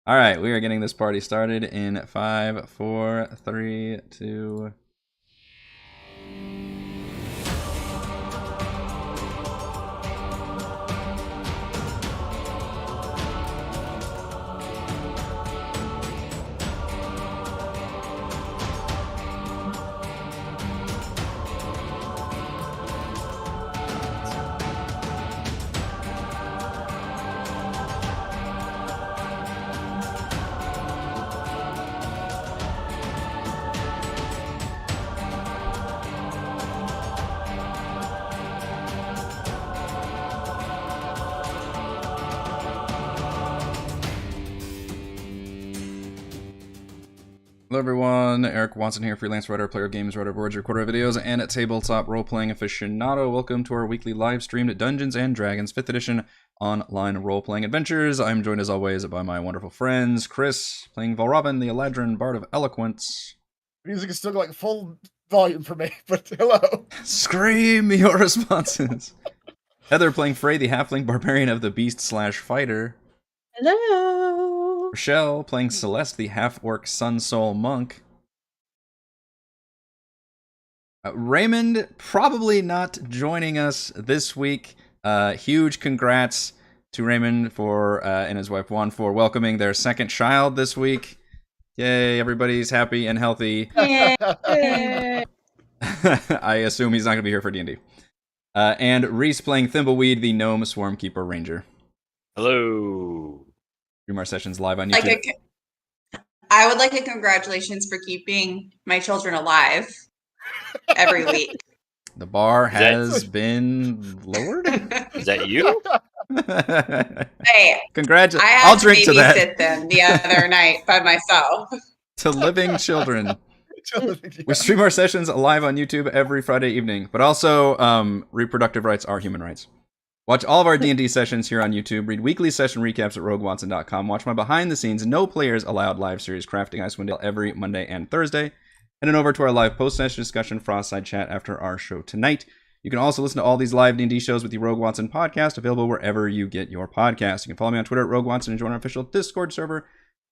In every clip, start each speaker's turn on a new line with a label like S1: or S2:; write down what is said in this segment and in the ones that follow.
S1: All right, we are getting this party started in 5, 4, 3, 2. Hello everyone, Eric Watson here, freelance writer, player of games, writer of boards, recorder of videos, and a tabletop role-playing aficionado. Welcome to our weekly live-streamed Dungeons & Dragons 5th edition online role-playing adventures. I'm joined as always by my wonderful friends, Chris, playing Valrobin, the Eladrin Bard of Eloquence.
S2: Music is still like full volume for me, but hello.
S1: Scream your responses. Heather, playing Frey, the Halfling Barbarian of the Beast/Fighter.
S3: Hello.
S1: Rochelle, playing Celeste, the half-orc Sun Soul Monk. Raymond, probably not joining us this week. Huge congrats to Raymond and his wife Juan for welcoming their second child this week. Yay, everybody's happy and healthy.
S3: Yay.
S1: I assume he's not going to be here for D&D. And Reese playing Thimbleweed, the Gnome Swarmkeeper Ranger.
S4: Hello.
S1: Stream our sessions live on YouTube.
S5: I would like a congratulations for keeping my children alive every week.
S1: The bar has been lowered?
S4: Is that you?
S5: Hey,
S1: Congratulations.
S5: I had
S1: I'll drink to that.
S5: babysit them the other night by myself.
S1: To living children. We stream our sessions live on YouTube every Friday evening, but also reproductive rights are human rights. Watch all of our D&D sessions here on YouTube. Read weekly session recaps at roguewatson.com. Watch my behind-the-scenes, no players allowed live series Crafting Icewind every Monday and Thursday. And then over to our live post-session discussion Frostside chat after our show tonight. You can also listen to all these live D&D shows with the Rogue Watson podcast, available wherever you get your podcast. You can follow me on Twitter at Rogue Watson and join our official Discord server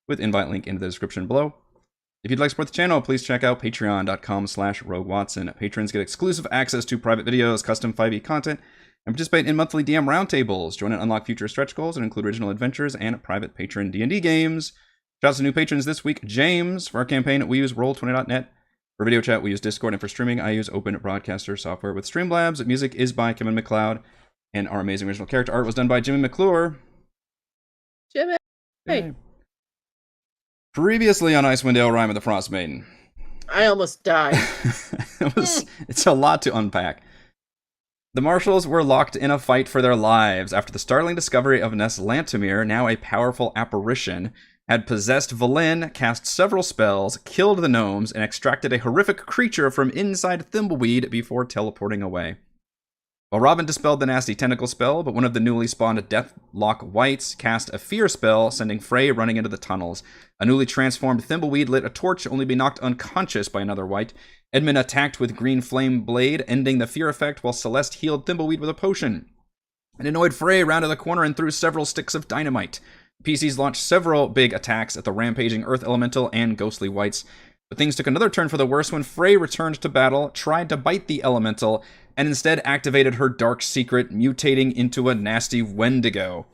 S1: with invite link in the description below. If you'd like to support the channel, please check out patreon.com/RogueWatson. Patrons get exclusive access to private videos, custom 5e content, and participate in monthly DM roundtables. Join and unlock future stretch goals and include original adventures and private patron D&D games. Shout out to new patrons this week. James, for our campaign, we use Roll20.net. For video chat, we use Discord, and for streaming, I use Open Broadcaster software with Streamlabs. Music is by Kevin MacLeod, and our amazing original character art was done by Jimmy McClure.
S3: Jimmy. Hey.
S1: Previously on Icewind Dale, Rime of the Frostmaiden.
S3: I almost died.
S1: It's a lot to unpack. The Marshals were locked in a fight for their lives after the startling discovery of Ness Lantimir, now a powerful apparition, had possessed Valen, cast several spells, killed the gnomes, and extracted a horrific creature from inside Thimbleweed before teleporting away. Well, Robin dispelled the nasty tentacle spell, but one of the newly spawned Deathlock Wights cast a fear spell, sending Frey running into the tunnels. A newly transformed Thimbleweed lit a torch, only to be knocked unconscious by another wight. Edmund attacked with Green Flame Blade, ending the fear effect, while Celeste healed Thimbleweed with a potion. An annoyed Frey rounded the corner and threw several sticks of dynamite. PCs launched several big attacks at the rampaging Earth Elemental and Ghostly Wights, but things took another turn for the worse when Frey returned to battle, tried to bite the Elemental, and instead activated her dark secret, mutating into a nasty Wendigo.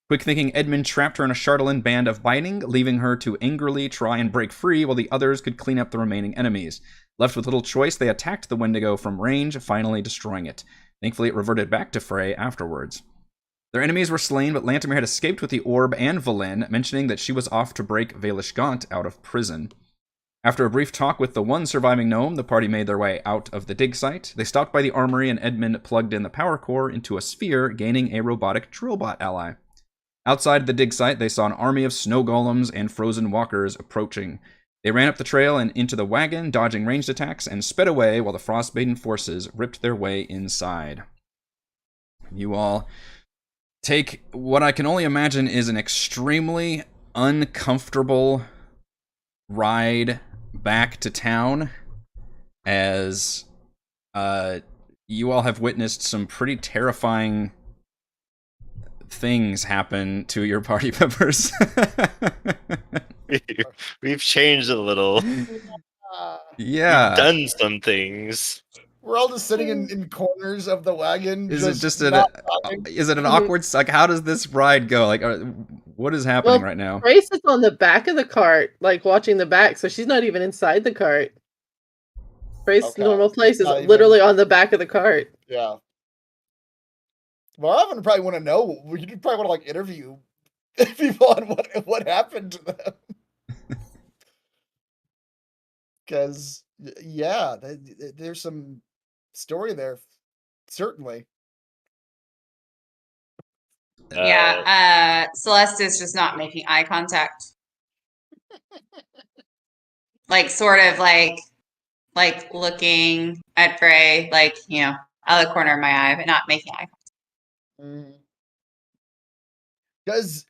S1: Quick-thinking Edmund trapped her in a Chardelin band of biting, leaving her to angrily try and break free while the others could clean up the remaining enemies. Left with little choice, they attacked the Wendigo from range, finally destroying it. Thankfully, it reverted back to Frey afterwards. Their enemies were slain, but Lantimir had escaped with the orb and Valen, mentioning that she was off to break Vaelish Gaunt out of prison. After a brief talk with the one surviving gnome, the party made their way out of the dig site. They stopped by the armory and Edmund plugged in the power core into a sphere, gaining a robotic drillbot ally. Outside the dig site, they saw an army of snow golems and frozen walkers approaching. They ran up the trail and into the wagon, dodging ranged attacks, and sped away while the Frostmaiden forces ripped their way inside. You all take what I can only imagine is an extremely uncomfortable ride back to town, as you all have witnessed some pretty terrifying things happen to your party members.
S4: We've changed a little.
S1: Yeah.
S4: We've done some things.
S2: We're all just sitting in corners of the wagon.
S1: Is it just
S2: not talking.
S1: is it an awkward, like, how does this ride go? Like, what is happening right now?
S3: Grace is on the back of the cart, like watching the back, so she's not even inside the cart. Grace's normal place is literally on the back of the cart.
S2: Yeah. Well, I would probably want to know. You'd probably want to like interview people on what happened to them. Because yeah, there's some story there, certainly.
S5: Yeah, Celeste is just not making eye contact. Like, sort of like looking at Frey, like, out of the corner of my eye, but not making eye contact.
S2: Does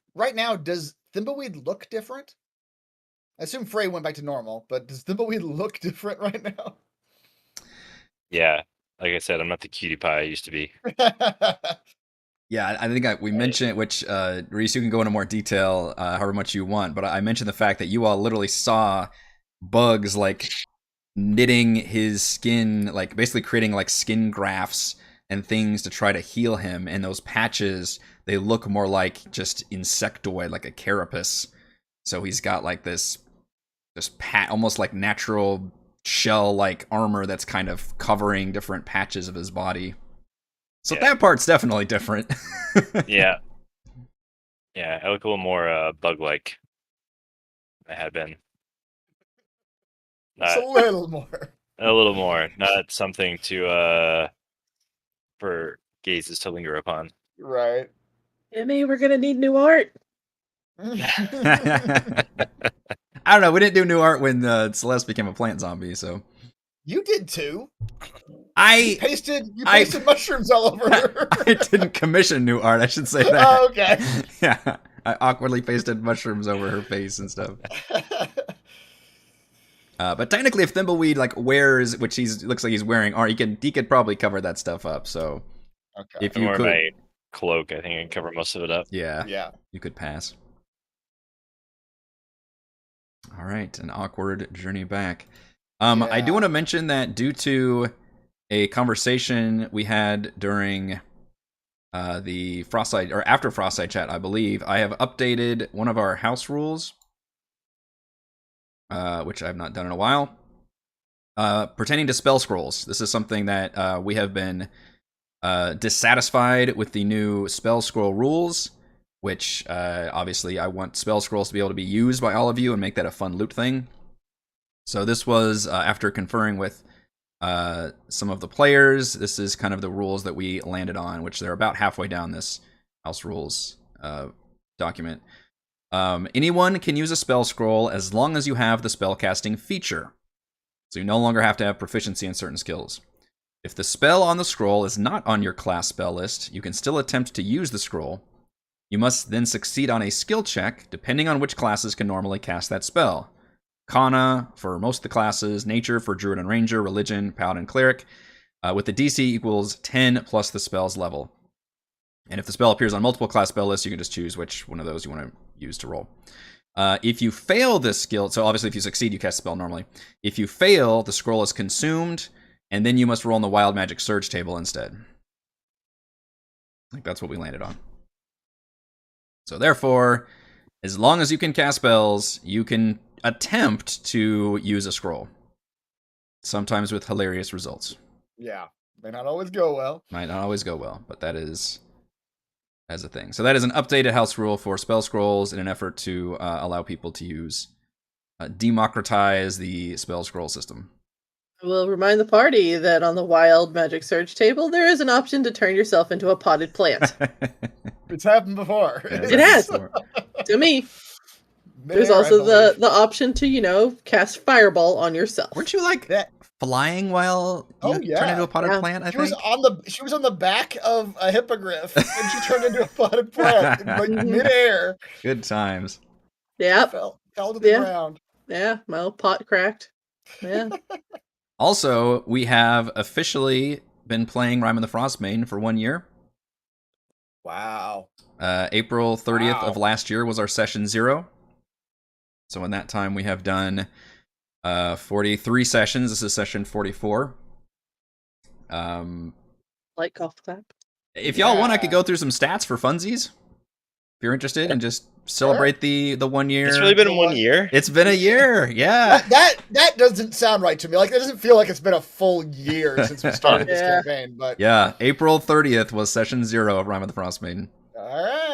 S2: Thimbleweed look different? I assume Frey went back to normal, but does Thimbleweed look different right now?
S4: Yeah, like I said, I'm not the cutie pie I used to be.
S1: Yeah, I think we mentioned, which, Reese, you can go into more detail however much you want, but I mentioned the fact that you all literally saw Bugs, like, knitting his skin, like, basically creating, like, skin grafts and things to try to heal him, and those patches, they look more like just insectoid, like a carapace. So he's got, like, this almost like natural shell-like armor that's kind of covering different patches of his body. So that part's definitely different.
S4: Yeah. Yeah, I look a little more bug-like than I had been.
S2: Just a little more.
S4: A little more. Not something to for gazes to linger upon.
S2: Right.
S3: Jimmy, we're gonna need new art.
S1: I don't know. We didn't do new art when Celeste became a plant zombie, so.
S2: You did too.
S1: You
S2: pasted mushrooms all over her.
S1: I didn't commission new art, I should say that.
S2: Oh, okay.
S1: Yeah. I awkwardly pasted mushrooms over her face and stuff. But technically, if Thimbleweed like wears, which looks like he's wearing art, he could probably cover that stuff up. So,
S2: okay.
S1: If you
S4: could,
S1: my
S4: cloak, I think I can cover most of it up.
S1: Yeah. You could pass. All right, an awkward journey back. I do want to mention that due to a conversation we had during the Frostside, or after Frostside chat, I believe, I have updated one of our house rules, which I have not done in a while, pertaining to spell scrolls. This is something that we have been dissatisfied with the new spell scroll rules, which obviously I want spell scrolls to be able to be used by all of you and make that a fun loot thing. So this was after conferring with some of the players. This is kind of the rules that we landed on, which they're about halfway down this house rules document. Anyone can use a spell scroll as long as you have the spellcasting feature. So you no longer have to have proficiency in certain skills. If the spell on the scroll is not on your class spell list, you can still attempt to use the scroll. You must then succeed on a skill check, depending on which classes can normally cast that spell. Kana for most of the classes, Nature for Druid and Ranger, Religion, Paladin, Cleric, with the DC equals 10 plus the spell's level. And if the spell appears on multiple class spell lists, you can just choose which one of those you want to use to roll. If you fail this skill, so obviously if you succeed, you cast the spell normally. If you fail, the scroll is consumed, and then you must roll in the Wild Magic Surge table instead. Like, that's what we landed on. So therefore, as long as you can cast spells, you can attempt to use a scroll. Sometimes with hilarious results.
S2: Yeah. May not always go well.
S1: Might not always go well, but that is as a thing. So that is an updated house rule for spell scrolls in an effort to allow people to use, democratize the spell scroll system.
S3: I will remind the party that on the Wild Magic Surge table, there is an option to turn yourself into a potted plant.
S2: It's happened before.
S3: It has. To me. There's also the option to, cast Fireball on yourself.
S1: Weren't you like that flying while you turned into a potted plant, I think?
S2: She was on the back of a hippogriff and she turned into a potted plant in like midair.
S1: Good times.
S3: Yep.
S2: Fell to the ground.
S3: Yeah, my old pot cracked. Yeah.
S1: Also, we have officially been playing Rime and the Frostmaiden for 1 year.
S2: Wow.
S1: April 30th of last year was our session 0. So in that time, we have done 43 sessions. This is session 44.
S3: Like golf clap.
S1: If y'all want, I could go through some stats for funsies. If you're interested, and just celebrate the 1 year.
S4: It's really been 1 year.
S1: It's been a year, yeah.
S2: That doesn't sound right to me. Like, it doesn't feel like it's been a full year since we started this campaign. But
S1: yeah, April 30th was session 0 of Rime of the Frostmaiden.
S2: All right.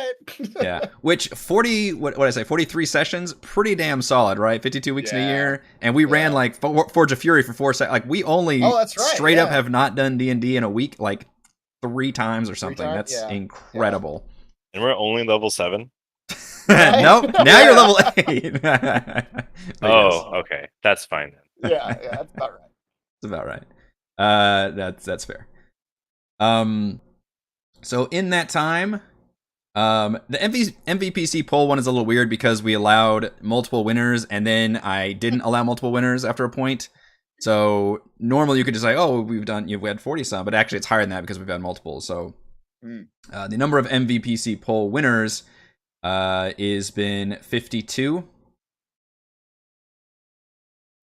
S1: Yeah, which 43 sessions, pretty damn solid, right? 52 weeks in a year, and we ran like Forge of Fury for 4 seconds. Like, we only straight up have not done D&D in a week like 3 times or something. That's incredible.
S4: And we're only level 7.
S1: Nope. Now you're level 8.
S4: Okay, that's fine then.
S2: Yeah, that's about right.
S1: That's about right. That's fair. So in that time, the MVPC poll one is a little weird because we allowed multiple winners, and then I didn't allow multiple winners after a point. So normally you could just say, oh, we had 40 some, but actually it's higher than that because we've had multiple. So the number of MVPC poll winners is been 52.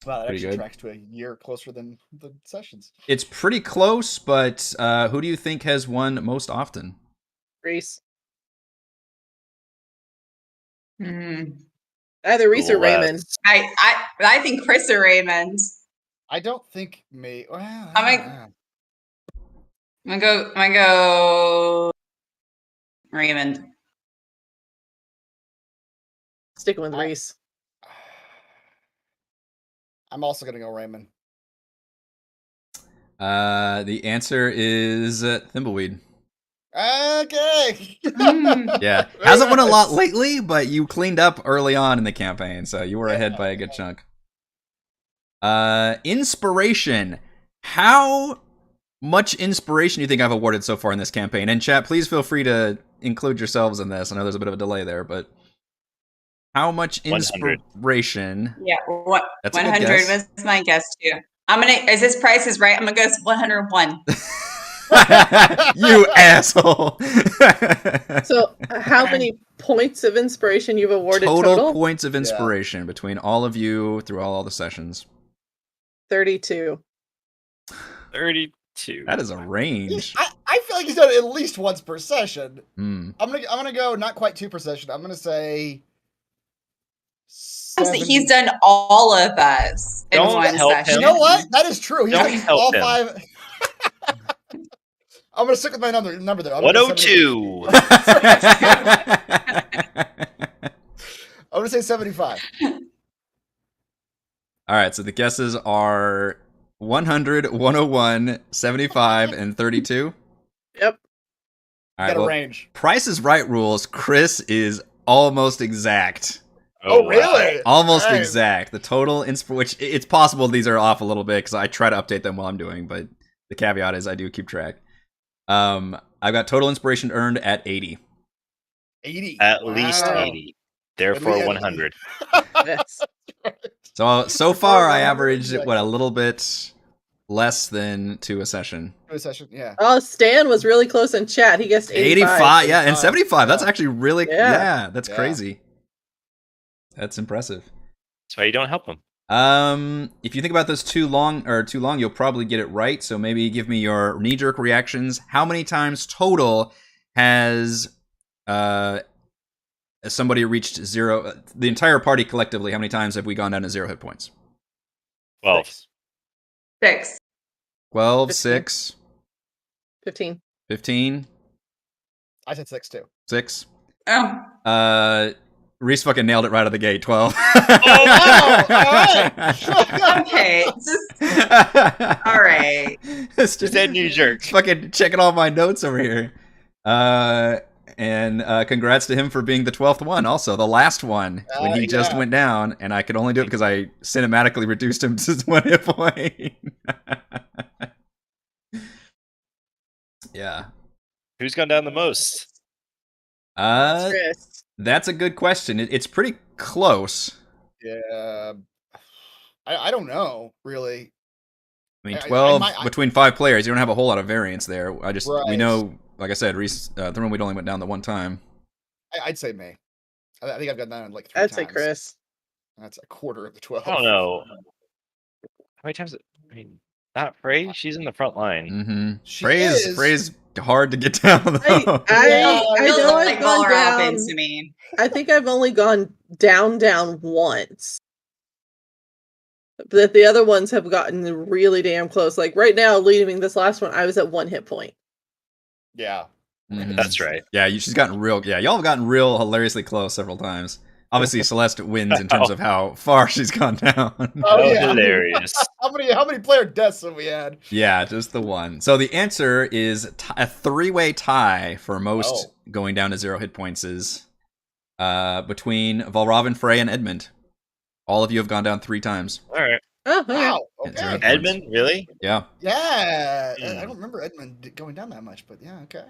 S2: Wow, that actually tracks to a year closer than the sessions.
S1: It's pretty close, but who do you think has won most often?
S3: Reese.
S5: Either
S3: Reese or Raymond.
S5: I think Chris or Raymond.
S2: I don't think me. Well,
S5: I'm gonna go Raymond.
S3: Sticking with Reese.
S2: I'm also gonna go Raymond.
S1: The answer is Thimbleweed.
S2: Okay.
S1: Yeah, hasn't won a lot lately, but you cleaned up early on in the campaign, so you were ahead by a good chunk. Inspiration. How much inspiration do you think I've awarded so far in this campaign? And chat, please feel free to include yourselves in this. I know there's a bit of a delay there, but how much inspiration?
S5: 100. Yeah, 100 was my guess too. Is this price is right? I'm gonna go 101.
S1: You asshole.
S3: So how many points of inspiration you've awarded total?
S1: Points of inspiration between all of you through all the sessions.
S3: 32.
S4: 32.
S1: That is a range.
S2: I feel like he's done it at least once per session. I'm gonna go not quite 2 per session. I'm gonna say 70.
S5: He's done all of us in one session.
S2: You know what? That is true. He's done all 5. I'm gonna stick with my number there.
S4: 102.
S2: I'm gonna say 75.
S1: All right, so the guesses are 100, 101, 75, and 32.
S3: Yep.
S1: All right,
S2: got a range.
S1: Price is Right rules. Chris is almost exact.
S2: Oh, really?
S1: Almost exact. The total which it's possible these are off a little bit because I try to update them while I'm doing, but the caveat is I do keep track. I've got total inspiration earned at 80.
S2: 80.
S4: At least 80. Therefore 100.
S3: Yes.
S1: So far I averaged a little bit less than 2 a session.
S2: 2 a session, yeah.
S3: Oh, Stan was really close in chat. He guessed
S1: 85, yeah, and 75. That's actually really that's crazy. That's impressive.
S4: That's why you don't help him.
S1: If you think about this too long, you'll probably get it right. So maybe give me your knee-jerk reactions. How many times total has somebody reached 0? The entire party collectively, how many times have we gone down to 0 hit points?
S4: 12.
S5: 6.
S1: 12,
S3: 15.
S1: 6.
S3: 15.
S1: 15.
S2: I said 6 too.
S1: 6.
S5: Oh.
S1: Reese fucking nailed it right out of the gate. 12.
S2: Oh, wow! All right.
S5: Okay. All right.
S1: It's
S4: Just said knee jerk.
S1: Fucking checking all my notes over here. And congrats to him for being the 12th one. Also, the last one when he just went down, and I could only do it because I cinematically reduced him to 1 hit point. Yeah.
S4: Who's gone down the most?
S3: Chris.
S1: That's a good question. It's pretty close.
S2: Yeah. I don't know, really.
S1: I mean, 12 between 5 players. You don't have a whole lot of variance there. We know, like I said, Reese, Thermweed only went down the 1 time.
S2: I'd say me. I think I've got that like 3 times.
S3: I'd say Chris.
S2: That's a quarter of the 12.
S4: I don't know. How many times? I mean, not Frey. She's in the front line.
S1: Mm-hmm.
S2: She
S1: Frey's hard to get down though.
S3: I
S5: Feels
S3: know
S5: like
S3: I've gone
S5: Roll
S3: down.
S5: Robin to me.
S3: I think I've only gone down once. But the other ones have gotten really damn close. Like right now, leading this last one, I was at 1 hit point.
S2: Yeah.
S1: Mhm.
S4: That's right.
S1: Yeah, she's gotten real. Yeah, y'all have gotten real hilariously close several times. Obviously, Celeste wins in terms of how far she's gone down.
S2: Oh,
S4: yeah. Hilarious.
S2: How many player deaths have we had?
S1: Yeah, just the one. So the answer is a 3-way tie for most going down to 0 hit points is between Valravn, Frey, and Edmund. All of you have gone down 3 times.
S4: All right.
S3: Oh, okay.
S2: Wow.
S1: At 0
S2: Okay.
S1: hit points.
S4: Edmund, really?
S1: Yeah.
S2: Yeah. I don't remember Edmund going down that much, but yeah, okay.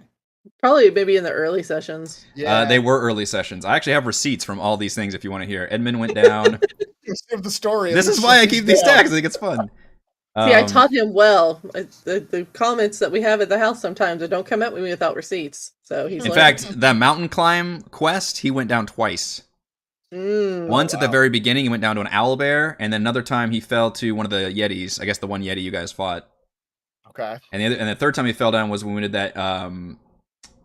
S3: Probably maybe in the early sessions.
S2: Yeah.
S1: They were early sessions. I actually have receipts from all these things if you want to hear. Edmund went down.
S2: Of the story.
S1: This is why I keep these stacks. I think it's fun.
S3: See, I taught him well. The comments that we have at the house sometimes don't come at me without receipts. So he's
S1: In
S3: like,
S1: fact, that mountain climb quest, he went down twice. Once at the very beginning, he went down to an owlbear, and then another time he fell to one of the yetis. I guess the one yeti you guys fought.
S2: Okay.
S1: And the third time he fell down was when we did that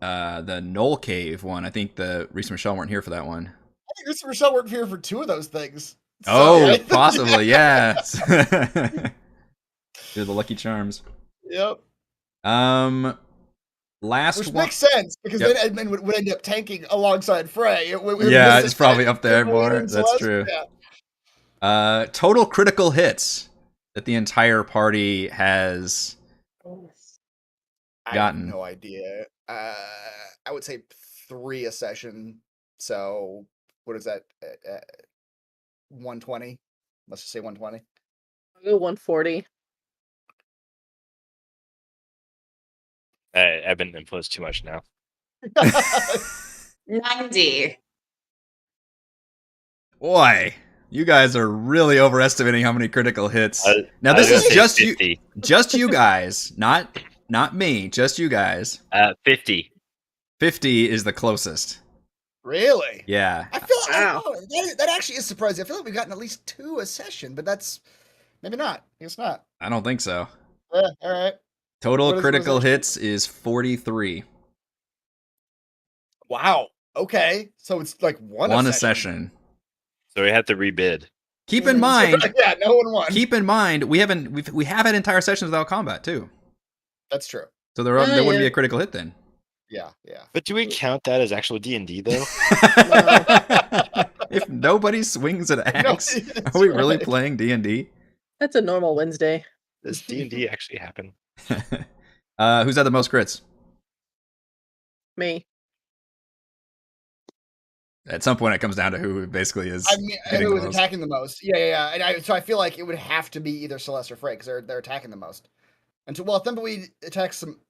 S1: the Knoll Cave one. I think the Reese and Michelle weren't here for that one.
S2: I think Reese and Michelle weren't here for 2 of those things.
S1: Oh, possibly, yes. They're the Lucky Charms.
S2: Yep.
S1: Last
S2: Which
S1: one.
S2: makes sense because then Edmund would end up tanking alongside Frey.
S1: Yeah, it's probably up there more. That's
S2: Celeste.
S1: true.
S2: Yeah.
S1: Total critical hits that the entire party has
S2: I
S1: gotten.
S2: have no idea. I would say 3 a session. So what is that? 120. Let's just say 120.
S3: I'll go 140.
S4: I've been influenced too much now.
S5: 90.
S1: Boy, you guys are really overestimating how many critical hits. Now
S4: I
S1: this
S4: was
S1: is
S4: gonna say 50.
S1: just you guys, not me, just you guys.
S4: 50.
S1: 50 is the closest.
S2: Really?
S1: Yeah.
S2: I feel
S3: Wow.
S2: that actually is surprising. I feel like we've gotten at least 2 a session, but that's maybe not. It's not.
S1: I don't think so.
S2: Yeah, all right.
S1: Total
S2: What
S1: critical
S2: is that?
S1: hits is 43.
S2: Wow. Okay. So it's like one
S1: a
S2: a
S1: session.
S4: So we had to rebid.
S1: Keep in mind,
S2: yeah, no one won.
S1: keep in mind, we have had entire sessions without combat too.
S2: That's true.
S1: So there wouldn't be a critical hit then.
S2: Yeah, yeah.
S4: But do we count that as actual D&D though?
S1: If nobody swings an axe,
S2: that's
S1: are we really
S2: right.
S1: playing D&D?
S3: That's a normal Wednesday.
S4: Does D&D actually happen?
S1: Who's had the most crits?
S3: Me.
S1: At some point, it comes down to who basically is.
S2: I mean,
S1: hitting
S2: who
S1: the
S2: was
S1: most.
S2: attacking the most? Yeah. And so I feel like it would have to be either Celeste or Frey because they're attacking the most. And so, well, Thimbleweed attacks some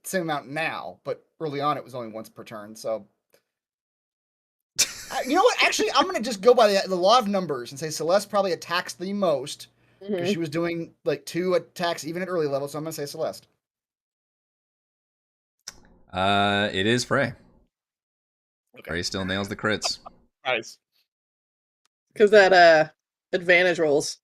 S2: same amount now, but early on it was only once per turn. So, you know what? Actually, I'm gonna just go by the law of numbers and say Celeste probably attacks the most because she was doing like 2 attacks even at early level. So I'm gonna say Celeste.
S1: It is Frey.
S2: Okay.
S1: Frey still nails the crits.
S2: Nice.
S3: Because that advantage rolls.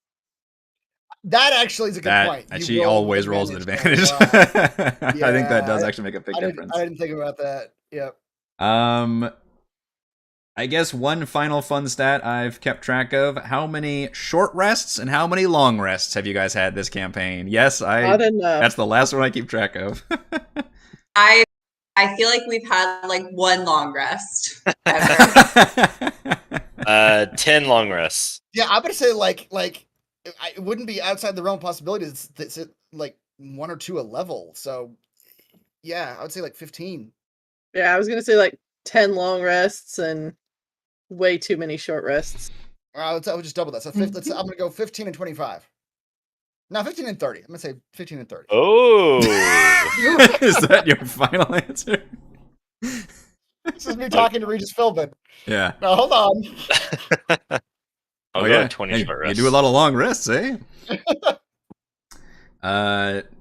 S2: That actually is a good point.
S1: And
S2: You
S1: she
S2: roll
S1: always rolls an advantage.
S2: Wow.
S1: I think that does actually make a big difference.
S2: I didn't think about that. Yep.
S1: I guess one final fun stat I've kept track of: how many short rests and how many long rests have you guys had this campaign? Yes,
S3: Not enough.
S1: that's the last one I keep track of.
S5: I feel like we've had like 1 long rest ever.
S4: 10 long rests.
S2: Yeah, I'm gonna say like it wouldn't be outside the realm of possibilities. It's like 1 or 2 a level. So yeah, I would say like 15.
S3: Yeah, I was gonna say like 10 long rests and way too many short rests.
S2: I would just double that. So I'm gonna go 15 and 25. No, 15 and 30. I'm gonna say 15 and 30.
S4: Oh.
S1: Is that your final answer?
S2: This is me talking to Regis Philbin.
S1: Yeah.
S2: No, hold on.
S4: I'll go
S1: yeah.
S4: 20
S1: Hey,
S4: short
S1: you
S4: rests.
S1: do a lot of long rests, eh?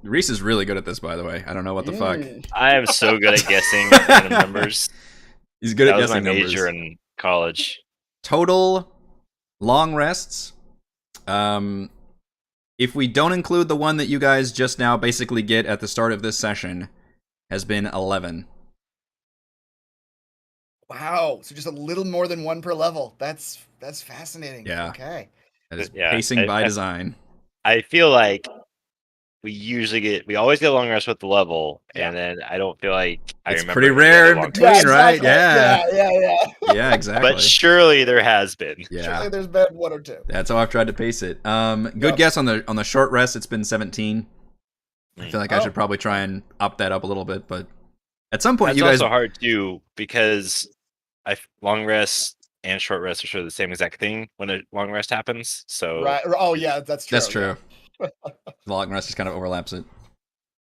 S1: Reese is really good at this, by the way. I don't know what the fuck.
S4: I am so good at guessing random numbers.
S1: He's good
S4: That
S1: at
S4: was my
S1: guessing numbers.
S4: major in college.
S1: Total long rests. If we don't include the one that you guys just now basically get at the start of this session, has been 11.
S2: Wow. So just a little more than 1 per level. That's fascinating.
S1: Yeah.
S2: Okay.
S1: That is
S4: Yeah,
S1: pacing by design.
S4: I feel like we always get a long rest with the level,
S2: Yeah.
S4: and then I don't feel like
S1: It's
S4: remember
S1: pretty
S4: any
S1: rare
S4: other
S1: in
S4: long
S1: between,
S4: rests.
S1: right?
S2: Exactly.
S1: Yeah.
S2: Yeah.
S1: Yeah, exactly.
S4: But surely there has been.
S1: Yeah.
S2: Surely there's been 1 or 2.
S1: That's how I've tried to pace it. Good
S2: Yep.
S1: guess on the short rest. It's been 17. I feel like I
S2: Oh.
S1: should probably try and up that up a little bit, but at some point
S4: That's
S1: you guys
S4: also hard too because long rest and short rest are sort of the same exact thing when a long rest happens. So
S2: Right. Oh yeah, that's true.
S1: That's true. The long rest just kind of overlaps it.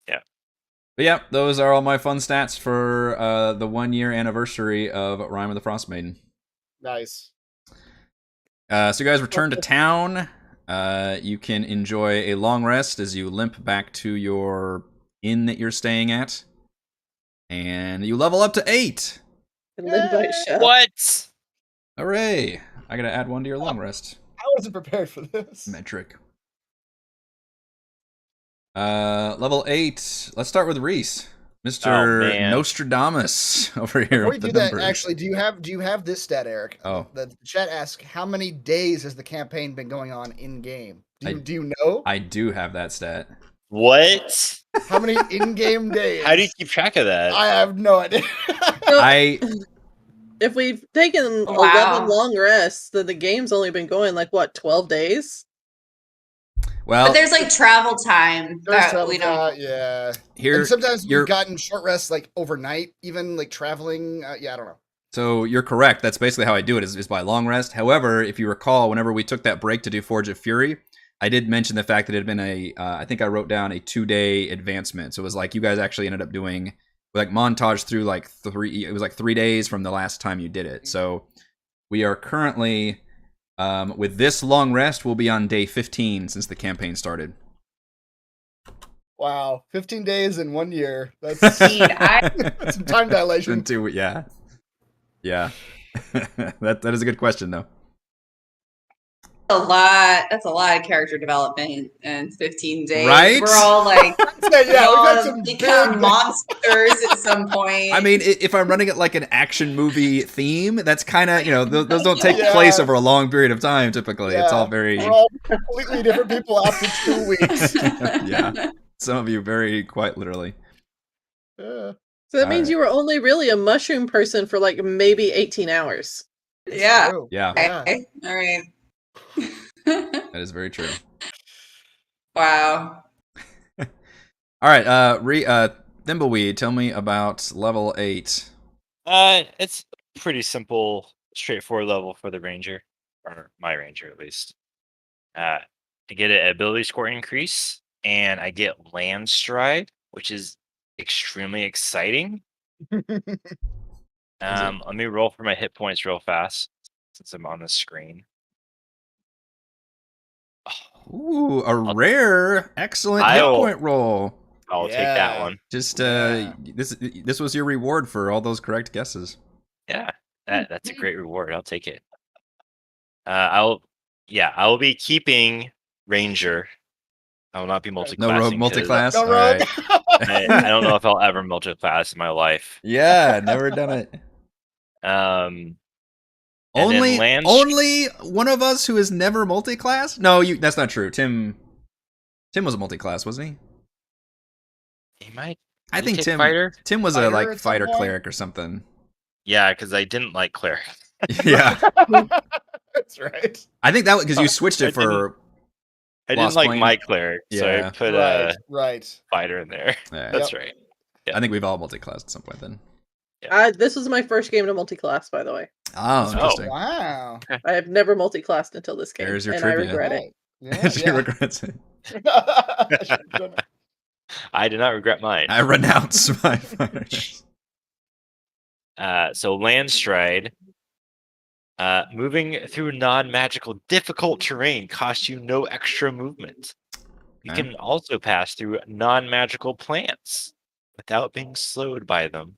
S4: Yeah.
S1: But yeah, those are all my fun stats for the 1 year anniversary of Rime of the Frostmaiden.
S2: Nice.
S1: So you guys return to town. You can enjoy a long rest as you limp back to your inn that you're staying at. And you level up to 8.
S4: what?
S1: Hooray! I gotta add 1 to your long rest
S2: I wasn't prepared for this.
S1: metric. Level 8. Let's start with Reese. Mr. Nostradamus over here.
S2: Before you
S1: with the
S2: do that,
S1: numbers.
S2: actually, do you have this stat, Eric?
S1: Oh.
S2: The chat asks, how many days has the campaign been going on in game?
S1: I-
S2: Do you know?
S1: I do have that stat.
S4: What?
S2: How many in-game days?
S4: How do you keep track of that?
S2: I have no idea.
S3: If we've taken 11 long rests, then the game's only been going like what, 12 days?
S1: Well,
S5: But there's like travel time
S2: There's
S5: that
S2: travel
S5: we don't.
S2: time, yeah.
S1: here
S2: And sometimes
S1: you're
S2: we've gotten short rests like overnight, even like traveling. Yeah, I don't know.
S1: so you're correct. That's basically how I do it is by long rest. However, if you recall, whenever we took that break to do Forge of Fury, I did mention the fact that it had been I think I wrote down a 2-day advancement. So it was like you guys actually ended up doing like montage through like 3 days from the last time you did it. So we are currently with this long rest, we'll be on day 15 since the campaign started.
S2: Wow, 15 days in 1 year. That's
S5: Indeed,
S2: some time dilation.
S1: Yeah. that is a good question though.
S5: That's a lot of character development in 15 days.
S1: Right?
S5: We're all like,
S2: Yeah,
S5: we
S2: we've
S5: all
S2: had some
S5: become
S2: big-
S5: monsters at some point.
S1: I mean, if I'm running it like an action movie theme, that's kind of, those don't take
S2: Yeah.
S1: place over a long period of time typically. It's all very...
S2: We're all completely different people after 2 weeks.
S1: Yeah. Some of you very quite literally.
S2: Yeah.
S3: So that means you were only really a mushroom person for like maybe 18 hours.
S5: Yeah.
S2: True.
S1: Yeah,
S5: Okay. All right.
S1: that is very true.
S5: Wow.
S1: All right, Thimbleweed, tell me about level 8.
S4: It's pretty simple, straightforward level for the ranger, or my ranger at least. I get an ability score increase, and I get land stride, which is extremely exciting. Let me roll for my hit points real fast since I'm on the screen.
S1: Ooh, a rare, excellent hit point roll.
S4: I'll take that one.
S1: Just this was your reward for all those correct guesses.
S4: Yeah, that's a great reward. I'll take it. I will be keeping ranger. I will not be multi-classing.
S1: No rogue multi-class?
S2: No
S1: All
S2: rogue.
S1: right.
S4: I don't know if I'll ever multi-class in my life.
S1: Yeah, never done it.
S4: And
S1: Only
S4: then
S1: only one of us who has never multi-class? No, that's not true. Tim was a multi-class, wasn't he?
S4: He might.
S1: I think
S4: take
S1: Tim
S4: fighter?
S1: Tim was
S2: Fighter
S1: a
S2: at
S1: like
S2: some
S1: fighter
S2: point?
S1: cleric or something.
S4: Yeah, because I didn't like cleric.
S1: Yeah.
S2: That's right.
S1: I think that because you switched it for
S4: I didn't
S1: Lost
S4: like
S1: Plane?
S4: my cleric, so
S1: Yeah.
S4: I put a
S2: Right.
S4: fighter in there.
S1: Yeah.
S4: That's right.
S1: I think we've all multi-classed at some point then.
S3: This was my first game to multi-class, by the way.
S1: Oh, interesting.
S2: Wow.
S3: I have never multi-classed until this game,
S1: There's your
S3: and
S1: trivia.
S3: I regret it.
S2: Right. Yeah,
S1: She
S2: yeah.
S1: regrets it.
S2: I should've done it.
S4: I did not regret mine.
S1: I renounce my fighters.
S4: So land stride. Moving through non-magical difficult terrain costs you no extra movement. You
S1: Okay.
S4: can also pass through non-magical plants without being slowed by them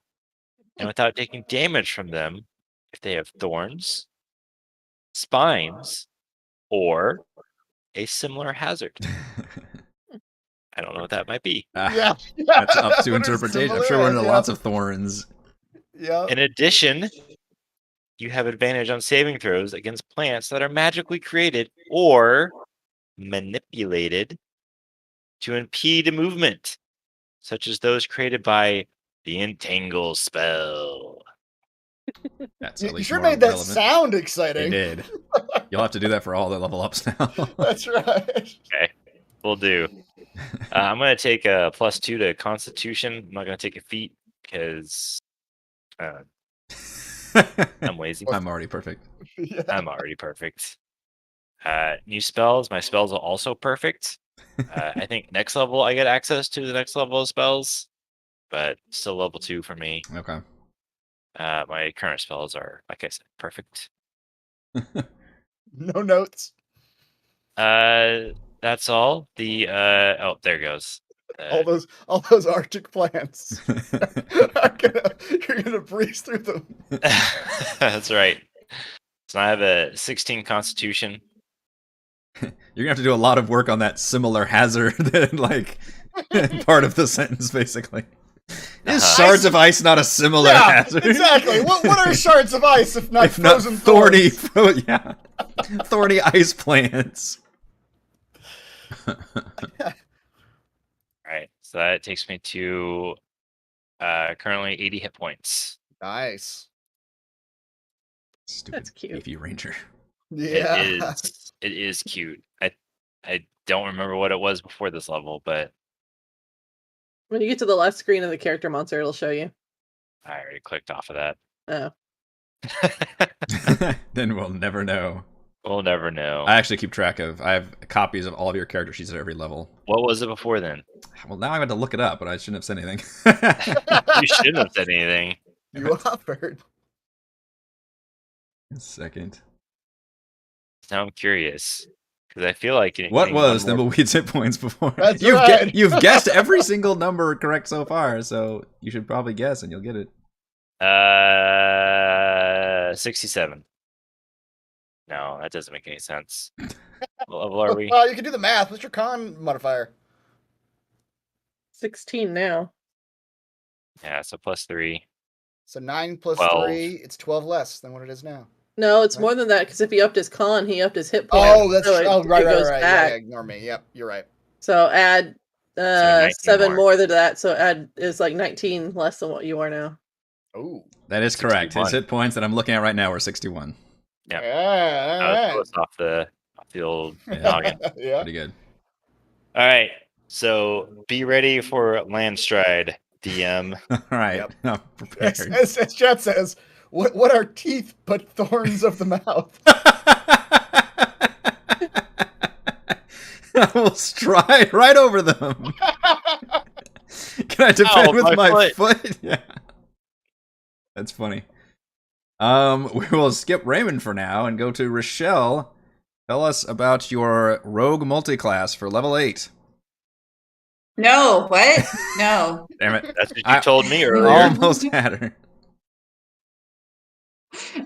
S4: and without taking damage from them if they have thorns, spines, or a similar hazard. I don't know what that might be.
S2: Yeah.
S1: That's up to
S2: What are
S1: interpretation. I'm
S2: similar
S1: sure we're into
S2: as,
S1: lots of thorns.
S2: Yeah.
S4: In addition, you have advantage on saving throws against plants that are magically created or manipulated to impede movement, such as those created by the Entangle spell.
S1: That's
S2: You
S1: at least
S2: sure
S1: more
S2: made that
S1: relevant.
S2: sound
S1: It
S2: exciting.
S1: did. You'll have to do that for all the level ups now.
S2: That's right.
S4: Okay, we'll do. I'm going to take a +2 to Constitution. I'm not going to take a feat because I'm lazy.
S1: I'm already perfect.
S2: Yeah.
S4: I'm already perfect. New spells. My spells are also perfect. I think next level I get access to the next level of spells, but still level 2 for me.
S1: Okay.
S4: My current spells are, like I said, perfect.
S2: No notes.
S4: That's all. The oh, there goes.
S2: All those Arctic plants. You're gonna breeze through them.
S4: That's right. So I have a 16 Constitution.
S1: You're gonna have to do a lot of work on that similar hazard, like part of the sentence, basically. Is shards of ice not a similar hazard?
S2: Exactly. What are shards of ice if not frozen
S1: thorny?
S2: thorns?
S1: Thorny ice plants.
S4: All right, so that takes me to currently 80 hit points.
S2: Nice.
S1: Stupid
S3: That's cute.
S1: beefy ranger.
S2: Yeah.
S4: It is cute. I don't remember what it was before this level, but
S3: When you get to the left screen of the character monster, it'll show you.
S4: I already clicked off of that.
S3: Oh.
S1: Then we'll never know.
S4: We'll never know.
S1: I actually keep track of. I have copies of all of your character sheets at every level.
S4: What was it before then?
S1: Well, now I had to look it up, but I shouldn't have said anything.
S4: You shouldn't have said anything.
S2: You offered.
S1: A second.
S4: Now I'm curious because I feel like
S1: What was Thimbleweed's hit points before?
S2: That's
S1: you've
S2: right.
S1: you've guessed every single number correct so far, so you should probably guess and you'll get it.
S4: 67. No, that doesn't make any sense. What level are we?
S2: Well, you can do the math. What's your con modifier?
S3: 16 now.
S4: Yeah, so +3.
S2: So 9 plus
S4: 12.
S2: 3, it's 12 less than what it is now.
S3: No, it's
S2: Right.
S3: more than that, because if he upped his con, he upped his hit points.
S2: Oh, that's
S3: so
S2: right.
S3: it goes
S2: Yeah,
S3: back.
S2: ignore me. Yep, you're right.
S3: So add
S4: 19
S3: 7
S4: more.
S3: more to that, so add is like 19 less than what you are now.
S2: Oh.
S1: That is correct.
S4: 61.
S1: His hit points that I'm looking at right now are 61.
S4: Yeah.
S2: Yeah.
S4: That was off the old noggin.
S2: Yeah.
S1: Pretty good.
S4: All right, so be ready for Landstride, DM.
S1: All right.
S2: Yep.
S1: I'm prepared.
S2: As Chat says, what are teeth but thorns of the mouth?
S1: I will stride right over them. Can I defend
S4: Ow,
S1: with
S4: my
S1: my foot? Yeah. That's funny. We will skip Raymond for now and go to Rochelle. Tell us about your rogue multiclass for level 8.
S5: No, what? No.
S1: Damn it.
S4: That's what you told me earlier.
S1: Almost had her.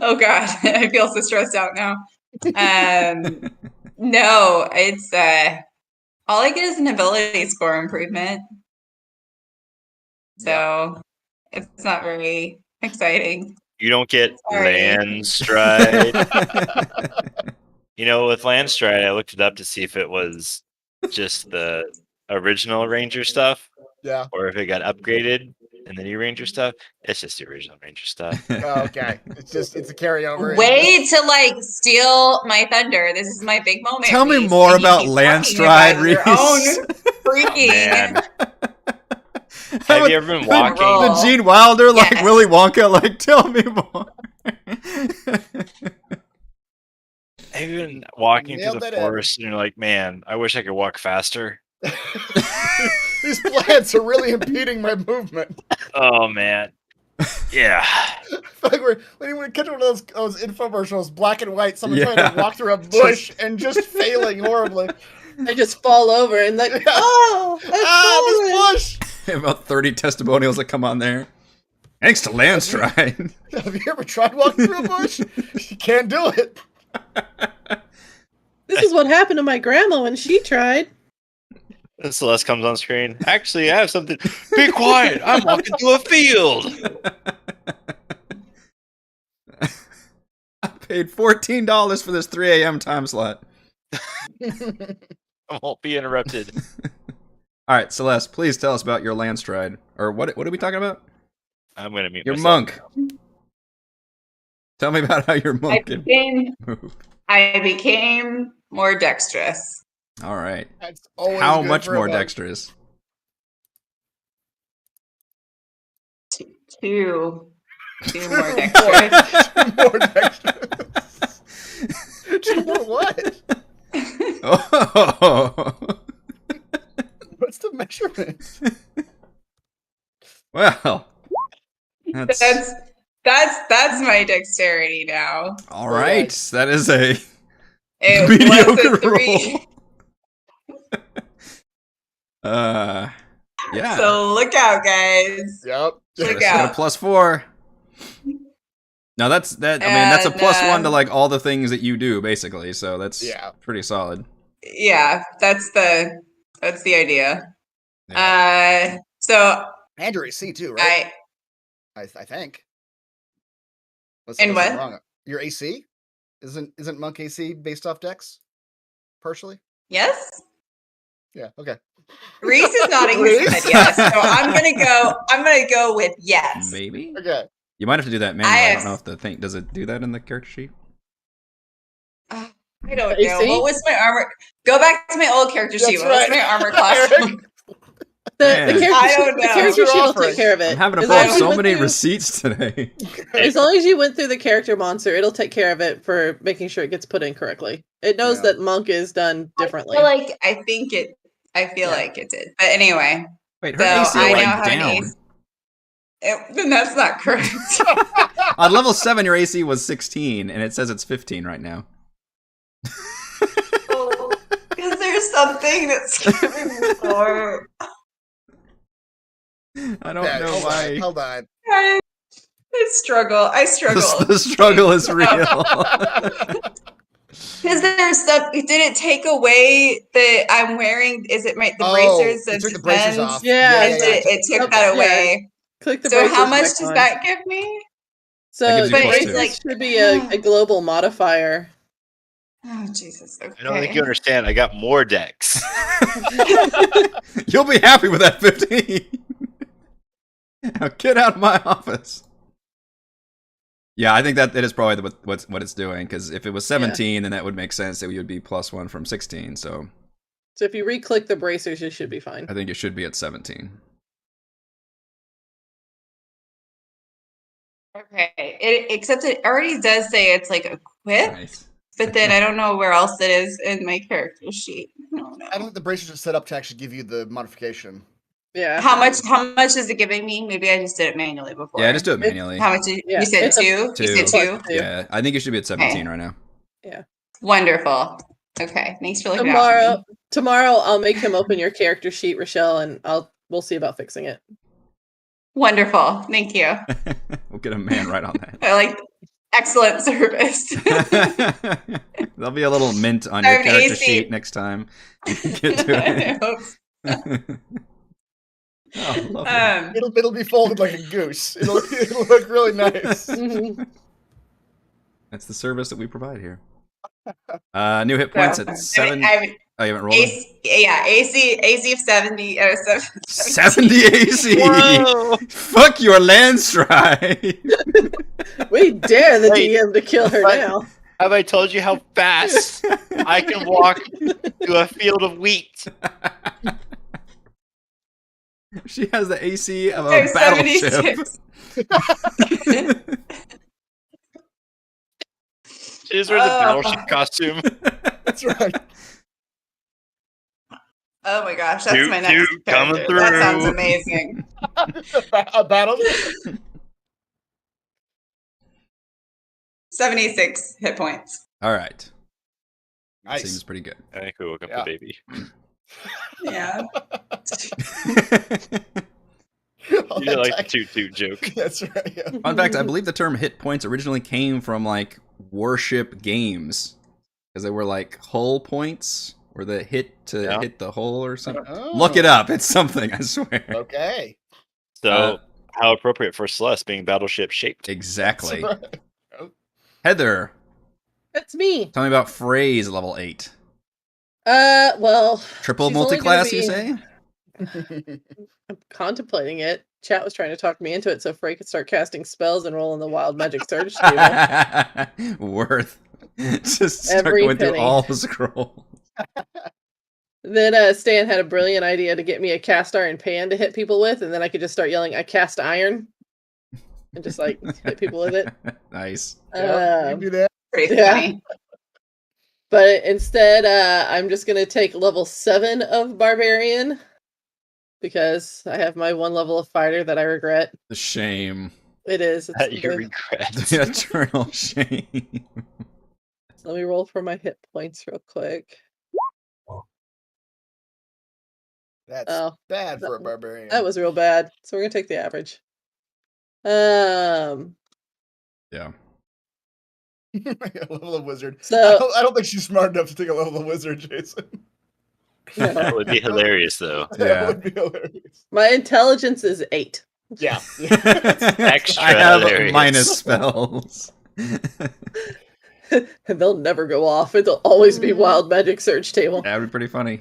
S5: Oh god, I feel so stressed out now. No, it's all I get is an ability score improvement. So it's not very exciting.
S4: You don't get
S5: Sorry.
S4: Landstride. You know, with Landstride, I looked it up to see if it was just the original Ranger stuff,
S2: Yeah.
S4: or if it got upgraded in the new Ranger stuff. It's just the original Ranger stuff.
S2: Oh, okay. It's a carryover.
S5: Way to like steal my thunder. This is my big moment.
S1: Tell me
S5: Reese,
S1: more
S5: and you
S1: about
S5: keep
S1: Landstride,
S5: talking about
S1: Reese.
S5: your own freaking.
S4: Man, have you ever been walking?
S5: roll.
S1: The Gene Wilder, like
S5: Yes.
S1: Willy Wonka, like tell me more.
S4: Have you been walking through
S2: Nailed
S4: the
S2: that in.
S4: forest and you're like, man, I wish I could walk faster?
S2: These plants are really impeding my movement.
S4: Oh man, yeah.
S2: Like when you catch one of those infomercials, black and white, someone trying
S1: Yeah.
S2: to walk through a bush and just failing horribly.
S3: They just fall over and like, oh,
S2: This bush!
S1: About 30 testimonials that come on there. Thanks to Landstride.
S2: Have you ever tried walking through a bush? You can't do it.
S3: This is what happened to my grandma when she tried.
S4: And Celeste comes on screen. Actually, I have something. Be quiet! I'm walking through a field.
S1: I paid $14 for this 3 a.m. time slot.
S4: I won't be interrupted.
S1: All right, Celeste, please tell us about your landstride. Or what are we talking about?
S4: I'm gonna mute
S1: Your
S4: myself.
S1: monk. Tell me about how your monk can move.
S5: I became more dexterous.
S1: All right.
S2: That's always
S1: How
S2: good
S1: much
S2: for a
S1: more
S2: monk.
S1: dexterous?
S5: Two more dexterous.
S2: Two more dexterous. Two more what?
S1: Oh.
S2: What's the measurement?
S1: Well, that's
S5: That's my dexterity now.
S1: all right. That is a
S5: It
S1: mediocre
S5: was a 3.
S1: roll. Yeah.
S5: So look out, guys.
S2: Yep.
S5: Look
S1: Got a
S5: out.
S1: +4. Now that's that. I mean, that's a
S5: And,
S1: +1 to like all the things that you do, basically. So that's pretty solid.
S5: Yeah, that's the idea.
S1: Yeah.
S5: So
S2: And your AC too, right? I think.
S5: And
S2: unless I'm
S5: what?
S2: wrong. Your AC? Isn't monk AC based off dex? Partially?
S5: Yes.
S2: Yeah, okay.
S5: Reese is nodding his head yes. So I'm gonna go with yes.
S1: Maybe.
S2: Okay.
S1: You might have to do that manually. I don't know if the thing does it do that in the character sheet.
S5: I don't know.
S3: AC?
S5: What was my armor? Go back to my old character sheet.
S2: That's
S5: What was my armor class?
S3: The
S1: Man.
S3: character,
S5: I don't
S3: the
S5: know.
S3: character
S2: You're
S3: sheet will
S2: offering.
S3: take care of it.
S1: I'm having to
S3: As
S1: pull
S3: long
S1: up
S3: as you
S1: so
S3: went
S1: many
S3: through-
S1: receipts today.
S3: As long as you went through the character monster, it'll take care of it for making sure it gets put in correctly. It knows
S2: Yeah.
S3: that monk is done differently.
S5: I feel like it did. But anyway,
S1: Wait, her
S5: so
S1: AC
S5: I
S1: went
S5: now have an
S1: down.
S5: AC. Then that's not correct.
S1: On level 7, your AC was 16, and it says it's 15 right now.
S5: Because there's something that's giving me more.
S1: I don't know why.
S2: Hold on.
S5: I struggle.
S1: The struggle is real.
S5: Because there's stuff. Did it take away that I'm wearing? Is it the bracers?
S2: You
S5: and
S2: took the bracers
S5: suspends?
S2: off.
S3: Yeah,
S5: And it took that away.
S3: Click the
S5: So how
S3: bracers
S5: much
S3: back
S5: does
S3: on.
S5: that give me?
S3: So
S1: That gives you
S3: the
S1: plus
S3: bracers
S1: 2.
S5: like-
S3: should be a global modifier.
S5: Oh Jesus! Okay.
S4: I don't think you understand. I got more decks.
S1: You'll be happy with that 15. Now get out of my office. Yeah, I think that it is probably what it's doing, because if it was 17, then that would make sense that we would be +1 from 16. So
S3: So if you re-click the bracers, you should be fine.
S1: I think it should be at 17.
S5: Okay. Except it already does say it's like equipped,
S1: Nice.
S5: but then I don't know where else it is in my character sheet. I don't know.
S2: I don't think the bracers are set up to actually give you the modification.
S3: Yeah.
S5: How much is it giving me? Maybe I just did it manually before.
S1: Yeah, just do it manually.
S5: How much did
S3: Yeah,
S5: you said
S3: it's a-
S5: 2?
S1: Two.
S5: You said 2?
S1: Yeah, I think it should be at 17 right now.
S5: Wonderful. Okay. Thanks for looking out for me.
S3: Tomorrow I'll make him open your character sheet, Rochelle, and we'll see about fixing it.
S5: Wonderful. Thank you.
S1: We'll get a man right on that.
S5: I like excellent service.
S1: There'll be a little mint on
S5: I
S1: your
S5: have an
S1: character
S5: AC.
S1: sheet next time. You can get to it. Oh, lovely.
S2: It'll be folded like a goose. It'll look really nice.
S3: Mhm.
S1: That's the service that we provide here. New hit points at 7. Oh, you haven't rolled them?
S5: AC of 70.
S1: 70 AC!
S4: Whoa!
S1: Fuck your landstride!
S3: We dare the
S4: Wait.
S3: DM to kill her now.
S4: Have I told you how fast I can walk to a field of wheat?
S1: She has the AC of a
S5: There's
S1: battleship.
S5: 76.
S4: She just wears a battleship costume.
S2: That's right.
S5: Oh my gosh, that's
S4: Toot,
S5: my next
S4: toot, coming
S5: character. That sounds
S4: through.
S5: amazing.
S2: A battle.
S5: 76 hit points.
S1: All right.
S2: Nice.
S1: Seems pretty good.
S4: I think we woke up
S2: Yeah.
S4: the baby.
S5: Yeah.
S2: All
S4: You
S2: that
S4: like the
S2: tech-
S4: toot joke.
S2: That's right. Yeah.
S1: Fun fact, I believe the term hit points originally came from like worship games. because they were like hull points, or the hit the hull or something.
S2: Oh.
S1: Look it up. It's something, I swear.
S2: Okay.
S4: So, how appropriate for Celeste being battleship shaped.
S1: Exactly.
S2: Right.
S1: Heather,
S3: That's me.
S1: tell me about Frey's level 8.
S3: Well,
S1: Triple
S3: she's only gonna
S1: multi-class, you
S3: be-
S1: say?
S3: I'm contemplating it. Chat was trying to talk me into it so Frey could start casting spells and rolling the wild magic surge table.
S1: Worth. Just start
S3: Every
S1: going through
S3: penny.
S1: all the scrolls.
S3: Then Stan had a brilliant idea to get me a cast iron pan to hit people with, and then I could just start yelling, "I cast iron," and just like hit people with it.
S1: Nice.
S2: Yeah, you can do that.
S5: Pretty
S3: Yeah.
S5: funny.
S3: But instead, I'm just gonna take level 7 of barbarian because I have my 1 level of fighter that I regret.
S1: The shame.
S3: It is.
S4: That you
S3: the-
S4: regret.
S1: The eternal shame.
S3: Let me roll for my hit points real quick.
S2: That's
S3: Oh,
S2: bad for a barbarian.
S3: that was real bad. So we're gonna take the average.
S1: Yeah.
S2: A level of wizard.
S3: So
S2: I don't think she's smart enough to take a level of wizard, Jason.
S4: That would be hilarious, though.
S1: Yeah.
S2: That would be hilarious.
S3: my intelligence is 8.
S2: Yeah.
S4: Extra
S1: I have
S4: hilarious.
S1: minus spells.
S3: They'll never go off. It'll always be wild magic surge table.
S1: That would be pretty funny.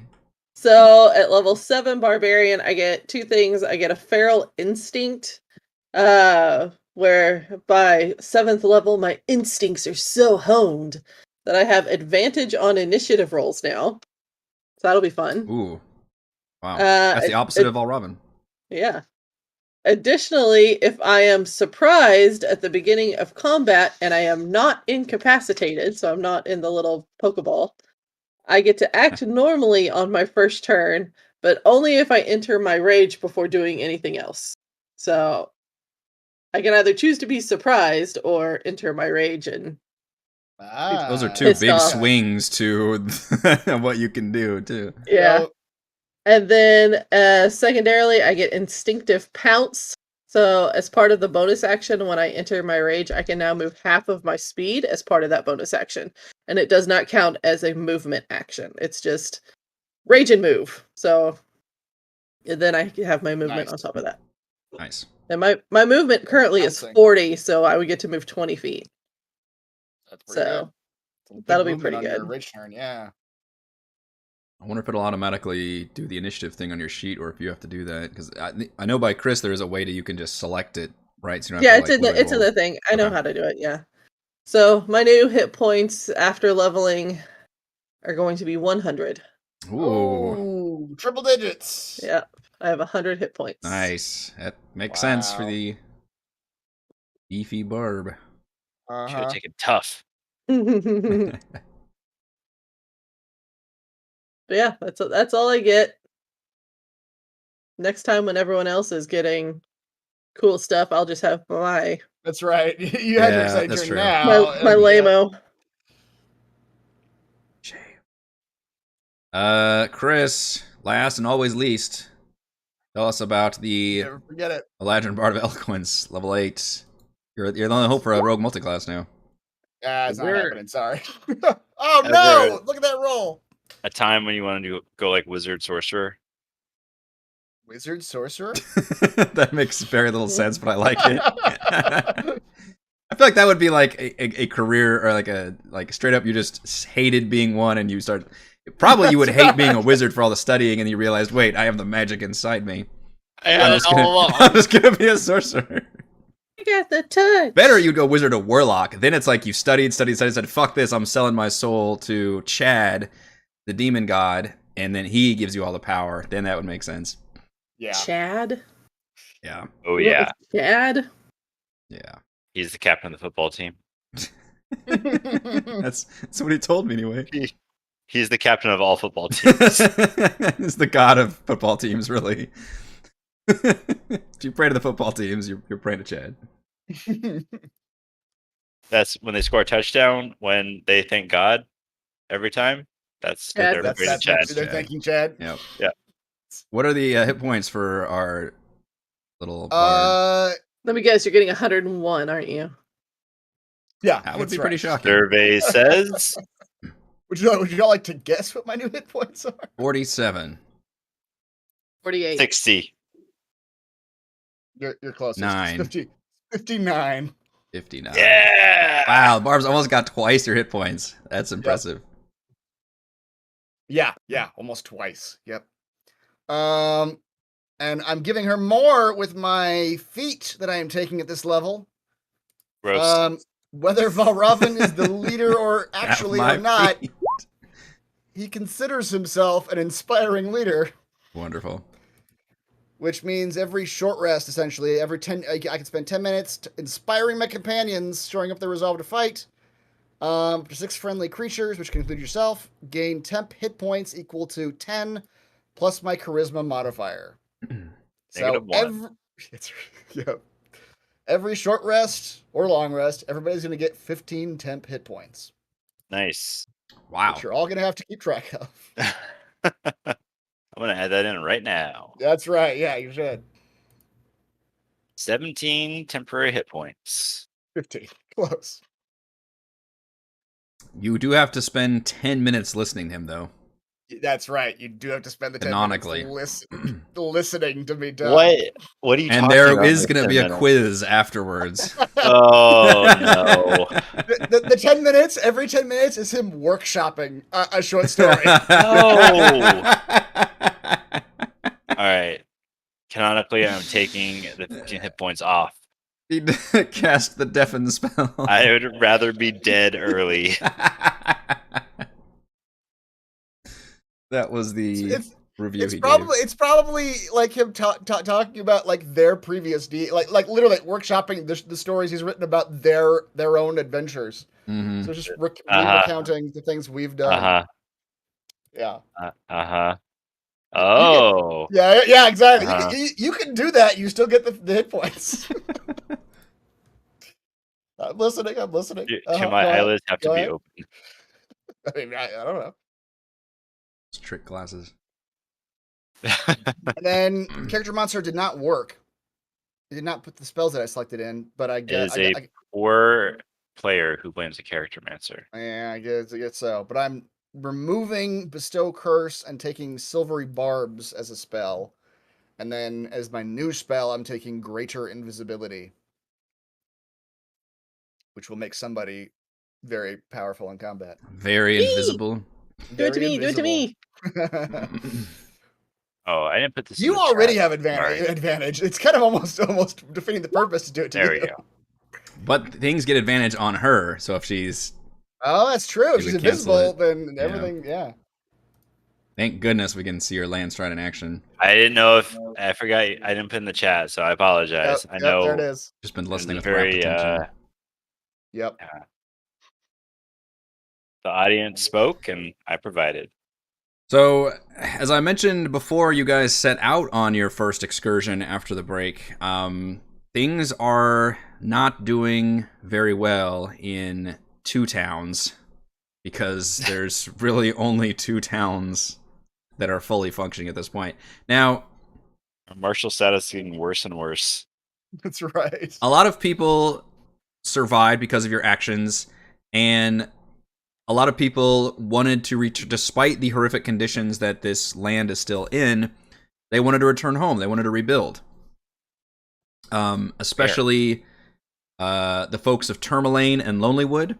S3: So at level 7 barbarian, I get 2 things. I get a feral instinct, where by 7th level my instincts are so honed that I have advantage on initiative rolls now. So that'll be fun.
S1: Ooh. Wow. That's the opposite of all Robin.
S3: Yeah. Additionally, if I am surprised at the beginning of combat and I am not incapacitated, so I'm not in the little Pokeball, I get to act normally on my first turn, but only if I enter my rage before doing anything else. So I can either choose to be surprised or enter my rage and
S1: Those are two
S3: Pissed
S1: big
S3: off.
S1: swings to what you can do, too.
S3: yeah. And then secondarily, I get Instinctive Pounce. So as part of the bonus action, when I enter my rage, I can now move half of my speed as part of that bonus action. And it does not count as a movement action. It's just rage and move. So then I have my movement
S2: Nice.
S3: on top of that.
S1: Nice.
S3: And my movement currently is
S2: Pouncing.
S3: 40, so I would get to move 20 feet.
S2: That's pretty good.
S3: So
S2: It's a big
S3: that'll be
S2: movement
S3: pretty
S2: on your
S3: good.
S2: rage turn, yeah.
S1: I wonder if it'll automatically do the initiative thing on your sheet, or if you have to do that. Because I know by Chris there is a way that you can just select it, right? So you don't
S3: Yeah,
S1: have to,
S3: it's in the thing. I know
S1: Okay.
S3: how to do it, yeah. So my new hit points after leveling are going to be 100.
S1: Ooh,
S2: Ooh, triple digits.
S3: Yeah, I have 100 hit points.
S1: nice. That makes sense for
S2: Wow.
S1: the beefy barb.
S4: Should
S2: Uh-huh.
S4: have taken tough.
S3: But yeah, that's all I get. Next time when everyone else is getting cool stuff, I'll just have my
S2: That's right. You had your
S1: Yeah,
S2: exciting
S1: that's
S2: turn
S1: true.
S2: now.
S3: my lame-o.
S1: Chris, last and always least, tell us about the
S2: Never forget it.
S1: Eladrin Bard of Eloquence, level 8. You're the only hope for a rogue multiclass now.
S2: It's not
S4: We're-
S2: happening. Sorry. Oh
S4: Ever-
S2: no! Look at that roll.
S4: A time when you want to go like wizard sorcerer.
S2: Wizard sorcerer.
S1: That makes very little sense, but I like it. I feel like that would be like a career, or like straight up you just hated being one, and you start probably you would hate being a wizard for all the studying, and you realized, wait, I have the magic inside me. I'm just gonna be a sorcerer.
S3: I got the touch.
S1: Better you'd go wizard or warlock. Then it's like you studied, said, fuck this, I'm selling my soul to Chad, the demon god, and then he gives you all the power. Then that would make sense.
S2: Yeah.
S3: Chad.
S1: Yeah.
S4: Oh yeah,
S3: Chad.
S1: Yeah.
S4: he's the captain of the football team.
S1: That's what he told me anyway.
S4: He's the captain of all football teams.
S1: He's the god of football teams, really. If you pray to the football teams, you're praying to Chad.
S4: That's when they score a touchdown. When they thank God every time. That's
S3: Yeah,
S4: they're
S2: That's
S4: praying to
S2: that's
S4: Chad.
S2: what they're thanking Chad.
S1: Yep.
S4: Yeah.
S1: What are the hit points for our little bard?
S3: Let me guess, you're getting 101, aren't you?
S2: Yeah,
S1: That would
S2: that's
S1: be pretty
S2: right.
S1: shocking.
S4: Survey says
S2: Would y'all like to guess what my new hit points are?
S1: 47.
S3: 48.
S4: 60.
S2: You're closest.
S1: 9.
S2: 59.
S1: 59.
S4: Yeah.
S1: Wow, Barb's almost got twice your hit points. That's impressive.
S2: Yeah, almost twice. Yep. And I'm giving her more with my feat that I am taking at this level.
S4: Gross.
S2: Whether Valravn is the leader or actually
S1: my
S2: or not,
S1: feet.
S2: he considers himself an inspiring leader.
S1: Wonderful.
S2: Which means every short rest, essentially, every 10, I can spend 10 minutes inspiring my companions, showing up their resolve to fight. For 6 friendly creatures, which can include yourself, gain temp hit points equal to 10 plus my charisma modifier. So
S4: -1.
S2: every short rest or long rest, everybody's going to get 15 temp hit points.
S4: Nice.
S1: Wow.
S2: Which you're all going to have to keep track of.
S4: I'm gonna add that in right now.
S2: That's right. Yeah, you should.
S4: 17 temporary hit points.
S2: 15. Close.
S1: You do have to spend 10 minutes listening to him, though.
S2: That's right. You do have to spend the 10
S1: Canonically.
S2: minutes listening to me done.
S4: What are you
S1: And
S4: talking
S1: there
S4: about
S1: is
S4: in
S1: going to be
S4: 10
S1: a
S4: minutes?
S1: quiz afterwards.
S4: Oh no.
S2: The 10 minutes, every 10 minutes is him workshopping a short story.
S4: All right. Canonically, I'm taking the 15 hit points off.
S1: He cast the deafen spell.
S4: I would rather be dead early.
S1: That was the review
S2: It's
S1: he
S2: probably like him talking about like their previous like literally workshopping the stories he's written about their own adventures.
S1: gave. Mhm.
S2: So just recounting the things we've done. Yeah.
S4: Oh.
S2: Yeah, exactly.
S4: Uh-huh.
S2: You can do that. You still get the hit points. I'm listening.
S4: Do
S2: Uh-huh,
S4: my
S2: go ahead,
S4: eyelids have to
S2: go
S4: be
S2: ahead.
S4: open?
S2: I mean, I don't know.
S1: It's trick glasses.
S2: And then character monster did not work. It did not put the spells that I selected in, but I
S4: It
S2: guess
S4: is a poor player who blames a character mancer.
S2: yeah, I guess so. But I'm removing bestow curse and taking silvery barbs as a spell, and then as my new spell, I'm taking greater invisibility, which will make somebody very powerful in combat.
S1: Very invisible.
S3: Do it to me. Do it to me.
S4: Oh, I didn't put this.
S2: You
S4: in the
S2: already
S4: chat.
S2: have advantage. It's kind of almost defeating the purpose to do it to
S4: There
S2: you.
S4: we go.
S1: But things get advantage on her, so if she's...
S2: Oh, that's true. If
S1: You
S2: she's
S1: would cancel
S2: invisible,
S1: it.
S2: then everything, yeah.
S1: Thank goodness we can see her land stride in action.
S4: I didn't know if I forgot. I didn't put in the chat, so I apologize. I know
S2: there it is.
S1: Just been
S4: this
S1: listening
S4: is
S1: with rapt
S4: very.
S1: attention.
S2: Yep.
S4: The audience spoke, and I provided.
S1: So, as I mentioned before, you guys set out on your first excursion after the break. Things are not doing very well in 2 towns because there's really only 2 towns that are fully functioning at this point. Now,
S4: Our martial status is getting worse and worse.
S2: That's right.
S1: a lot of people survived because of your actions, and a lot of people wanted to return, despite the horrific conditions that this land is still in, they wanted to return home. They wanted to rebuild. Especially the folks of Tourmaline and Lonelywood.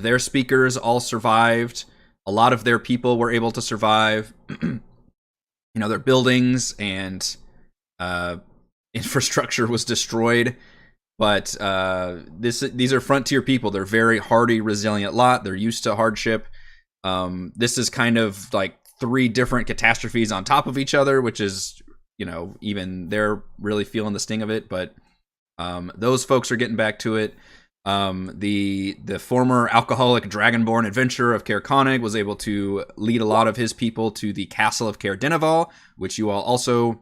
S1: Their speakers all survived. A lot of their people were able to survive. Their buildings and infrastructure was destroyed. But these are frontier people. They're very hardy, resilient lot. They're used to hardship. This is kind of like 3 different catastrophes on top of each other, which is, even they're really feeling the sting of it. But those folks are getting back to it. The former alcoholic dragonborn adventurer of Caer Konig was able to lead a lot of his people to the castle of Caer Dineval, which you all also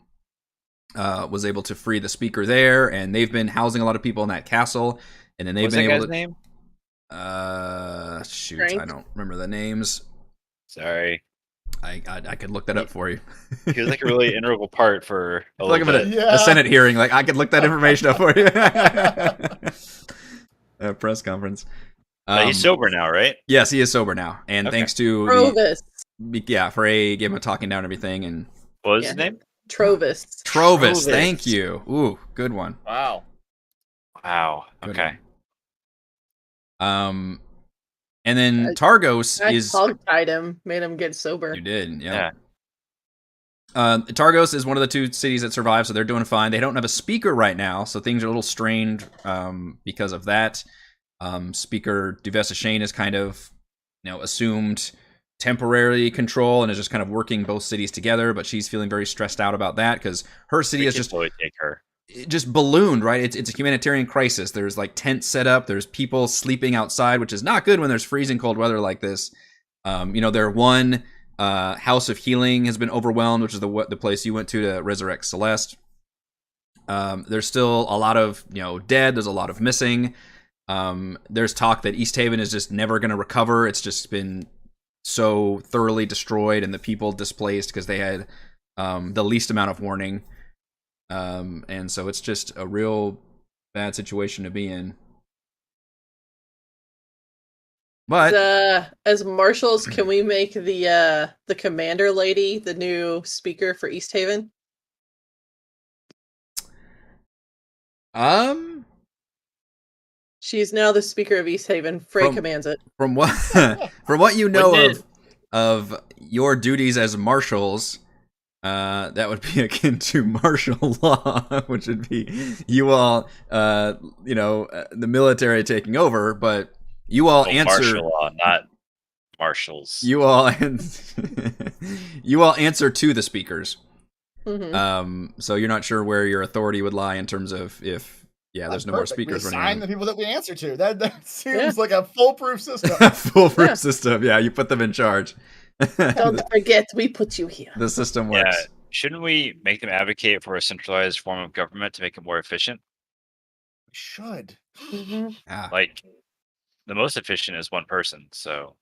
S1: was able to free the speaker there, and they've been housing a lot of people in that castle. And then they've been able to.
S4: Name?
S1: Shoot,
S3: Frank?
S1: I don't remember the names.
S4: Sorry,
S1: I could look that up for you.
S4: he was like a really integral part for a
S1: Like
S4: little
S1: I'm
S4: bit.
S1: at a Senate hearing. Like I could look that information up for you. A press conference.
S4: But he's sober now, right?
S1: Yes, he is sober now, and
S4: Okay.
S1: thanks to
S3: Trovis.
S1: Frey gave him a talking down and everything, and
S4: What was his name?
S3: Trovis.
S1: Trovis,
S4: Trovis.
S1: thank you. Ooh, good one.
S6: Wow.
S4: Wow.
S1: Good
S4: Okay.
S1: one. And then Targos
S3: I
S1: is
S3: hog-tied him, made him get sober.
S1: you did,
S4: Yeah.
S1: Targos is one of the 2 cities that survive, so they're doing fine. They don't have a speaker right now, so things are a little strained because of that. Speaker Duvessa Shane is kind of, assumed temporary control and is just kind of working both cities together, but she's feeling very stressed out about that because her city
S4: We
S1: is
S4: can
S1: just
S4: totally take her.
S1: just ballooned, right? It's a humanitarian crisis. There's like tents set up. There's people sleeping outside, which is not good when there's freezing cold weather like this. Their one house of healing has been overwhelmed, which is the place you went to resurrect Celeste. There's still a lot of dead. There's a lot of missing. There's talk that East Haven is just never going to recover. It's just been so thoroughly destroyed and the people displaced because they had the least amount of warning. And so it's just a real bad situation to be in. But
S3: as marshals, can we make the commander lady the new speaker for East Haven? She's now the speaker of East Haven. Frey commands it.
S1: From what you know of your duties as marshals, that would be akin to martial law, which would be you all, the military taking over, but you all answer.
S4: Martial law, not marshals.
S1: You all, you all answer to the speakers.
S3: Mm-hmm.
S1: So you're not sure where your authority would lie in terms of if there's no more speakers
S2: we
S1: running.
S2: assign the people that we answer to. That seems like a foolproof system.
S1: Foolproof system. Yeah, you put them in charge.
S3: Don't forget, we put you here.
S1: The system works.
S4: Yeah. Shouldn't we make them advocate for a centralized form of government to make it more efficient?
S2: We should.
S3: Mm-hmm.
S1: Ah.
S4: Like, the most efficient is one person, so.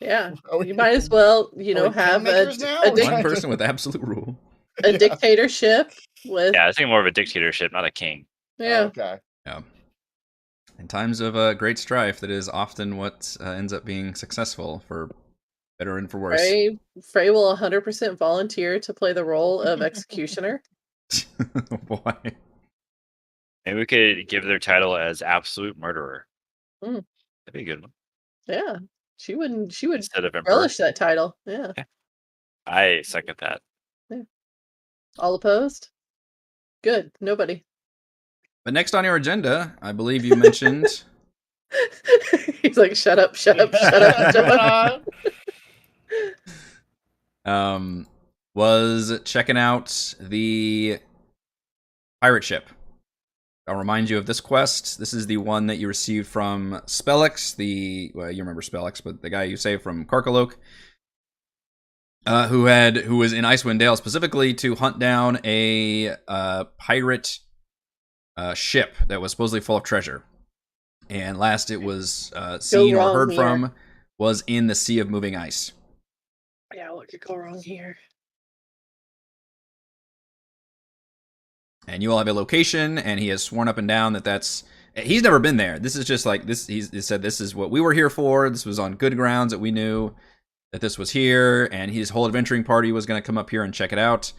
S3: Yeah,
S2: Oh,
S3: you might as well,
S2: we
S3: have
S2: kingmakers now?
S1: One person with absolute rule.
S3: a dictatorship with.
S4: Yeah, I think more of a dictatorship, not a king.
S3: Yeah.
S2: Okay.
S1: Yeah. In times of great strife, that is often what ends up being successful, for better and for worse.
S3: Frey will 100% volunteer to play the role of executioner.
S1: Boy.
S4: Maybe we could give their title as absolute murderer.
S3: Mm.
S4: That'd be a good one.
S3: Yeah, she would
S4: Instead of emperor.
S3: relish that title. Yeah.
S4: I second that.
S3: All opposed? Good. Nobody.
S1: But next on your agenda, I believe you mentioned
S3: He's like, shut up, shut up, shut up, shut up.
S1: was checking out the pirate ship. I'll remind you of this quest. This is the one that you received from Spellix, you remember Spellix, but the guy you saved from Karkaloke, who was in Icewind Dale specifically to hunt down a pirate ship that was supposedly full of treasure. And last it was seen or heard from was in the Sea of Moving Ice.
S3: Yeah, what could go wrong here?
S1: And you all have a location, and he has sworn up and down that he's never been there. This is just like this. He said this is what we were here for. This was on good grounds that we knew that this was here, and his whole adventuring party was going to come up here and check it out.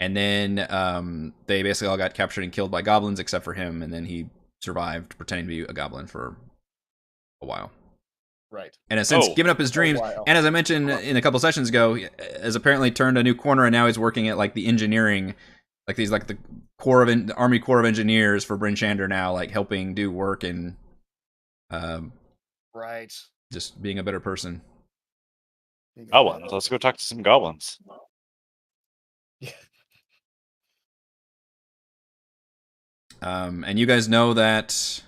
S1: And then they basically all got captured and killed by goblins except for him, and then he survived pretending to be a goblin for a while.
S2: Right.
S1: And has since given up his dreams. And as I mentioned in a couple sessions ago, has apparently turned a new corner, and now he's working at like the engineering, like he's like the Army Corps of Engineers for Bryn Shander now, like helping do work and
S2: right,
S1: just being a better person.
S4: Oh, well, let's go talk to some goblins.
S2: Yeah.
S1: And you guys know that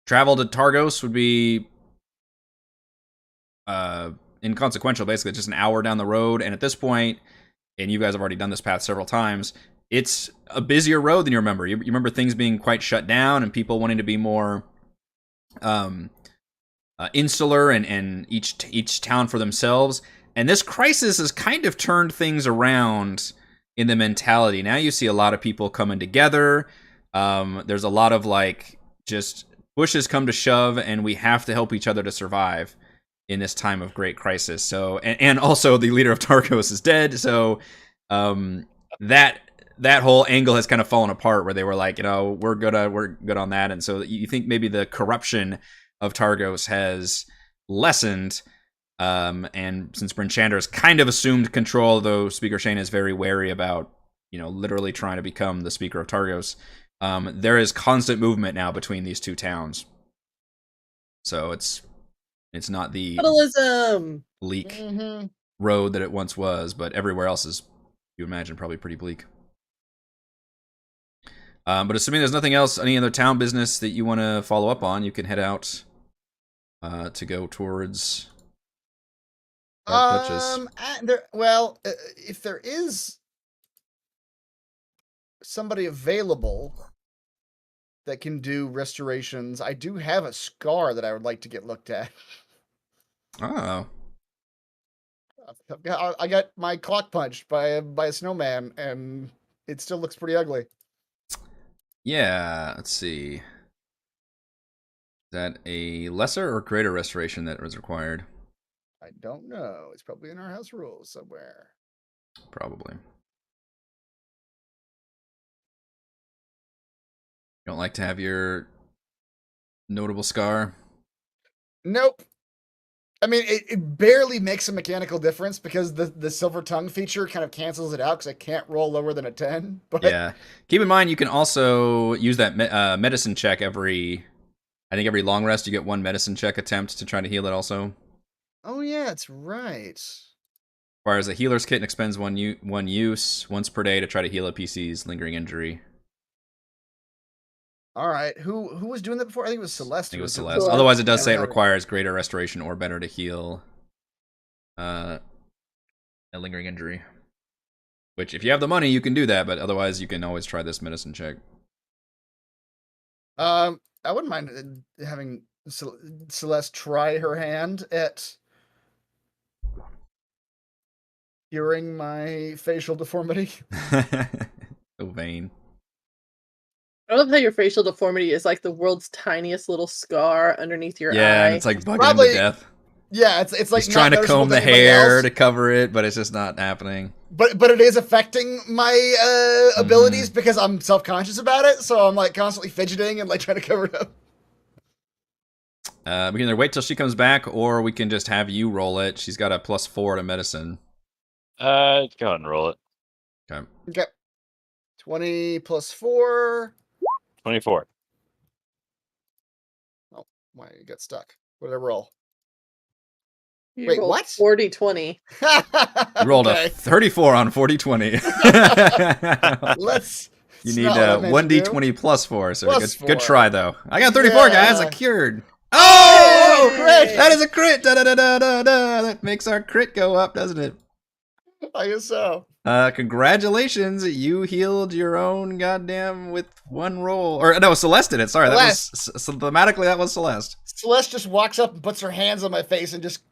S1: travel to Targos would be inconsequential, basically just an hour down the road. And at this point, and you guys have already done this path several times, it's a busier road than you remember. You remember things being quite shut down and people wanting to be more insular and each town for themselves. And this crisis has kind of turned things around in the mentality. Now you see a lot of people coming together. There's a lot of like just push has come to shove, and we have to help each other to survive in this time of great crisis. So, and also the leader of Tarkos is dead. So, that whole angle has kind of fallen apart, where they were like, we're good on that. And so you think maybe the corruption of Targos has lessened. And since Bryn Chandler's kind of assumed control, though Speaker Shane is very wary about, literally trying to become the Speaker of Targos, there is constant movement now between these two towns. So it's not the
S3: Capitalism
S1: bleak road that it once was, but everywhere else is, you imagine, probably pretty bleak. But assuming there's nothing else, any other town business that you want to follow up on, you can head out to go towards Duchess.
S2: If there is somebody available that can do restorations, I do have a scar that I would like to get looked at.
S1: Oh.
S2: I got my clock punched by a snowman, and it still looks pretty ugly.
S1: Yeah, let's see. Is that a lesser or greater restoration that was required?
S2: I don't know. It's probably in our house rules somewhere.
S1: Probably. You don't like to have your notable scar?
S2: Nope. I mean, it barely makes a mechanical difference because the silver tongue feature kind of cancels it out because I can't roll lower than a 10. But
S1: yeah. Keep in mind, you can also use that medicine check every long rest. You get one medicine check attempt to try to heal it also.
S2: Oh, yeah, that's right.
S1: Requires a healer's kit and expends one use once per day to try to heal a PC's lingering injury.
S2: All right. Who was doing that before? I think it was Celeste.
S1: I think it was Celeste. Otherwise, it does say it requires greater restoration or better to heal a lingering injury. Which, if you have the money, you can do that, but otherwise, you can always try this medicine check.
S2: I wouldn't mind having Celeste try her hand at curing my facial deformity.
S1: So vain.
S3: I love how your facial deformity is like the world's tiniest little scar underneath your eye.
S1: Yeah, and it's like bugging him to death.
S2: Yeah, it's like
S1: he's trying to comb the hair to cover it, but it's just not happening.
S2: But it is affecting my abilities because I'm self-conscious about it, so I'm like constantly fidgeting and like trying to cover it up.
S1: We can either wait till she comes back, or we can just have you roll it. She's got a +4 to medicine.
S4: Go ahead and roll it.
S2: Okay. 20 plus 4.
S4: 24.
S2: Oh, why you got stuck? What did I roll?
S3: You
S2: Wait,
S3: rolled
S2: what?
S3: 40-20.
S1: You rolled a 34 on 40-20. You need 1d20 +4, so good try, though. I got 34, guys. I cured. Oh!
S2: Crit!
S1: That is a crit! Da-da-da-da-da-da. That makes our crit go up, doesn't it?
S2: I guess so.
S1: Congratulations, you healed your own goddamn with one roll. Or no, Celeste did it. Sorry,
S2: Celeste.
S1: That was thematically that was Celeste.
S2: Celeste just walks up and puts her hands on my face and just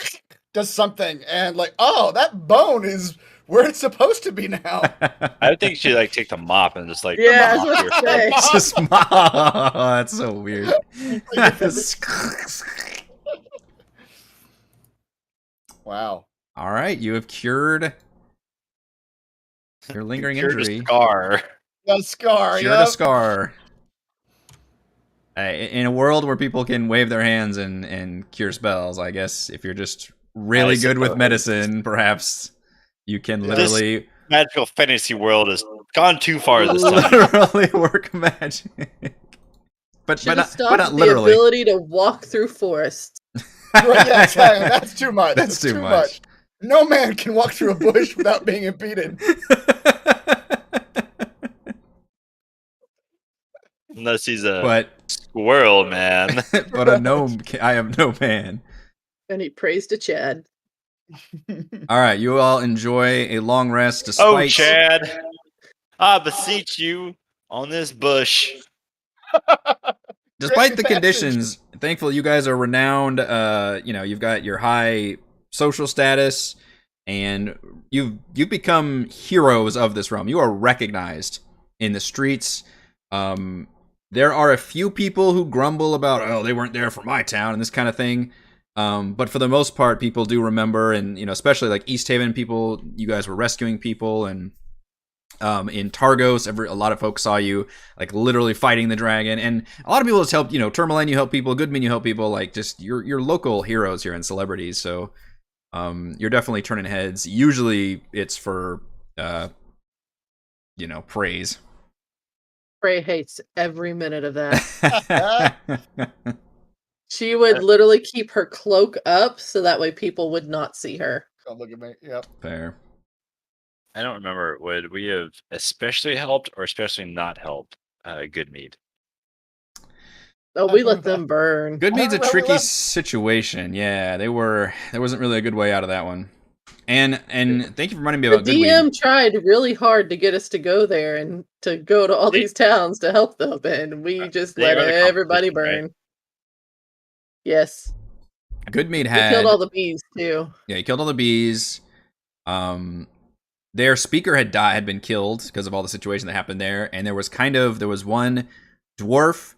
S2: does something, and like, oh, that bone is where it's supposed to be now.
S4: I would think she'd like take the mop and just like
S3: Yeah,
S4: mop
S3: I was
S4: your
S3: gonna say.
S1: It's just that's so weird.
S2: Wow.
S1: All right, you have cured your lingering
S4: Cured a
S1: injury.
S4: scar.
S2: That scar,
S1: Cured a scar. In a world where people can wave their hands and cure spells, I guess if you're just really good with medicine, perhaps you can literally
S4: This magical fantasy world has gone too far this time.
S1: literally work magic. But not literally.
S3: The ability to walk through forests.
S2: Right, yeah, exactly. That's too much.
S1: That's too much.
S2: No man can walk through a bush without being impeded.
S4: Unless he's a squirrel man.
S1: But a gnome, I am no man.
S3: And he prays to Chad.
S1: All right, you all enjoy a long rest. Despite...
S4: Oh, Chad, I beseech you on this bush.
S1: Despite the conditions, thankfully you guys are renowned. You've got your high social status, and you've become heroes of this realm. You are recognized in the streets. The There are a few people who grumble about, oh, they weren't there for my town and this kind of thing. But for the most part, people do remember, and especially like East Haven people, you guys were rescuing people, and in Targos, a lot of folks saw you like literally fighting the dragon, and a lot of people just help. Tourmaline, you help people. Goodman, you help people. Like just your local heroes here and celebrities. So you're definitely turning heads. Usually, it's for praise.
S3: Frey hates every minute of that. She would literally keep her cloak up so that way people would not see her.
S2: Don't look at me. Yep.
S1: Fair.
S4: I don't remember. Would we have especially helped or especially not helped Goodmead?
S3: Oh, we let them burn.
S1: Goodmead's a tricky situation. Yeah, there wasn't really a good way out of that one. And thank you for reminding me about
S3: The
S1: Goodmead.
S3: DM tried really hard to get us to go there and to go to all these towns to help them, and we just let everybody burn. Right? Yes.
S1: Goodmead
S3: he killed all the bees too.
S1: Yeah, he killed all the bees. Their speaker had been killed because of all the situation that happened there, and there was one dwarf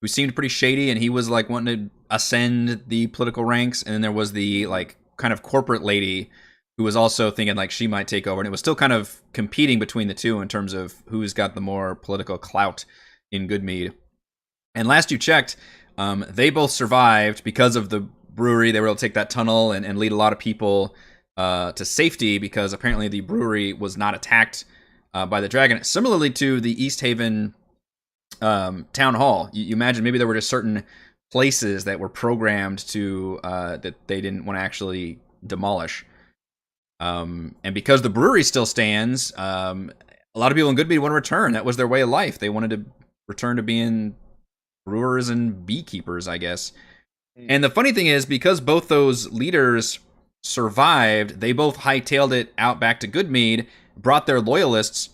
S1: who seemed pretty shady, and he was like wanting to ascend the political ranks, and then there was the like kind of corporate lady who was also thinking like she might take over, and it was still kind of competing between the two in terms of who's got the more political clout in Goodmead. And last you checked, they both survived because of the brewery. They were able to take that tunnel and lead a lot of people to safety because apparently the brewery was not attacked by the dragon. Similarly to the East Haven town hall, you imagine maybe there were just certain places that were programmed to that they didn't want to actually demolish. And because the brewery still stands, a lot of people in Goodmead want to return. That was their way of life. They wanted to return to being brewers and beekeepers, I guess. And the funny thing is, because both those leaders survived, they both hightailed it out back to Goodmead, brought their loyalists,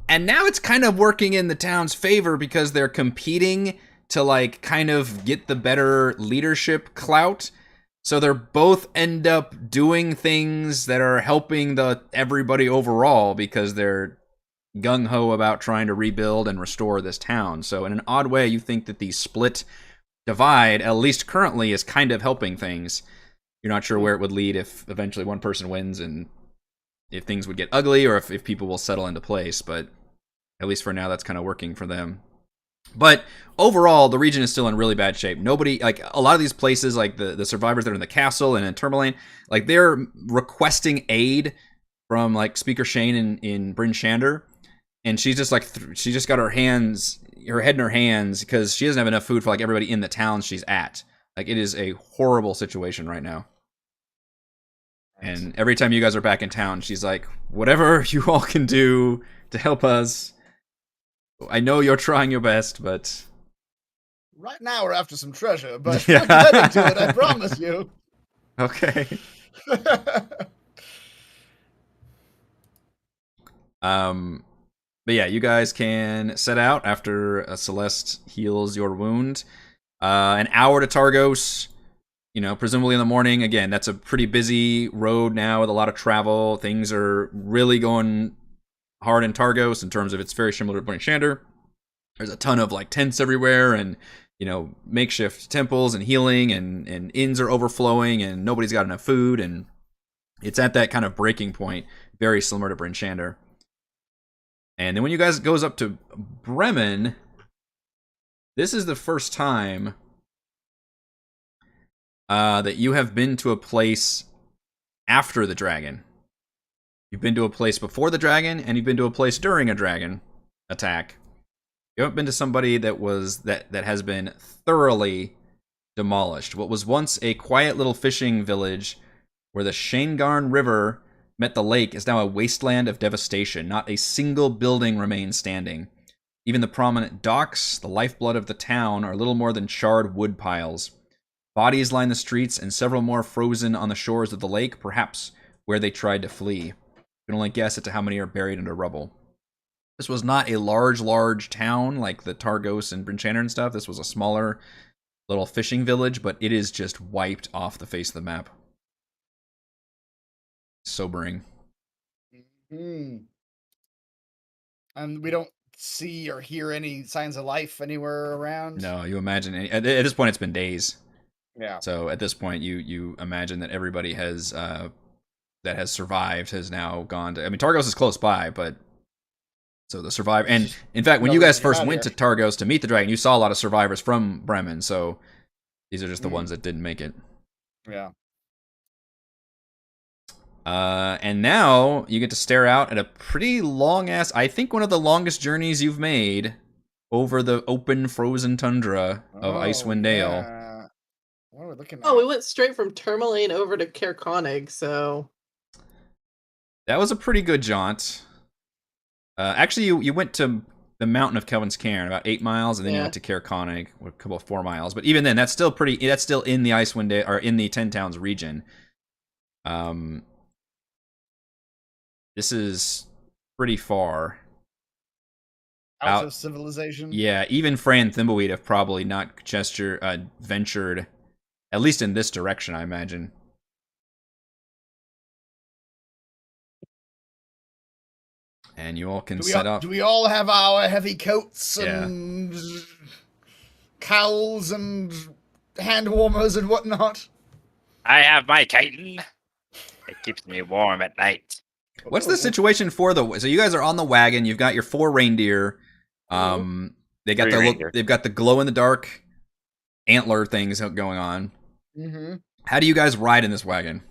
S1: and now it's kind of working in the town's favor because they're competing to like kind of get the better leadership clout. So they're both end up doing things that are helping everybody overall because they're gung-ho about trying to rebuild and restore this town. So in an odd way, you think that the split divide, at least currently, is kind of helping things. You're not sure where it would lead if eventually one person wins and if things would get ugly or if people will settle into place. But at least for now, that's kind of working for them. But overall, the region is still in really bad shape. Nobody, like a lot of these places, like the survivors that are in the castle and in Tourmaline, like they're requesting aid from like Speaker Shane in Bryn Shander. And she's just like, she just got her head in her hands because she doesn't have enough food for like everybody in the town she's at. Like it is a horrible situation right now. And every time you guys are back in town, she's like, whatever you all can do to help us. I know you're trying your best, but...
S2: Right now we're after some treasure, but we're getting to it, I promise you.
S1: Okay. But yeah, you guys can set out after Celeste heals your wound. An hour to Targos, presumably in the morning. Again, that's a pretty busy road now with a lot of travel. Things are really going hard in Targos in terms of it's very similar to Bryn Shander. There's a ton of like tents everywhere and, makeshift temples and healing and inns are overflowing and nobody's got enough food. And it's at that kind of breaking point, very similar to Bryn Shander. And then when you guys goes up to Bremen, this is the first time that you have been to a place after the dragon. You've been to a place before the dragon, and you've been to a place during a dragon attack. You haven't been to somebody that has been thoroughly demolished. What was once a quiet little fishing village where the Shangarn River met the lake is now a wasteland of devastation. Not a single building remains standing. Even the prominent docks, the lifeblood of the town, are little more than charred wood piles. Bodies line the streets, and several more frozen on the shores of the lake, perhaps where they tried to flee. You can only guess as to how many are buried under rubble. This was not a large town like the Targos and Bryn Shander and stuff. This was a smaller little fishing village, but it is just wiped off the face of the map. Sobering.
S2: And we don't see or hear any signs of life anywhere around?
S1: No, you imagine at this point it's been days.
S2: Yeah.
S1: So at this point, you imagine that everybody has that has survived has now gone to. I mean, Targos is close by, but so the survivor. And in fact, when you guys first went to Targos to meet the dragon, you saw a lot of survivors from Bremen. So these are just the ones that didn't make it.
S2: Yeah.
S1: And now you get to stare out at a pretty long ass. I think one of the longest journeys you've made over the open frozen tundra of Icewind Dale.
S2: Yeah. What are we looking at?
S3: Oh, we went straight from Tourmaline over to Caer Konig, so
S1: That was a pretty good jaunt. Actually, you went to the mountain of Kelvin's Cairn, about 8 miles, and then you went to Caer Konig, a couple of 4 miles. But even then, that's still pretty. That's still in the Icewind Dale, or in the 10 Towns region. This is pretty far.
S2: Out of civilization.
S1: Yeah, even Frey and Thimbleweed have probably not ventured, at least in this direction, I imagine. And you all can set up.
S2: Do we all have our heavy coats and cowls and hand warmers and whatnot?
S4: I have my chitin. It keeps me warm at night.
S1: What's the situation for the? So you guys are on the wagon. You've got your 4 reindeer. They've got the glow in the dark antler things going on.
S2: Mm-hmm.
S1: How do you guys ride in this wagon?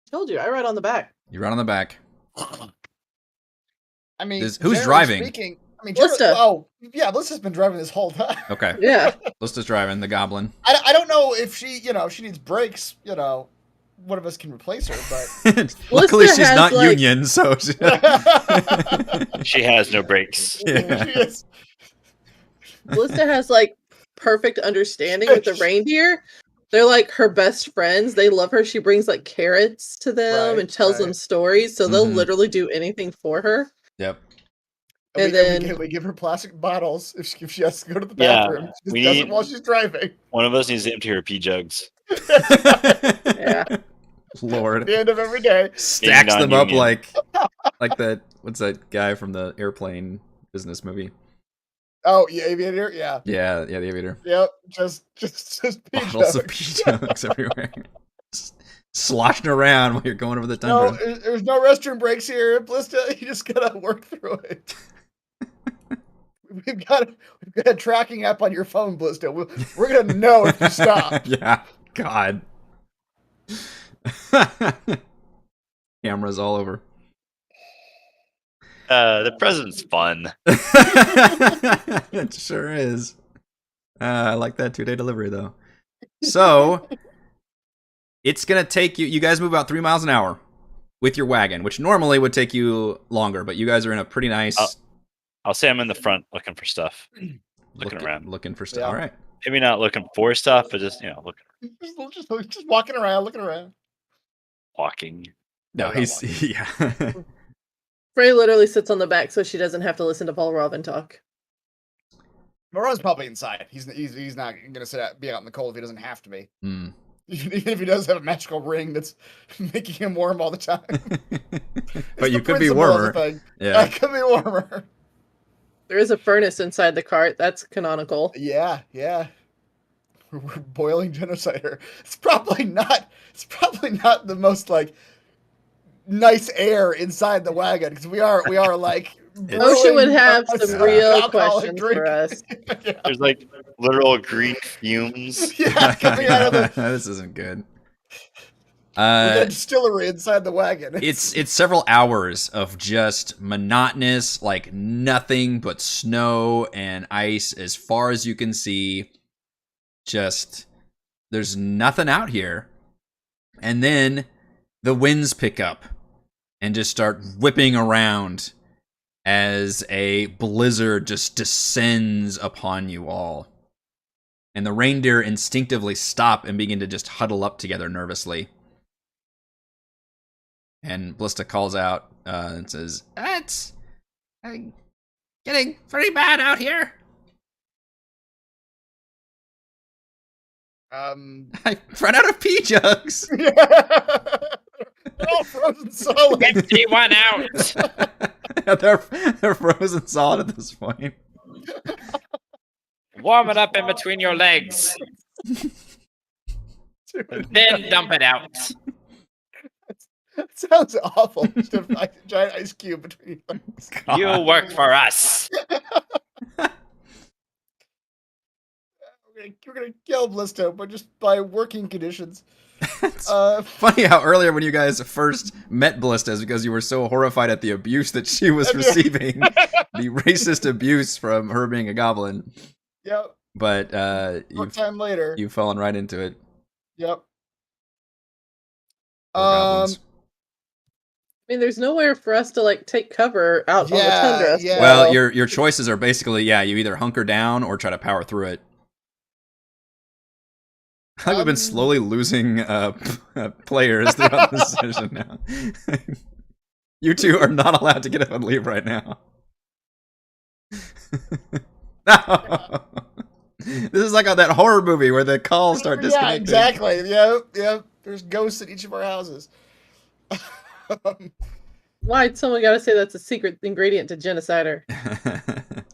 S3: Told you, I ride on the back.
S1: You ride on the back.
S2: I mean,
S1: who's driving?
S3: Blista.
S2: Oh, yeah, Blista's been driving this whole time.
S1: Okay.
S3: Yeah.
S1: Blista's driving the goblin.
S2: I don't know if she needs brakes. One of us can replace her, but
S1: luckily she's not union, so
S4: she has no brakes.
S1: Yeah.
S3: Blista has perfect understanding with the reindeer. They're like her best friends. They love her. She brings carrots to them and tells them stories, so they'll literally do anything for her.
S1: Yep.
S2: And then we give her plastic bottles if she has to go to the bathroom. She does it while she's driving.
S4: One of us needs to empty her pee jugs.
S3: Yeah.
S1: Lord.
S2: At the end of every day.
S1: Stacks them up like that. What's that guy from the airplane business movie?
S2: Oh, yeah, Aviator? Yeah.
S1: Yeah, the Aviator.
S2: Yep. Just pee
S1: bottles of pee jugs everywhere. Sloshing around while you're going over the tundra.
S2: No, there's no restroom breaks here, Blista. You just gotta work through it. We've got a tracking app on your phone, Blista. We're gonna know if you stop.
S1: Yeah. God. Cameras all over.
S4: The present's fun.
S1: It sure is. I like that 2-day delivery though. So it's gonna take you guys move about 3 miles an hour with your wagon, which normally would take you longer, but you guys are in a pretty nice.
S4: I'll say I'm in the front looking for stuff. Looking around.
S1: Looking for stuff.
S2: Yeah.
S1: All right.
S4: Maybe not looking for stuff, but just looking.
S2: Just walking around, looking around.
S4: Walking.
S1: No, he's yeah.
S3: Frey literally sits on the back so she doesn't have to listen to Paul Robin talk.
S2: Moron's probably inside. He's not gonna be out in the cold if he doesn't have to be.
S1: Mm.
S2: Even if he does have a magical ring that's making him warm all the time.
S1: But you could be warmer.
S2: Yeah, it could be warmer.
S3: There is a furnace inside the cart. That's canonical.
S2: Yeah. We're boiling genocider. It's probably not the most nice air inside the wagon because we are
S3: Ocean would have some real questions for us.
S2: Yeah.
S4: There's literal green fumes.
S2: Yeah, coming out of
S1: This isn't good.
S2: we got a distillery inside the wagon.
S1: It's several hours of just monotonous, nothing but snow and ice as far as you can see. Just there's nothing out here. And then the winds pick up and just start whipping around as a blizzard just descends upon you all. And the reindeer instinctively stop and begin to just huddle up together nervously. And Blista calls out and says, "It's getting very bad out here. I've run out of pee jugs."
S2: They're all frozen solid.
S4: Empty one out.
S1: they're frozen solid at this point.
S4: Warm it up in between your legs.
S2: Dude,
S4: Then dump it out.
S2: that sounds awful. Just a giant ice cube between your legs.
S4: You
S1: God.
S4: work for us.
S2: We're gonna kill Blisto, but just by working conditions.
S1: It's funny how earlier when you guys first met Ballista, because you were so horrified at the abuse that she was receiving, the racist abuse from her being a goblin.
S2: Yep.
S1: But
S2: Short time later.
S1: you've fallen right into it.
S2: Yep.
S1: Poor goblins.
S3: I mean, there's nowhere for us to like take cover out on the tundra.
S2: yeah.
S1: Well, your choices are basically, you either hunker down or try to power through it. I think we've been slowly losing players throughout this session now. You two are not allowed to get up and leave right now. No. This is like that horror movie where the calls start disconnecting.
S2: Yeah, exactly. Yep. There's ghosts at each of our houses.
S3: Why'd someone got to say that's a secret ingredient to genocider?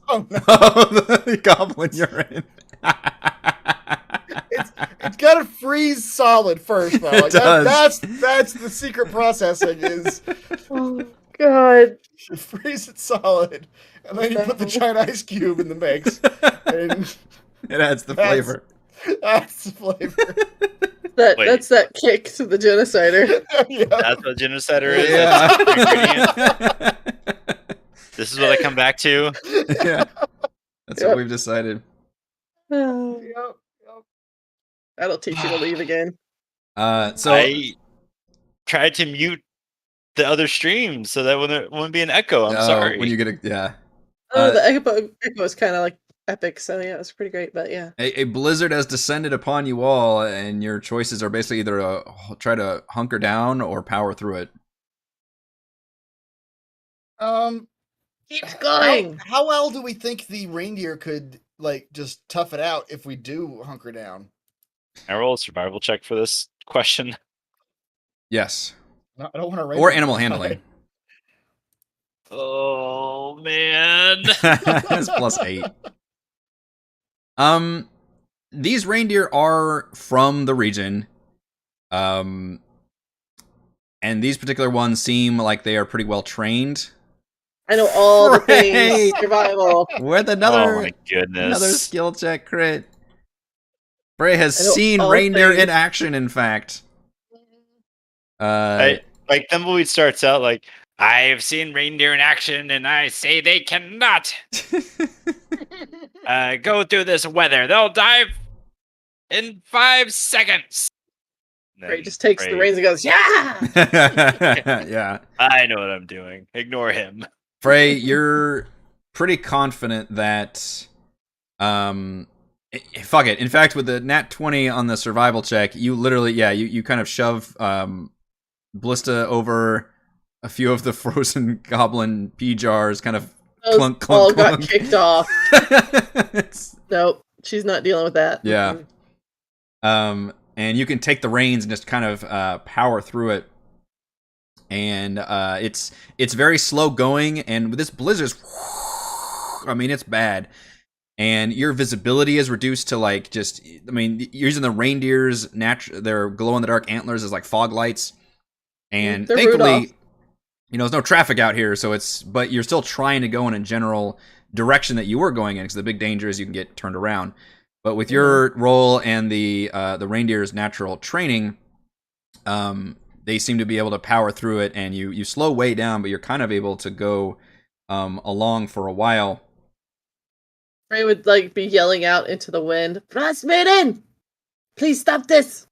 S2: Oh no.
S1: Oh, the goblin urine.
S2: It's gotta freeze solid first, though. Like,
S1: It does.
S2: That's the secret processing is
S3: Oh God!
S2: you freeze it solid, and then you put the giant ice cube in the mix, and
S1: It adds the flavor.
S2: that's the flavor.
S3: Wait.
S4: Wait.
S3: That's that kick to the genocider.
S2: Yeah.
S4: That's what genocider is.
S1: Yeah.
S4: Ingredient. This is what I come back to.
S1: Yeah. That's what we've decided.
S2: Yep.
S3: That'll teach you to leave again.
S1: So
S4: I tried to mute the other streams so that wouldn't be an echo. I'm sorry.
S1: when you get a
S3: The echo is kind of like epic, so yeah, it was pretty great. But yeah,
S1: a blizzard has descended upon you all, and your choices are basically either try to hunker down or power through it.
S3: keep going.
S2: How well do we think the reindeer could like just tough it out if we do hunker down?
S4: I roll a survival check for this question.
S1: Yes,
S2: No, I don't want to.
S1: or animal handling.
S4: Oh man.
S1: That's +8. These reindeer are from the region. And these particular ones seem like they are pretty well trained.
S3: I know all the
S1: Great.
S3: things. Survival.
S1: With
S4: Oh
S1: another
S4: my goodness.
S1: another skill check crit. Bray has
S3: I know
S1: seen
S3: all
S1: reindeer
S3: things.
S1: in action, in fact.
S4: Like Thimbleweed starts out like, I've seen reindeer in action and I say they cannot go through this weather. They'll die in 5 seconds. And
S3: Ray
S4: then
S3: just takes the
S4: Ray,
S3: reins and goes, yeah.
S1: Yeah.
S4: I know what I'm doing. Ignore him.
S1: Frey, you're pretty confident that fuck it. In fact, with the nat 20 on the survival check, you literally you kind of shove Ballista over a few of the frozen goblin pea jars, kind of
S3: Those
S1: clunk
S3: all
S1: clunk
S3: got
S1: clunk.
S3: kicked off.
S1: It's-
S3: Nope, she's not dealing with that.
S1: Yeah. And you can take the reins and just kind of power through it. And it's very slow going, and with this blizzard, I mean, it's bad. And your visibility is reduced to like just, I mean, you're using the reindeer's their glow in the dark antlers as like fog lights. And
S3: They're
S1: thankfully,
S3: Rudolph.
S1: there's no traffic out here, so but you're still trying to go in a general direction that you were going in, because the big danger is you can get turned around. But with your roll and the reindeer's natural training, they seem to be able to power through it, and you slow way down, but you're kind of able to go along for a while.
S3: Ray would like be yelling out into the wind, "Frostmaiden, please stop this!"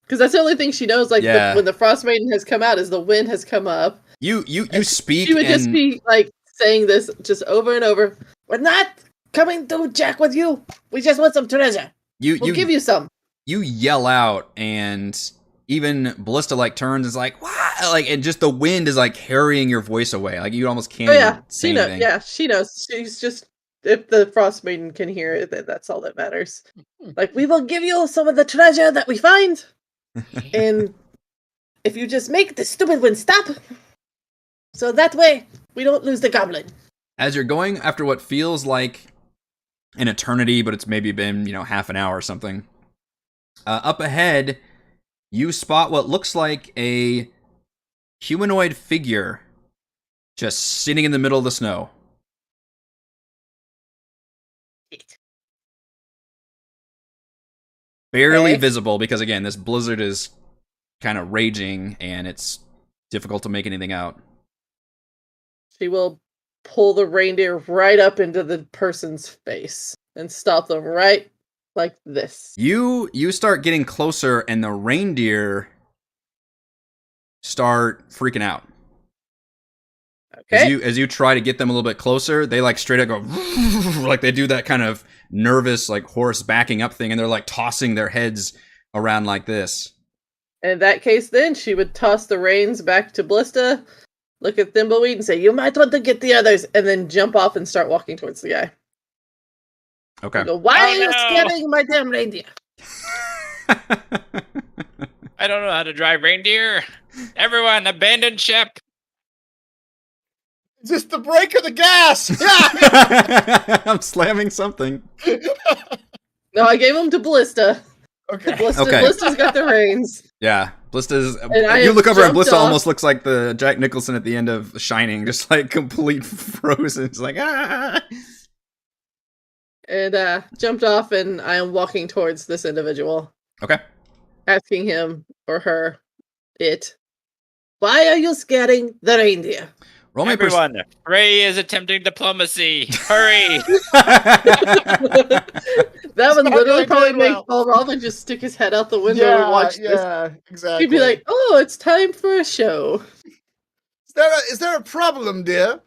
S3: Because that's the only thing she knows. Like
S1: Yeah.
S3: when the Frostmaiden has come out, is the wind has come up.
S1: You speak,
S3: She would
S1: and
S3: just be like saying this just over and over. We're not coming to jack with you. We just want some treasure. We'll give you some.
S1: you yell out, and even Ballista like turns and is like, "What?" Like, and just the wind is like carrying your voice away. Like you almost can't
S3: Oh yeah,
S1: even say
S3: she knows.
S1: anything.
S3: Yeah, she knows. She's just, if the Frostmaiden can hear it, that's all that matters. Like, we will give you some of the treasure that we find, and if you just make the stupid one stop, so that way We don't lose the goblin.
S1: As you're going after what feels like an eternity, but it's maybe been, half an hour or something, up ahead, you spot what looks like a humanoid figure just sitting in the middle of the snow. Barely visible because, again, this blizzard is kind of raging and it's difficult to make anything out.
S3: She will pull the reindeer right up into the person's face and stop them right like this.
S1: You start getting closer and the reindeer start freaking out.
S3: Okay.
S1: As you try to get them a little bit closer, they like straight up go like they do that kind of nervous like horse backing up thing, and they're like tossing their heads around like this.
S3: In that case, then she would toss the reins back to Blista, look at Thimbleweed, and say, "You might want to get the others," and then jump off and start walking towards the guy.
S1: Okay.
S3: Go, why are you scaring my damn reindeer?
S4: I don't know how to drive reindeer. Everyone, abandon ship.
S2: Is this the brake or the gas? Yeah!
S1: I'm slamming something.
S3: No, I gave them to Blista.
S2: Okay.
S3: Blista's got the reins.
S1: Yeah, Blista's.
S3: I
S1: You look over and
S3: jumped
S1: Blista
S3: off.
S1: almost looks like the Jack Nicholson at the end of Shining, just like complete frozen. It's like ah.
S3: And jumped off, and I am walking towards this individual,
S1: Okay.
S3: asking him or her, why are you scaring the reindeer?
S1: Roll me
S4: Everyone, Ray is attempting diplomacy. Hurry!
S3: That would
S2: not
S3: literally
S2: going
S3: probably
S2: to
S3: make
S2: well.
S3: Paul Robin just stick his head out the window and watch this.
S2: Yeah, exactly.
S3: He'd be like, "Oh, it's time for a show."
S2: is there a problem, dear?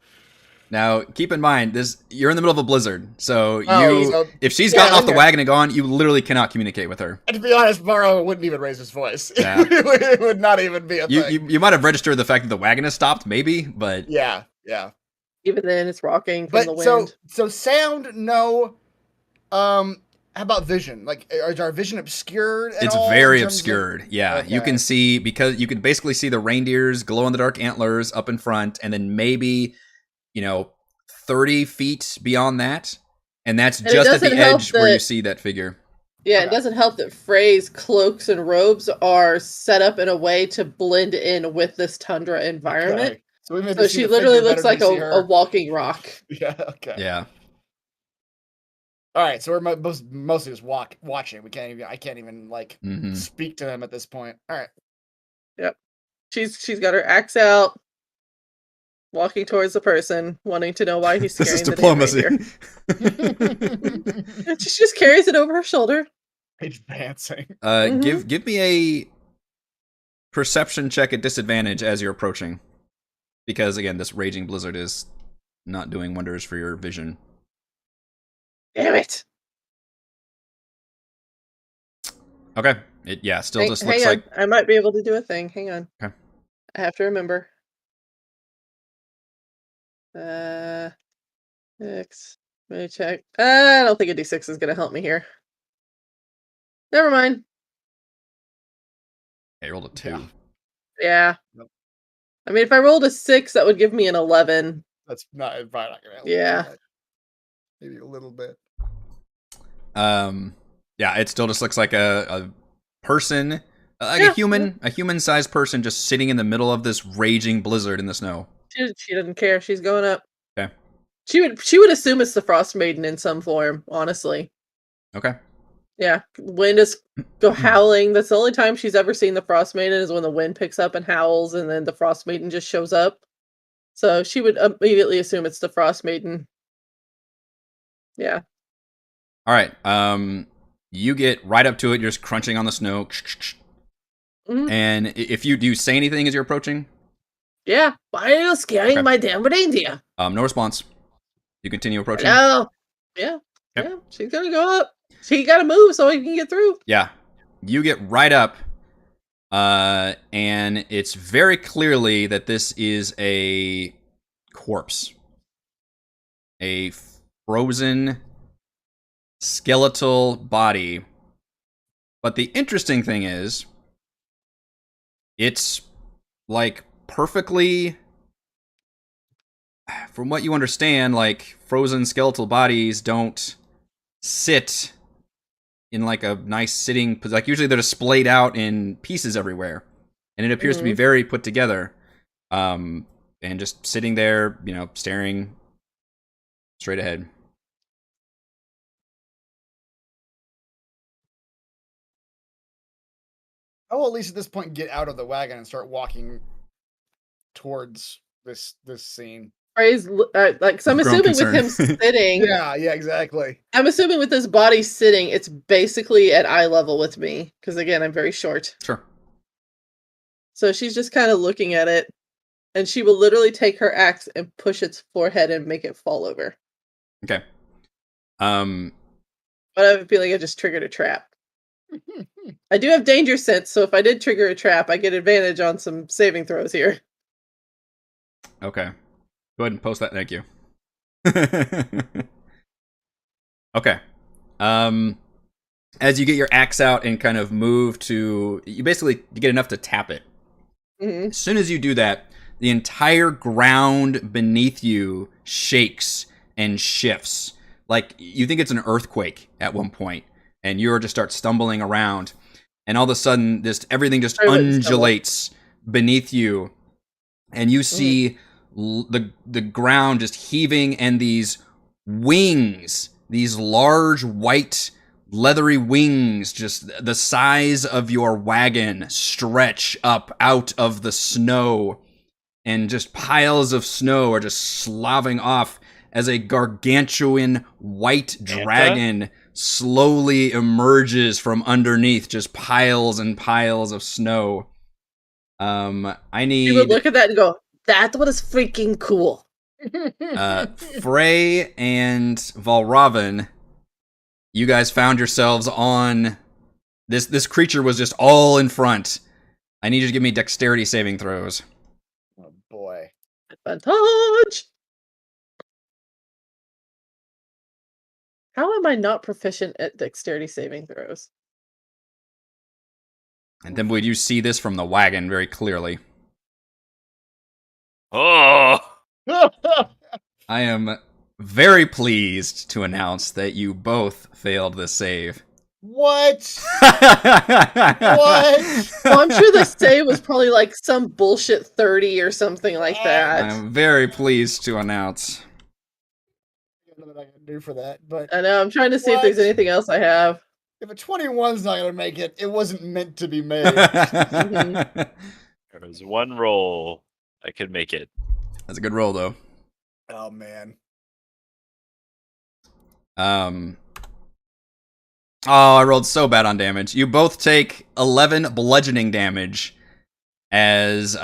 S1: Now, keep in mind, you're in the middle of a blizzard, so
S2: So-
S1: if she's gotten
S2: yeah,
S1: off the
S2: okay.
S1: wagon and gone, you literally cannot communicate with her.
S2: And to be honest, Morrow wouldn't even raise his voice.
S1: Yeah.
S2: It would not even be a thing.
S1: You might have registered the fact that the wagon has stopped, maybe, but
S2: Yeah.
S3: Even then, it's rocking from the
S2: But
S3: wind.
S2: so sound, no. How about vision? Like, is our vision obscured at
S1: it's
S2: all
S1: very
S2: in terms of-
S1: obscured. Yeah, you
S2: Okay.
S1: can see because you can basically see the reindeer's glow-in-the-dark antlers up in front, and then maybe 30 feet beyond that, and that's
S3: And it
S1: just at the
S3: doesn't help
S1: edge where you
S3: that-
S1: see that figure.
S3: Yeah, it
S2: Okay.
S3: doesn't help that Frey's cloaks and robes are set up in a way to blend in with this tundra environment.
S2: Okay. So we maybe
S3: So
S2: see
S3: she
S2: the
S3: literally
S2: figure
S3: looks
S2: better
S3: like
S2: than we see
S3: a
S2: her.
S3: walking rock.
S2: Yeah. Okay.
S1: Yeah.
S2: All right. So we're mostly just watching. I can't even like
S1: Mhm.
S2: speak to them at this point. All right.
S3: She's got her axe out, walking towards the person, wanting to know why he's
S1: This
S3: scaring
S1: is
S3: the damn
S1: diplomacy.
S3: reindeer. And she just carries it over her shoulder.
S2: Advancing.
S3: Mhm.
S1: Give me a perception check at disadvantage as you're approaching, because again, this raging blizzard is not doing wonders for your vision.
S3: Damn it!
S1: Okay. It still just looks
S3: hang on.
S1: like
S3: I might be able to do a thing. Hang on.
S1: Okay.
S3: I have to remember. X. Let me check. I don't think a D6 is going to help me here. Never mind.
S1: I rolled a 2.
S3: Yeah.
S2: Nope.
S3: I mean, if I rolled a 6, that would give me an 11.
S2: That's probably not gonna help.
S3: Yeah.
S2: too much. Maybe a little bit.
S1: Yeah, it still just looks like a person, like
S3: Yeah,
S1: a human-sized person just sitting in the middle of this raging blizzard in the snow.
S3: She doesn't care. She's going up.
S1: Okay.
S3: She would assume it's the Frostmaiden in some form, honestly.
S1: Okay.
S3: Yeah. Wind is go howling. That's the only time she's ever seen the Frostmaiden is when the wind picks up and howls, and then the Frostmaiden just shows up. So she would immediately assume it's the Frostmaiden. Yeah.
S1: All right. You get right up to it. You're just crunching on the snow.
S3: Mhm.
S1: And if you do say anything as you're approaching,
S3: Yeah. Why are you scaring
S1: Okay.
S3: my damn reindeer?
S1: no response. You continue approaching.
S3: Hello. Yeah.
S1: Yep.
S3: Yeah. She's gonna go up. She gotta move so he can get through.
S1: Yeah. You get right up, and it's very clearly that this is a corpse. A frozen skeletal body. But the interesting thing is, it's like perfectly from what you understand, like, frozen skeletal bodies don't sit in like a nice sitting, like usually they're just splayed out in pieces everywhere, and it appears to be very put together, and just sitting there, staring straight ahead.
S2: I will at least at this point get out of the wagon and start walking towards this scene.
S3: Frey's like, so I'm
S1: Grown
S3: assuming
S1: concern.
S3: with him sitting.
S2: Yeah, exactly.
S3: I'm assuming with his body sitting, it's basically at eye level with me, because again, I'm very short.
S1: Sure.
S3: So she's just kind of looking at it, and she will literally take her axe and push its forehead and make it fall over.
S1: Okay.
S3: But I have a feeling I just triggered a trap. I do have danger sense, so if I did trigger a trap, I get advantage on some saving throws here.
S1: Okay. Go ahead and post that. Thank you. Okay. As you get your axe out and kind of move to, you get enough to tap it.
S3: Mm-hmm.
S1: As soon as you do that, the entire ground beneath you shakes and shifts. Like, you think it's an earthquake at one point, and you just start stumbling around, and all of a sudden, everything just undulates beneath you, and you see the ground just heaving, and these wings, these large white leathery wings, just the size of your wagon, stretch up out of the snow, and just piles of snow are just sloughing off as a gargantuan white dragon slowly emerges from underneath just piles and piles of snow. I need...
S3: You would look at that and go, that was freaking cool.
S1: Frey and Valravn, you guys found yourselves on... This creature was just all in front. I need you to give me dexterity saving throws.
S2: Oh, boy.
S3: Advantage! How am I not proficient at dexterity saving throws?
S1: And then would you see this from the wagon very clearly?
S4: Oh,
S1: I am very pleased to announce that you both failed the save.
S2: What?
S1: What?
S3: Well, I'm sure the save was probably like some bullshit 30 or something like that.
S1: I'm very pleased to announce.
S2: I don't know what I can do for that, but
S3: I know, I'm trying to see if there's
S2: What?
S3: anything else I have.
S2: if a 21's not gonna make it, it wasn't meant to be made.
S4: there was one roll I could make it.
S1: That's a good roll, though.
S2: Oh man.
S1: Oh, I rolled so bad on damage. You both take 11 bludgeoning damage as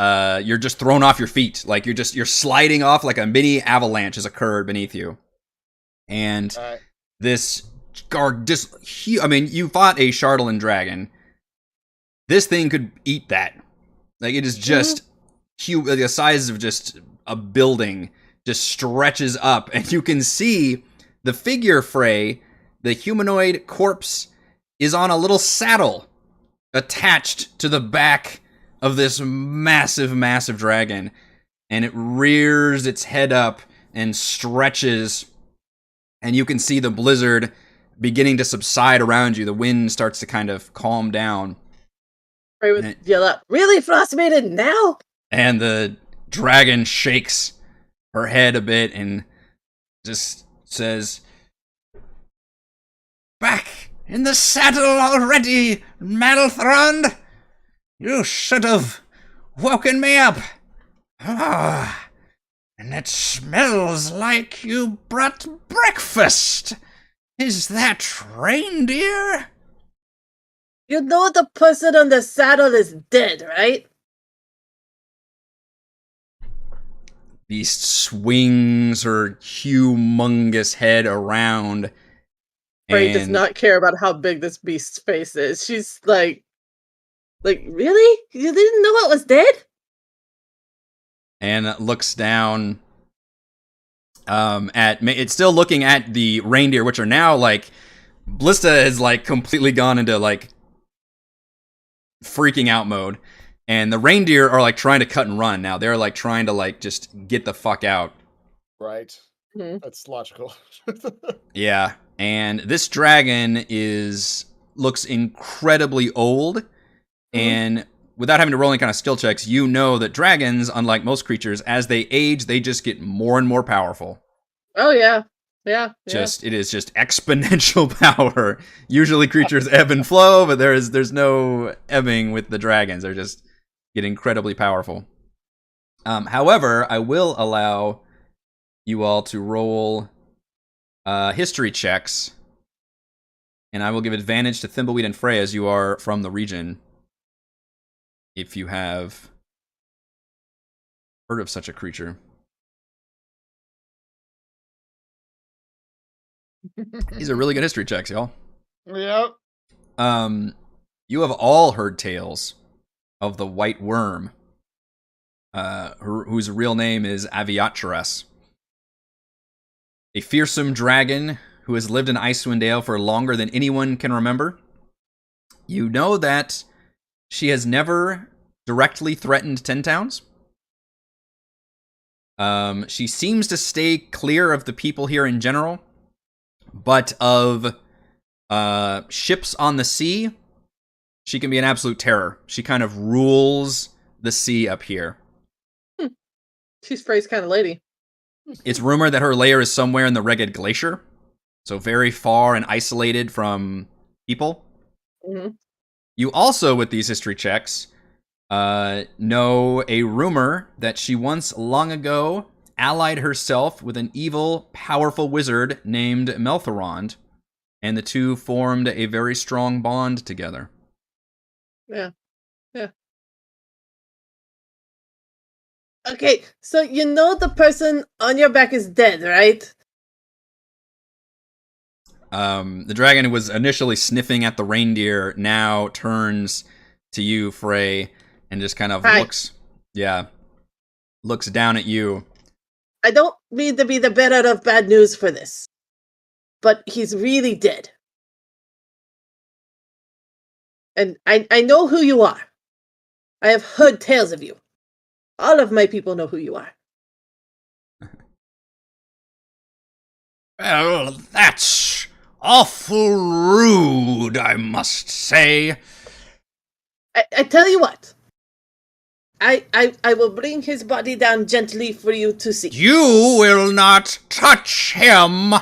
S1: you're just thrown off your feet. Like, you're sliding off like a mini avalanche has occurred beneath you. And this I mean, you fought a Chardalyn dragon. This thing could eat that. Like, it is just huge, like the size of just a building, just stretches up, and you can see the figure, Frey, the humanoid corpse, is on a little saddle attached to the back of this massive, massive dragon, and it rears its head up and stretches, and you can see the blizzard beginning to subside around you. The wind starts to kind of calm down.
S3: Frey would yell out, "Really, Frostmaiden, now?"
S1: And the dragon shakes her head a bit and just says, "Back in the saddle already, Malthrond? You should have woken me up. Ah, and it smells like you brought breakfast. Is that reindeer?"
S3: You know the person on the saddle is dead, right?
S1: Beast swings her humongous head around.
S3: Frey does not care about how big this beast's face is. She's like, really? You didn't know it was dead?
S1: And looks down it's still looking at the reindeer, which are now like, Blista has like completely gone into like freaking out mode, and the reindeer are like trying to cut and run now. They're like trying to like just get the fuck out.
S2: Right.
S3: Mhm.
S2: That's logical.
S1: Yeah, and this dragon looks incredibly old, and without having to roll any kind of skill checks, you know that dragons, unlike most creatures, as they age, they just get more and more powerful.
S3: Oh yeah. Yeah.
S1: It is just exponential power. Usually creatures ebb and flow, but there's no ebbing with the dragons. They're just get incredibly powerful. However, I will allow you all to roll history checks, and I will give advantage to Thimbleweed and Frey as you are from the region. If you have heard of such a creature. These are really good history checks, y'all.
S2: Yep.
S1: You have all heard tales of the White Worm, whose real name is Aviatras. A fearsome dragon who has lived in Icewind Dale for longer than anyone can remember. You know that she has never directly threatened Ten Towns. She seems to stay clear of the people here in general, but of ships on the sea, she can be an absolute terror. She kind of rules the sea up here.
S3: She's Frey's kind of lady.
S1: It's rumored that her lair is somewhere in the Ragged Glacier, so very far and isolated from people.
S3: Mm-hmm.
S1: You also, with these history checks, know a rumor that she once long ago allied herself with an evil, powerful wizard named Melthorond, and the two formed a very strong bond together.
S3: Yeah. Okay, so you know the person on your back is dead, right?
S1: The dragon who was initially sniffing at the reindeer now turns to you, Frey, and just kind of looks down at you.
S3: I don't mean to be the bearer of bad news for this, but he's really dead. And I know who you are. I have heard tales of you. All of my people know who you are.
S1: Well, that's awful rude, I must say.
S3: I tell you what. I will bring his body down gently for you to see.
S1: You will not touch him!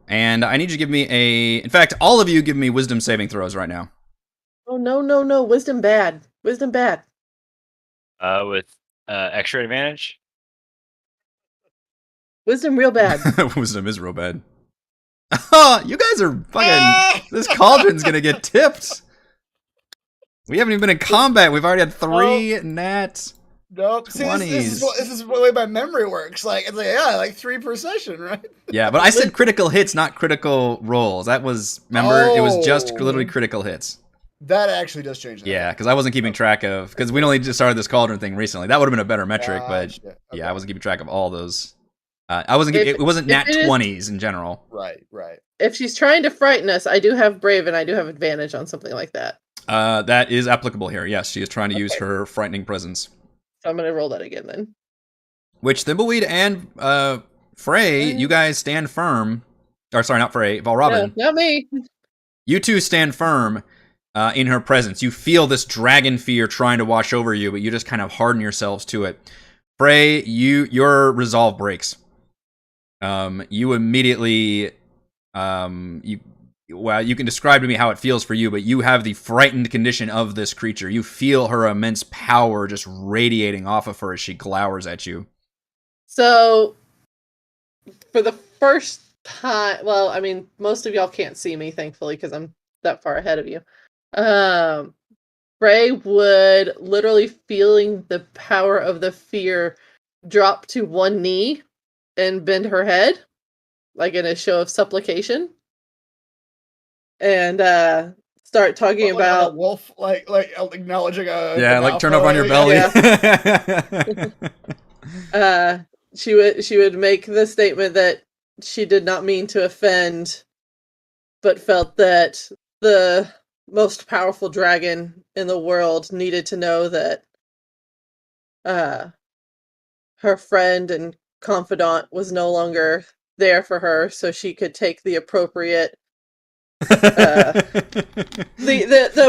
S1: And I need you to give me in fact, all of you give me wisdom saving throws right now.
S3: Oh, no. Wisdom bad. Wisdom bad.
S4: With extra advantage?
S3: Wisdom real bad.
S1: Wisdom is real bad. Oh, you guys are fucking... This cauldron's gonna get tipped. We haven't even been in combat. We've already had 3 nat
S2: Nope. See,
S1: 20s.
S2: this is the way my memory works. It's like 3 per session, right?
S1: Yeah, but I said critical hits, not critical rolls. That was... Remember, it was just literally critical hits.
S2: That actually does change that.
S1: Yeah, because I wasn't keeping track of... Because we only just started this cauldron thing recently. That would have been a better metric, but...
S2: Okay.
S1: Yeah, I wasn't keeping track of all those. It wasn't nat 20s in general.
S2: Right.
S3: If she's trying to frighten us, I do have brave and I do have advantage on something like that.
S1: That is applicable here. Yes, she is trying to use her frightening presence.
S3: So I'm going to roll that again then.
S1: Which Thimbleweed and Frey, you guys stand firm. Or sorry, not Frey, Valrobin.
S3: No, not me.
S1: You two stand firm in her presence. You feel this dragon fear trying to wash over you, but you just kind of harden yourselves to it. Frey, your resolve breaks. You immediately, you can describe to me how it feels for you, but you have the frightened condition of this creature. You feel her immense power just radiating off of her as she glowers at you.
S3: So, for the first time, well, I mean, most of y'all can't see me, thankfully, because I'm that far ahead of you. Frey would, literally feeling the power of the fear, drop to one knee and bend her head, like in a show of supplication, and start talking about
S2: a wolf, like acknowledging a
S1: turn over on your belly.
S3: Yeah. She would make the statement that she did not mean to offend, but felt that the most powerful dragon in the world needed to know that her friend and confidant was no longer there for her, so she could take the appropriate the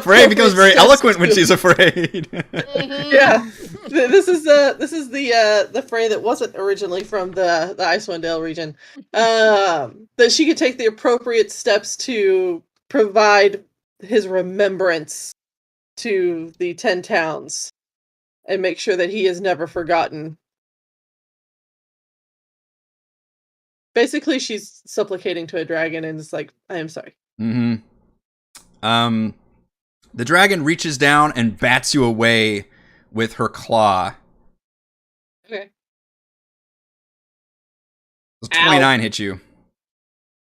S1: Frey becomes very
S3: steps
S1: eloquent when
S3: to-
S1: she's afraid.
S3: Yeah, this is the Frey that wasn't originally from the Icewind Dale region. That she could take the appropriate steps to provide his remembrance to the 10 towns and make sure that he is never forgotten. Basically, she's supplicating to a dragon and is like, I am sorry.
S1: Mm-hmm. The dragon reaches down and bats you away with her claw.
S3: Okay.
S1: 29 hit you.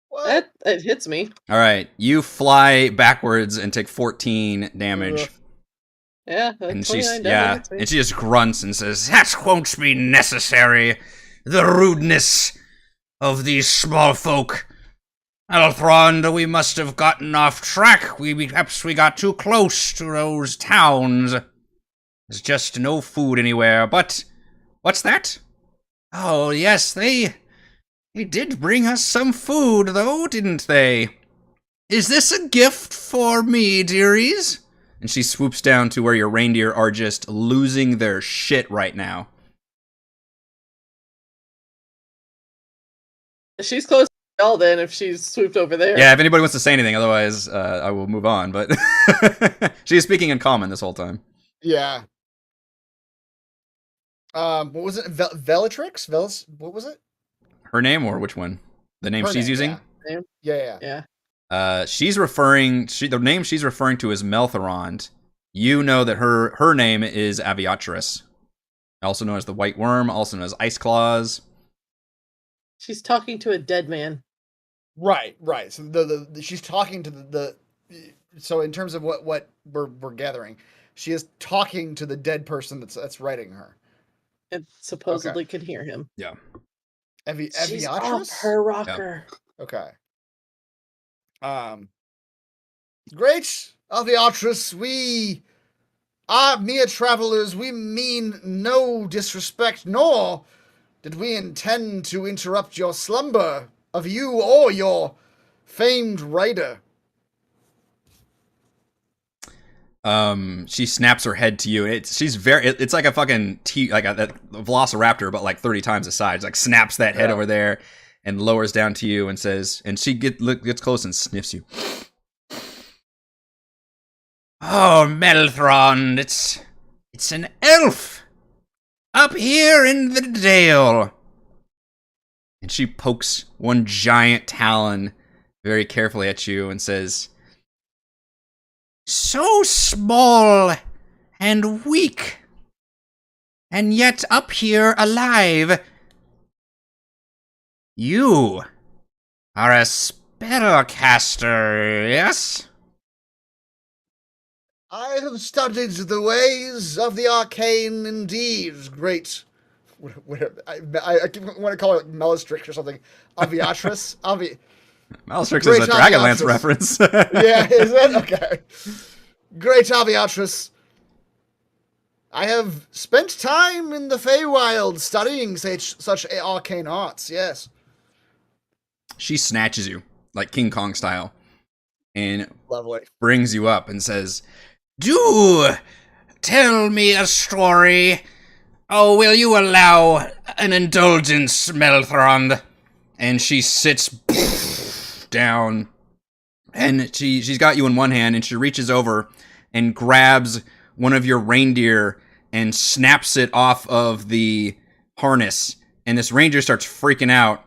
S2: What?
S3: It hits me.
S1: All right, you fly backwards and take 14 damage.
S2: Ugh.
S3: Yeah,
S1: And
S3: 29
S1: she's
S3: definitely hits me.
S1: and she just grunts and says, "That won't be necessary. The rudeness of these small folk. Elthrond, we must have gotten off track. Perhaps we got too close to those towns. There's just no food anywhere. But what's that? Oh yes, they did bring us some food, though, didn't they? Is this a gift for me, dearies?" And she swoops down to where your reindeer are just losing their shit right now.
S3: She's close to Belle then if she's swooped over there.
S1: Yeah, if anybody wants to say anything, otherwise I will move on. But she is speaking in common this whole time.
S2: Yeah. What was it? Velatrix? What was it?
S1: Her name or which one? The name
S2: Her
S1: she's
S2: name,
S1: using?
S2: Yeah.
S1: She's referring. The name she's referring to is Melthorond. You know that her name is Aviatress, also known as the White Worm, also known as Ice Claws.
S3: She's talking to a dead man.
S2: Right. So the she's talking to the so in terms of what we're gathering, she is talking to the dead person that's writing her.
S3: And supposedly can hear him.
S1: Yeah.
S3: She's off
S2: Aviatress?
S3: her rocker.
S2: Okay. Great Aviatress, we are mere travelers. We mean no disrespect, nor did we intend to interrupt your slumber of you or your famed rider.
S1: She snaps her head to you. It's like a fucking like a velociraptor, but like 30 times the size. Like snaps that head over there and lowers down to you and says, and she gets close and sniffs you. Oh, Melthrond, it's an elf up here in the dale. And she pokes one giant talon very carefully at you and says, "So small and weak, and yet up here alive. You are a spellcaster, yes?"
S2: I have studied the ways of the arcane indeed, great. I want to call it Melistrix or something. Aviatress?
S1: Melistrix
S2: Great
S1: is a Dragonlance
S2: Aviatress.
S1: reference.
S2: Yeah, is it? Okay. Great Aviatress. I have spent time in the Feywild studying such arcane arts, yes.
S1: She snatches you, like King Kong style, and
S2: Lovely.
S1: brings you up and says, "Do tell me a story. Oh, will you allow an indulgence, Melthrond?" And she sits down, and she's got you in one hand, and she reaches over and grabs one of your reindeer and snaps it off of the harness. And this reindeer starts freaking out,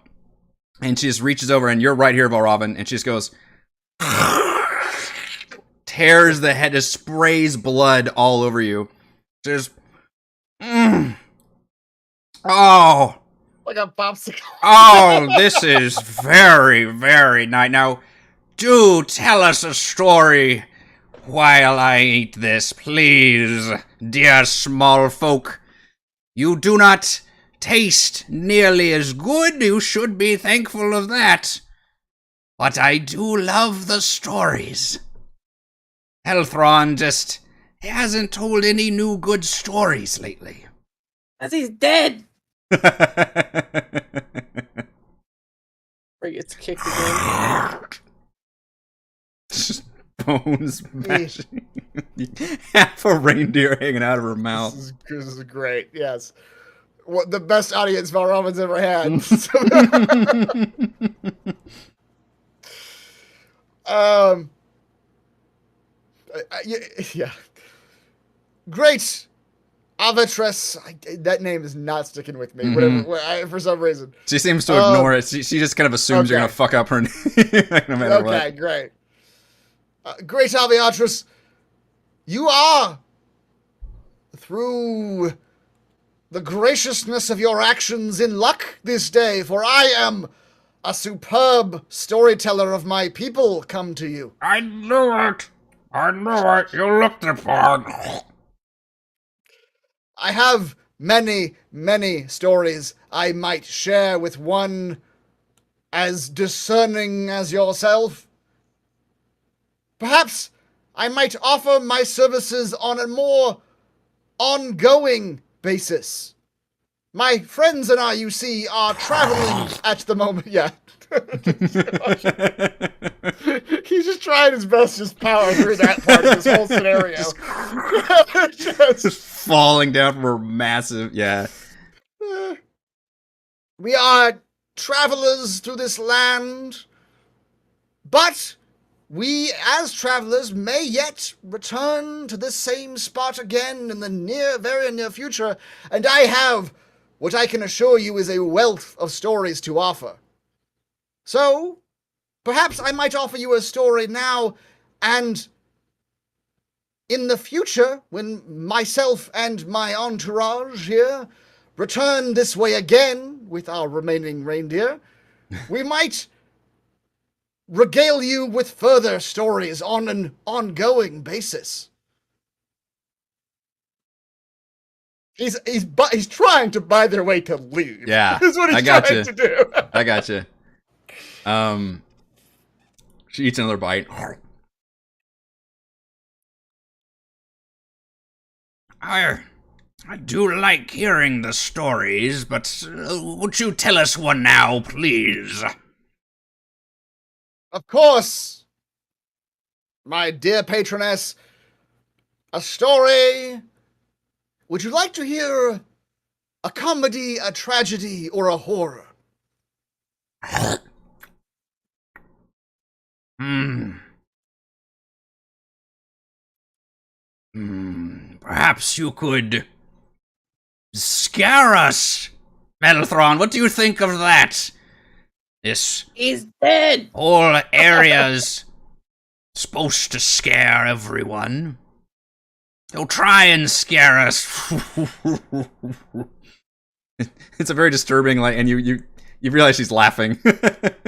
S1: and she just reaches over, and you're right here, Valravn, and she just goes, tears the head, just sprays blood all over you. Just, oh,
S2: Like a popsicle.
S1: oh, this is very, very nice. Now, do tell us a story while I eat this, please, dear small folk. You do not taste nearly as good. You should be thankful of that. But I do love the stories. Elthron just hasn't told any new good stories lately.
S3: As he's dead. Or he gets kicked again.
S1: Just bones mashing. Half a reindeer hanging out of her mouth.
S2: This is great. Yes, what the best audience Valraman's ever had. Yeah. Great. Avatress. That name is not sticking with me. Whatever, for some reason.
S1: She seems to ignore it. She just kind of assumes you're
S2: okay.
S1: gonna fuck up her name no matter what.
S2: Okay, great. Great Aviatress, you are, through the graciousness of your actions, in luck this day, for I am a superb storyteller of my people come to you.
S1: I knew it. I knew it. You looked the part.
S2: I have many, many stories I might share with one as discerning as yourself. Perhaps I might offer my services on a more ongoing basis. My friends and I, you see, are traveling at the moment. Yeah. He's just trying his best to just power through that part of this whole scenario.
S1: Just falling down from her massive, yeah.
S2: We are travelers through this land, but we, as travelers, may yet return to this same spot again in the very near future, and I have what I can assure you is a wealth of stories to offer. So, perhaps I might offer you a story now, and in the future, when myself and my entourage here return this way again with our remaining reindeer, we might regale you with further stories on an ongoing basis. He's trying to buy their way to leave.
S1: Yeah,
S2: Is what he's trying to do.
S1: I gotcha. She eats another bite. I do like hearing the stories, but would you tell us one now, please?
S2: Of course, my dear patroness, a story. Would you like to hear a comedy, a tragedy, or a horror?
S1: Perhaps you could scare us, Metalthron. What do you think of that? This
S3: He's dead!
S1: whole area's supposed to scare everyone. So try and scare us. It's a very disturbing, and you realize she's laughing.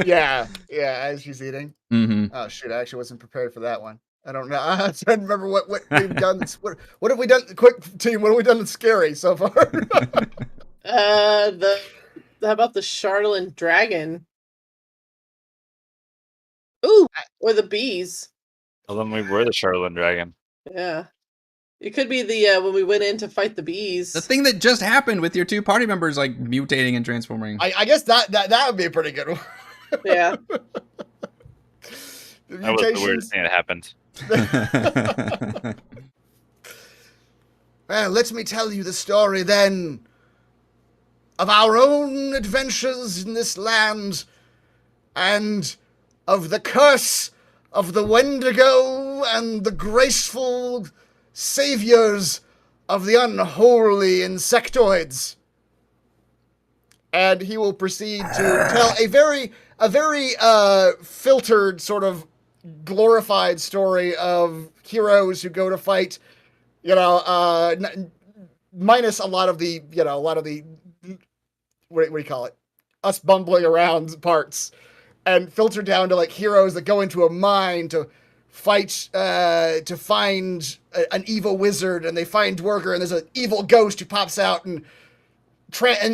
S2: Yeah, as she's eating.
S1: Mm-hmm.
S2: Oh shoot, I actually wasn't prepared for that one. I don't know. I don't remember what we've done. What have we done? Quick team, what have we done that's scary so far?
S3: How about the Charlatan dragon? Ooh, or the bees.
S4: Well, then we were the Charlatan dragon.
S3: Yeah. It could be the when we went in to fight the bees.
S1: The thing that just happened with your two party members, like, mutating and transforming.
S2: I guess that would be a pretty good one.
S3: Yeah.
S2: The
S4: That was the weirdest thing that happened.
S2: Well, let me tell you the story then of our own adventures in this land and of the curse of the Wendigo and the graceful saviors of the unholy insectoids. And he will proceed to tell a very filtered, sort of glorified story of heroes who go to fight, minus a lot of the, what do you call it? Us bumbling around parts, and filtered down to like heroes that go into a mine to fight, to find an evil wizard, and they find Dwerger, and there's an evil ghost who pops out and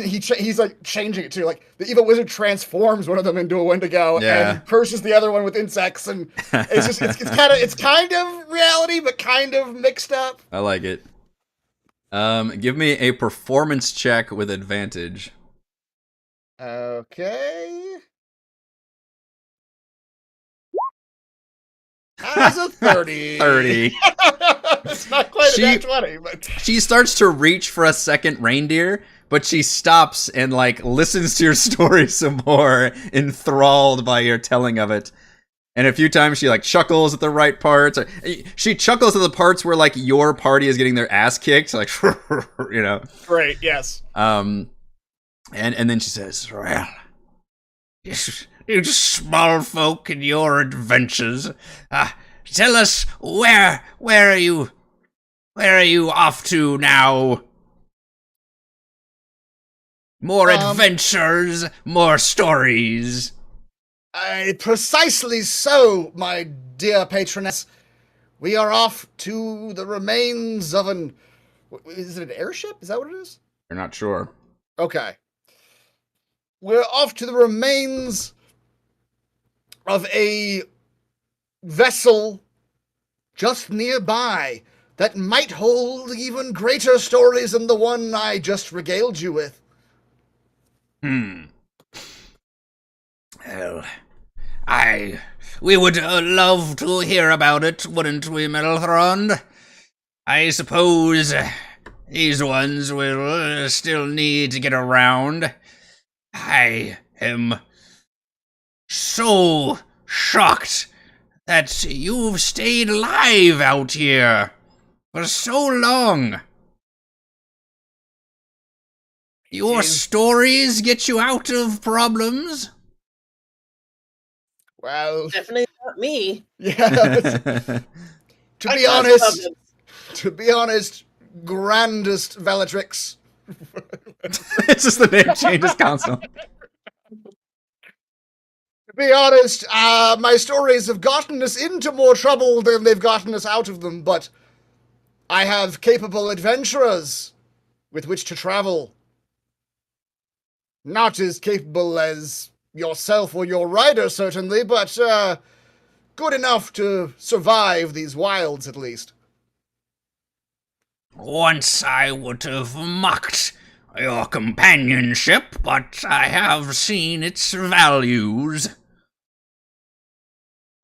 S2: he's like changing it too. Like the evil wizard transforms one of them into a Wendigo and curses the other one with insects, and it's just it's kind of reality, but kind of mixed up.
S1: I like it. Give me a performance check with advantage.
S2: Okay. That is a 30.
S1: 30.
S2: It's not quite a nat 20, but...
S1: She starts to reach for a second reindeer, but she stops and, like, listens to your story some more, enthralled by your telling of it. And a few times she, like, chuckles at the right parts. She chuckles at the parts where, like, your party is getting their ass kicked, like, you know.
S2: Great, yes.
S1: And then she says, well, you small folk in your adventures, tell us where are you off to now? More adventures, more stories.
S2: Precisely so, my dear patroness. We are off to the remains of an... Is it an airship? Is that what it is?
S1: You're not sure.
S2: Okay. We're off to the remains of a vessel just nearby that might hold even greater stories than the one I just regaled you with.
S1: Well, we would love to hear about it, wouldn't we, Melthrond? I suppose these ones will still need to get around. I am so shocked that you've stayed alive out here for so long. Your stories get you out of problems?
S2: Well,
S3: Definitely not me.
S2: yeah. To be honest, grandest Bellatrix.
S1: It's just the name changes constantly.
S2: To be honest, my stories have gotten us into more trouble than they've gotten us out of them, but I have capable adventurers with which to travel. Not as capable as yourself or your rider, certainly, but good enough to survive these wilds, at least.
S1: Once I would have mocked your companionship, but I have seen its values.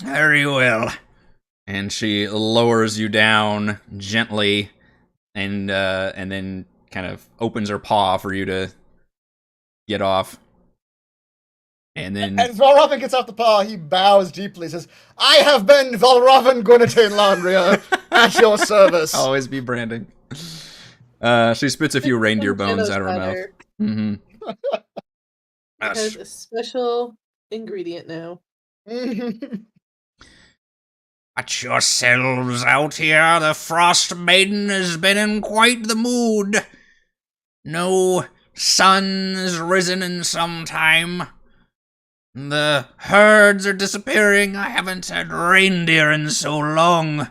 S1: Very well. And she lowers you down gently, and then kind of opens her paw for you to get off. And then...
S2: As Valravn gets off the paw, he bows deeply, says, I have been Valravn Gwynatane Landria, at your service.
S1: Always be branding. She spits a few reindeer bones out of her mouth. Mm-hmm.
S3: It has a special ingredient now.
S1: Watch yourselves out here. The Frostmaiden has been in quite the mood. No sun has risen in some time. The herds are disappearing. I haven't had reindeer in so long.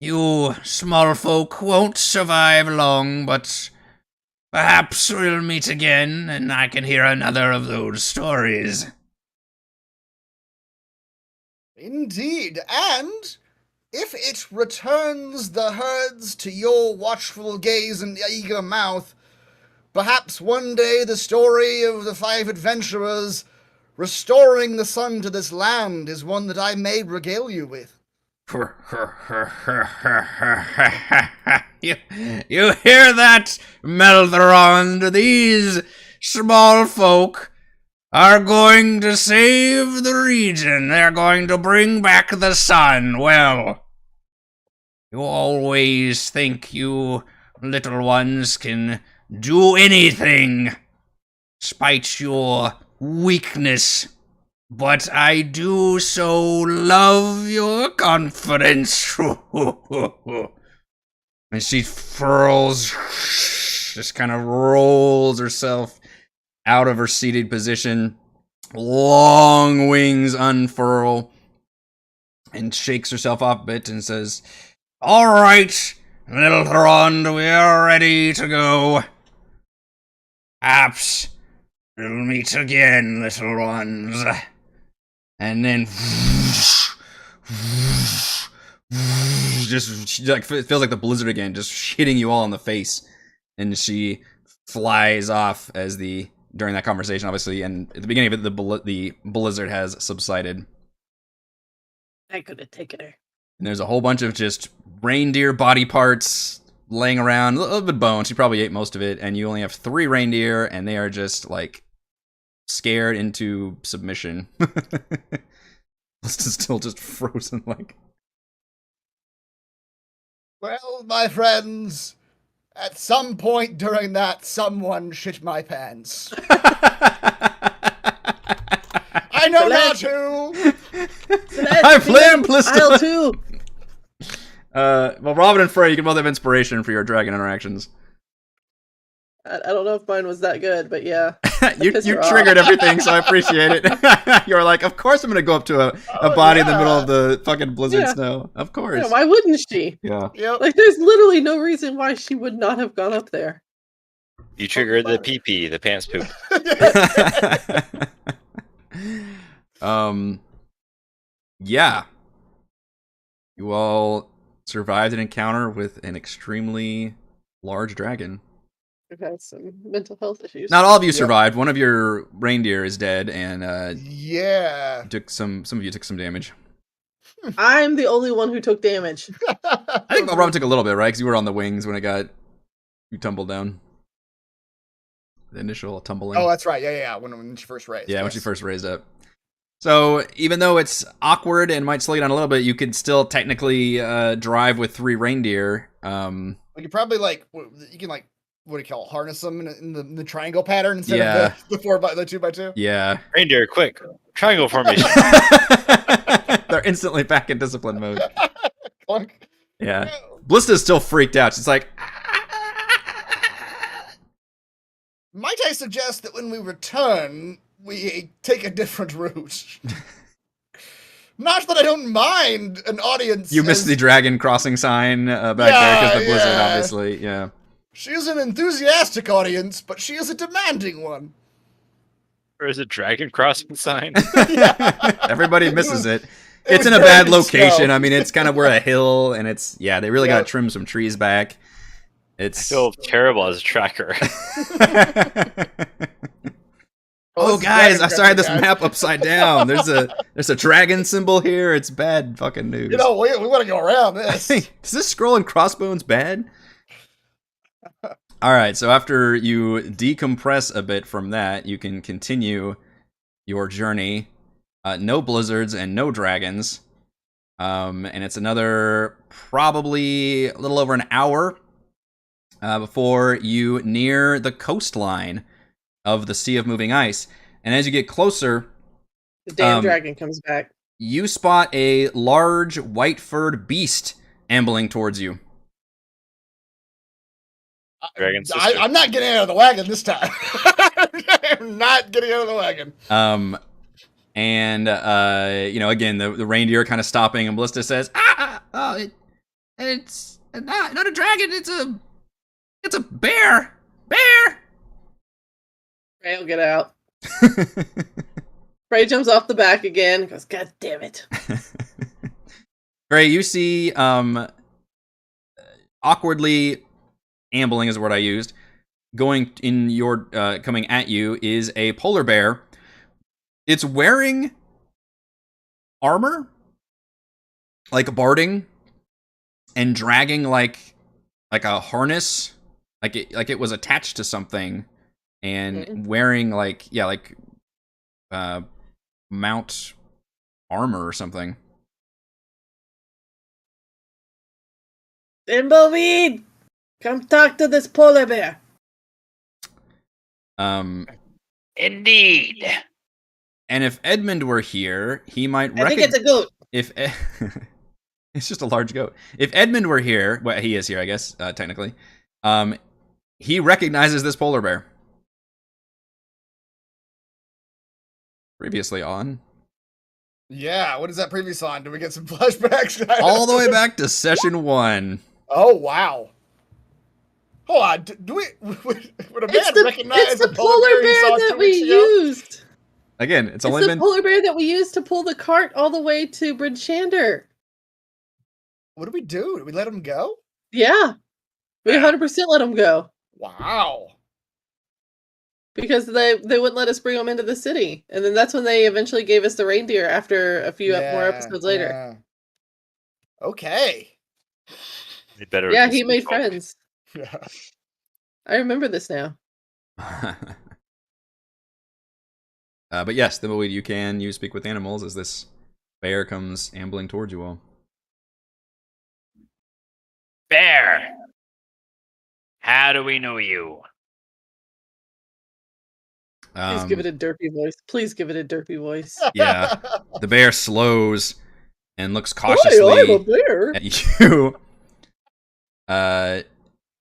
S1: You small folk won't survive long, but perhaps we'll meet again and I can hear another of those stories.
S2: Indeed, and if it returns the herds to your watchful gaze and eager mouth, perhaps one day the story of the 5 adventurers restoring the sun to this land is one that I may regale you with. You hear that, Melthrond? These small folk are going to save the region. They're going to bring back the sun. Well, you always think you little ones can do anything, despite your weakness. But I do so love your confidence. And she furls, just kind of rolls herself out of her seated position. Long wings unfurl and shakes herself off a bit and says, all right, little Thrond, we are ready to go. Perhaps we'll meet again, little ones. And then just like feels like the blizzard again, just hitting you all in the face. And she flies off as the
S1: during that conversation, obviously, and at the beginning of it, the blizzard has subsided.
S3: I could have taken her.
S1: And there's a whole bunch of just reindeer body parts laying around, a little bit of bones. She probably ate most of it, and you only have 3 reindeer, and they are just like scared into submission. This is still just frozen, like.
S2: Well, my friends, at some point during that, someone shit my pants. I know not who.
S1: I flame blister.
S3: I'll too.
S1: Well, Robin and Frey, you can both have inspiration for your dragon interactions.
S3: I don't know if mine was that good, but yeah.
S1: you triggered everything, so I appreciate it. You were like, of course I'm going to go up to a body in the middle of the fucking blizzard snow. Of course.
S3: Yeah, why wouldn't she?
S1: Yeah.
S2: Yep.
S3: Like, there's literally no reason why she would not have gone up there.
S4: You triggered the pee-pee, the pants poop.
S1: Yeah. You all survived an encounter with an extremely large dragon.
S3: I've had some mental health issues.
S1: Not all of you survived. One of your reindeer is dead, and
S2: Yeah.
S1: took some of you took some damage.
S3: I'm the only one who took damage.
S1: I think Robin took a little bit, right? Because you were on the wings when you tumbled down. The initial tumbling.
S2: Oh, that's right. Yeah. When she first raised.
S1: Yeah, when she first raised up. So even though it's awkward and might slow you down a little bit, you could still technically drive with 3 reindeer.
S2: You could probably you can what do you call it? Harness them in the triangle pattern instead of the 2x2.
S1: Yeah.
S4: Reindeer, quick. Triangle formation.
S1: They're instantly back in discipline mode.
S2: Clunk.
S1: Yeah. Blista's still freaked out. She's like,
S2: might I suggest that when we return, we take a different route? Not that I don't mind an audience.
S1: you missed the dragon crossing sign back there because the blizzard, obviously. Yeah.
S2: She is an enthusiastic audience, but she is a demanding one.
S4: Or is it dragon crossing sign?
S1: Everybody misses it.
S2: It
S1: It's
S2: was
S1: in a bad
S2: very
S1: location.
S2: snow.
S1: I mean, it's kind of where a hill, and they really got to trim some trees back.
S4: I feel terrible as a tracker.
S1: Oh,
S2: this is
S1: guys,
S2: dragon
S1: I started this
S2: guys.
S1: map upside down. There's a dragon symbol here. It's bad fucking news.
S2: We want to go around this.
S1: Is this scroll and crossbones bad? All right, so after you decompress a bit from that, you can continue your journey. No blizzards and no dragons. And it's another probably a little over an hour before you near the coastline of the Sea of Moving Ice. And as you get closer,
S3: The damn dragon comes back.
S1: you spot a large white-furred beast ambling towards you.
S4: Dragon sister.
S2: I'm not getting out of the wagon this time. I'm not getting out of the wagon.
S1: And again, the reindeer kind of stopping, and Ballista says, it's not a dragon, it's a bear.
S3: Ray will get out. Ray jumps off the back again and goes, God damn it.
S1: Gray, you see, awkwardly ambling is the word I used, coming at you is a polar bear. It's wearing armor, like barding, and dragging like a harness, like it was attached to something, and wearing mount armor or something.
S3: Thimbleweed, come talk to this polar bear.
S4: Indeed.
S1: And if Edmund were here, he might
S3: I think it's a goat.
S1: If it's just a large goat. If Edmund were here, well, he is here, I guess, technically. He recognizes this polar bear. Previously on.
S2: Yeah, what is that previous on? Do we get some flashbacks?
S1: All the way back to session 1.
S2: Oh, wow. Hold on, do we... Would a man recognize
S3: It's the
S2: the
S3: polar
S2: he saw
S3: bear that
S2: 2
S3: we
S2: weeks ago?
S3: used.
S1: Again, it's
S3: It's
S1: only
S3: the
S1: been...
S3: polar bear that we used to pull the cart all the way to Bryn Shander.
S2: What do we do? Do we let him go?
S3: Yeah. We 100% let him go.
S2: Wow.
S3: Because they wouldn't let us bring them into the city. And then that's when they eventually gave us the reindeer after a few more episodes later.
S2: Yeah. Okay.
S4: They better
S3: Yeah,
S4: with
S3: he
S4: this
S3: made
S4: folk.
S3: friends.
S2: Yeah.
S3: I remember this now.
S1: But yes, the way you can use speak with animals as this bear comes ambling towards you all.
S4: Bear! How do we know you?
S3: Please give it a derpy voice. Please give it a derpy voice.
S1: Yeah. The bear slows and looks
S3: Hi, I'm a
S1: cautiously
S3: bear.
S1: at you.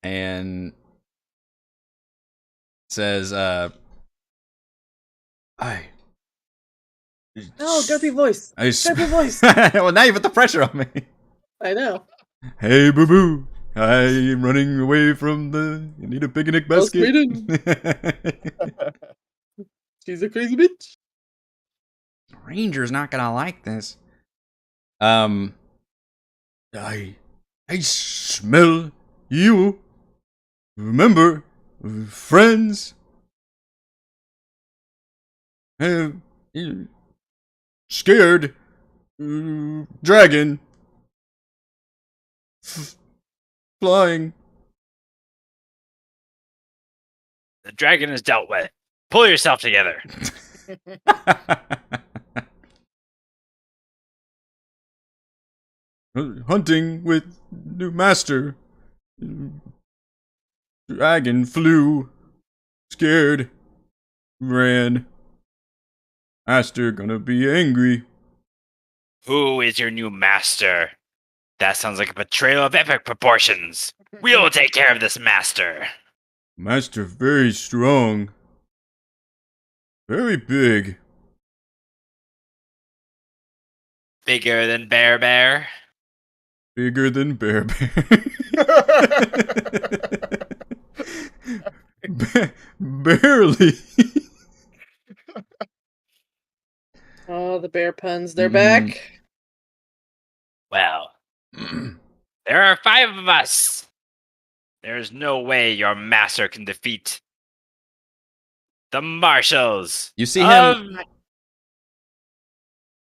S1: And says, I.
S3: Oh, derpy voice. Derpy voice.
S1: Well, now you put the pressure on me.
S3: I know.
S1: Hey, boo boo. I'm running away from you need a picnic basket.
S3: She's a crazy bitch.
S1: Ranger's not gonna like this. I smell you. Remember, friends. Scared. Dragon. Flying.
S4: The dragon is dealt with. Pull yourself together.
S1: Hunting with new master. Dragon flew. Scared. Ran. Master gonna be angry.
S4: Who is your new master? That sounds like a betrayal of epic proportions. We'll take care of this master.
S1: Master very strong. Very big.
S4: Bigger than Bear Bear?
S1: Bigger than Bear Bear. Barely.
S3: Oh, the bear puns. They're back.
S4: Well, there are 5 of us. There's no way your master can defeat the marshals.
S1: You see him.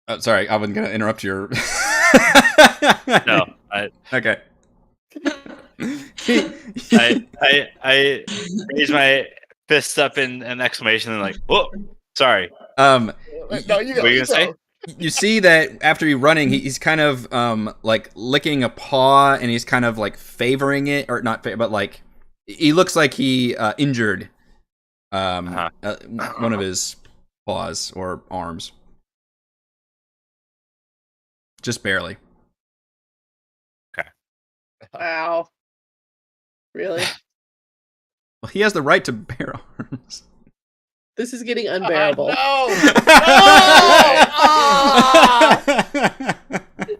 S1: Oh, sorry, I wasn't gonna interrupt your.
S4: No.
S1: Okay.
S4: I raise my fists up in an exclamation and like, whoa, sorry.
S2: No, you go.
S4: What are you gonna say?
S1: You see that after he's running, he's kind of like licking a paw, and he's kind of like favoring it, or not, but like he looks like he injured one of his paws or arms, just barely.
S4: Okay.
S3: Wow. Really?
S1: Well, he has the right to bear arms.
S3: This is getting unbearable.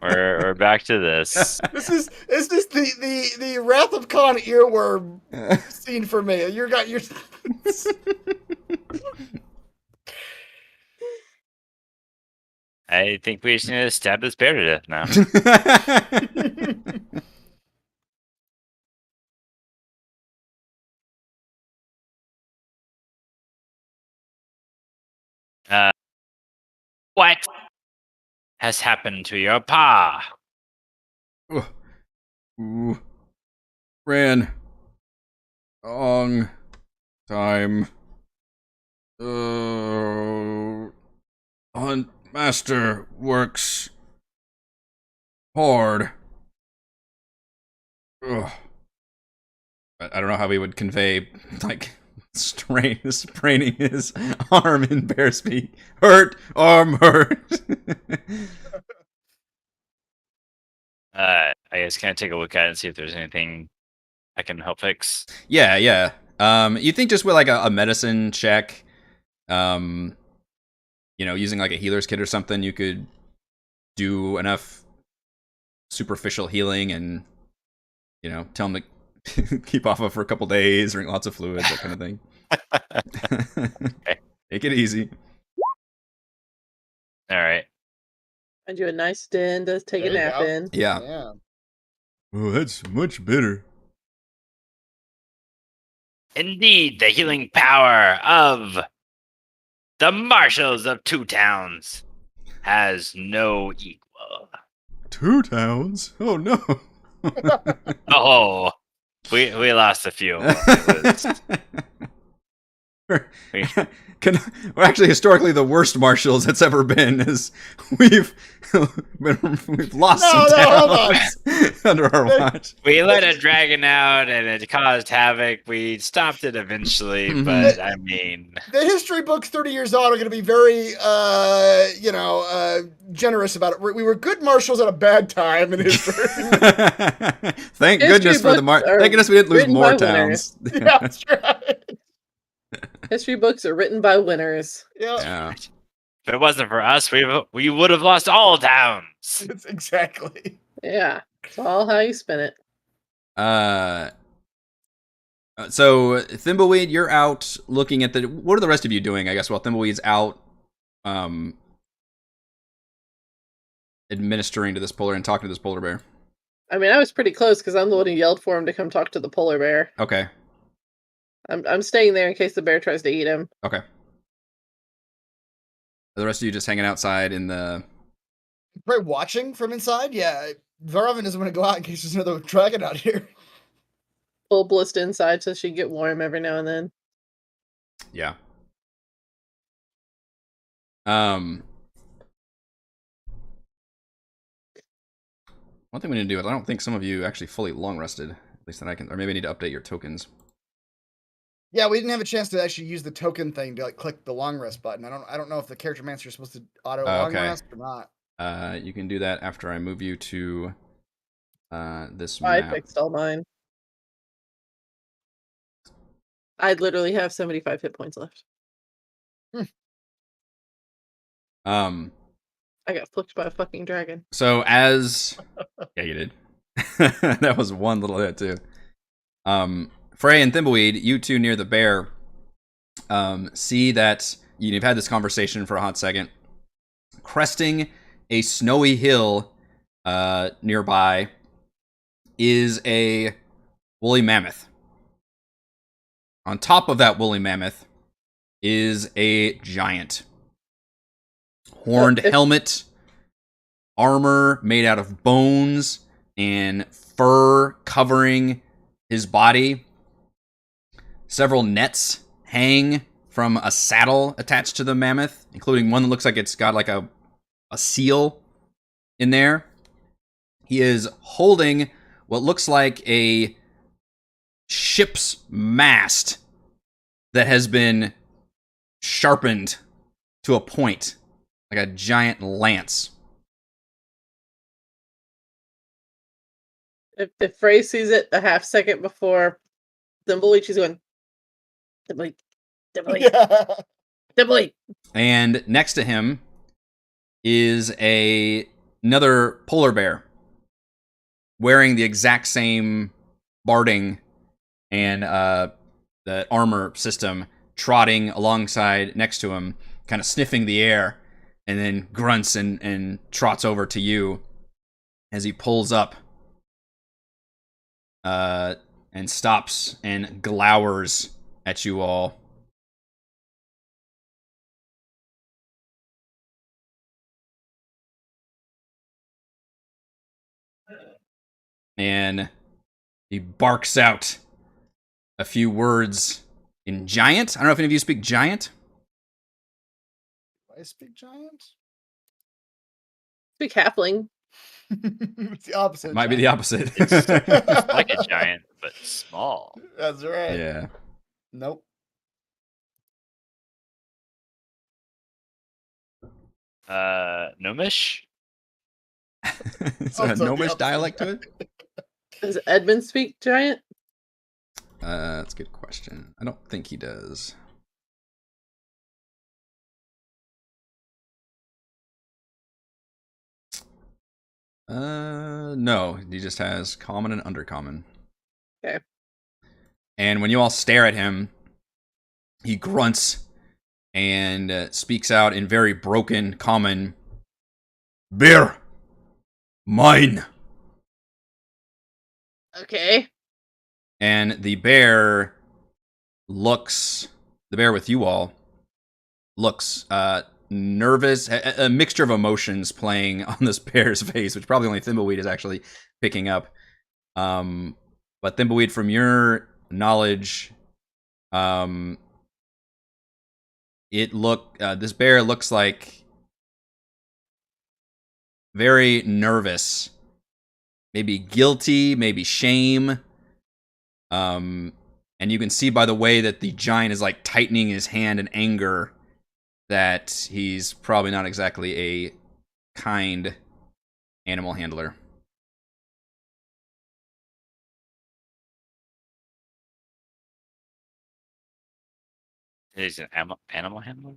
S4: We're back to this.
S2: This is the Wrath of Khan earworm scene for me. You got your.
S4: I think we just need to stab this bear to death now. What has happened to your paw?
S1: Ooh. Ran. Long time. Hunt master works hard. Ugh. I don't know how we would convey, like, spraining his arm in bear speak. Hurt, arm hurt.
S4: I guess can I take a look at it and see if there's anything I can help fix?
S1: Yeah. You think just with like a medicine check, using like a healer's kit or something, you could do enough superficial healing and, tell him to keep off of for a couple days, drink lots of fluids, that kind of thing.
S4: Okay.
S1: Take it easy.
S4: All right.
S3: Find you a nice den to take a
S2: There you
S3: nap
S2: go.
S3: in.
S2: Yeah.
S1: Oh, that's much better.
S4: Indeed, the healing power of the marshals of two towns has no equal.
S1: 2 towns? Oh no.
S4: Oh, we lost a few of them. It was, we,
S1: Well, actually, historically, the worst marshals it's ever been is we've lost some towns under our watch.
S4: we let a dragon out and it caused havoc. We stopped it eventually, but I mean,
S2: The history books 30 years on are going to be very, generous about it. We were good marshals at a bad time in history.
S1: Thank
S3: History
S1: goodness for the
S3: books are
S1: thank goodness we didn't lose
S3: written
S1: more
S3: by
S1: towns.
S2: Yeah, that's right.
S3: History books are written by winners.
S2: Yeah,
S1: Yeah.
S4: if it wasn't for us, we would have lost all towns.
S2: it's exactly.
S3: Yeah, it's all how you spin it.
S1: So Thimbleweed, you're out looking at the. What are the rest of you doing? I guess while Thimbleweed's out, administering to this polar and talking to this polar bear.
S3: I mean, I was pretty close because I'm the one who yelled for him to come talk to the polar bear.
S1: Okay.
S3: I'm staying there in case the bear tries to eat him.
S1: Okay. Are the rest of you just hanging outside in the?
S2: Right, watching from inside? Yeah, Varavin doesn't want to go out in case there's another dragon out here.
S3: Full blissed inside so she can get warm every now and then.
S1: Yeah. One thing we need to do is I don't think some of you actually fully long rested. At least that I can, or maybe I need to update your tokens.
S2: Yeah, we didn't have a chance to actually use the token thing to like click the long rest button. I don't know if the character mancer is supposed to auto long
S1: okay.
S2: rest or not.
S1: You can do that after I move you to this
S3: I
S1: map.
S3: fixed all mine. I literally have 75 hit points left. I got flicked by a fucking dragon.
S1: So as yeah, you did. That was one little hit too. Frey and Thimbleweed, you two near the bear, see that you've had this conversation for a hot second. Cresting a snowy hill nearby is a woolly mammoth. On top of that woolly mammoth is a giant. Horned helmet, armor made out of bones and fur covering his body. Several nets hang from a saddle attached to the mammoth, including one that looks like it's got like a seal in there. He is holding what looks like a ship's mast that has been sharpened to a point, like a giant lance.
S3: If Frey sees it a half second before Thimbleweed, she's going, Thimbleweed, Thimbleweed,
S2: Yeah.
S3: Thimbleweed.
S1: And next to him is another polar bear wearing the exact same barding and the armor system, trotting alongside next to him, kind of sniffing the air, and then grunts and trots over to you as he pulls up and stops and glowers at you all. And he barks out a few words in giant. I don't know if any of you speak giant.
S2: I speak giant?
S3: Speak halfling.
S2: It's the opposite.
S1: Might be the opposite.
S4: It's like a giant, but small.
S2: That's right.
S1: Yeah.
S2: Nope.
S4: Gnomish?
S1: Is there a
S2: Also the
S1: gnomish
S2: opposite.
S1: dialect to it?
S3: Does Edmund speak giant?
S1: That's a good question. I don't think he does. No, he just has common and undercommon.
S3: Okay.
S1: And when you all stare at him, he grunts and speaks out in very broken common. Bear, mine.
S3: Okay.
S1: And the bear looks, the bear with you all, looks nervous, a mixture of emotions playing on this bear's face, which probably only Thimbleweed is actually picking up. But Thimbleweed, from your knowledge, this bear looks like very nervous, maybe guilty, maybe shame. And you can see by the way that the giant is like tightening his hand in anger that he's probably not exactly a kind animal handler.
S4: He's an animal handler?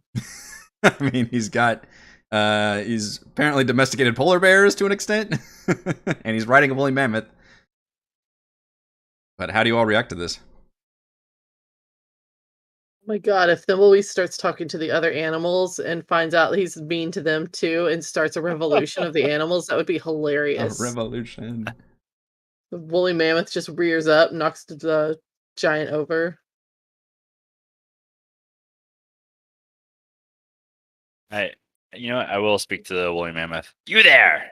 S1: I mean, he's apparently domesticated polar bears to an extent, and he's riding a woolly mammoth. But how do you all react to this?
S3: Oh my god, if Thimbleweed starts talking to the other animals and finds out he's mean to them too and starts a revolution of the animals, that would be
S1: A
S3: hilarious.
S1: revolution.
S3: The woolly mammoth just rears up, knocks the giant over.
S4: You know what? I will speak to the woolly mammoth. You there!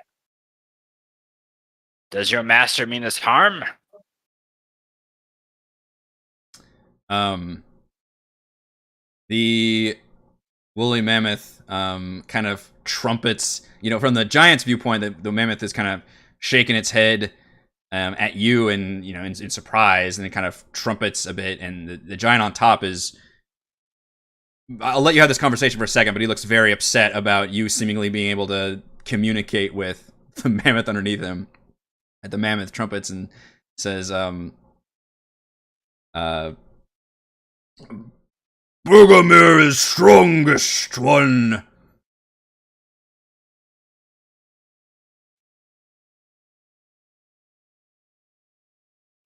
S4: Does your master mean us harm?
S1: The woolly mammoth kind of trumpets, from the giant's viewpoint, the mammoth is kind of shaking its head at you and, in surprise, and it kind of trumpets a bit, and the giant on top is... I'll let you have this conversation for a second, but he looks very upset about you seemingly being able to communicate with the mammoth underneath him. And the mammoth trumpets and says, Bogomir is strongest one.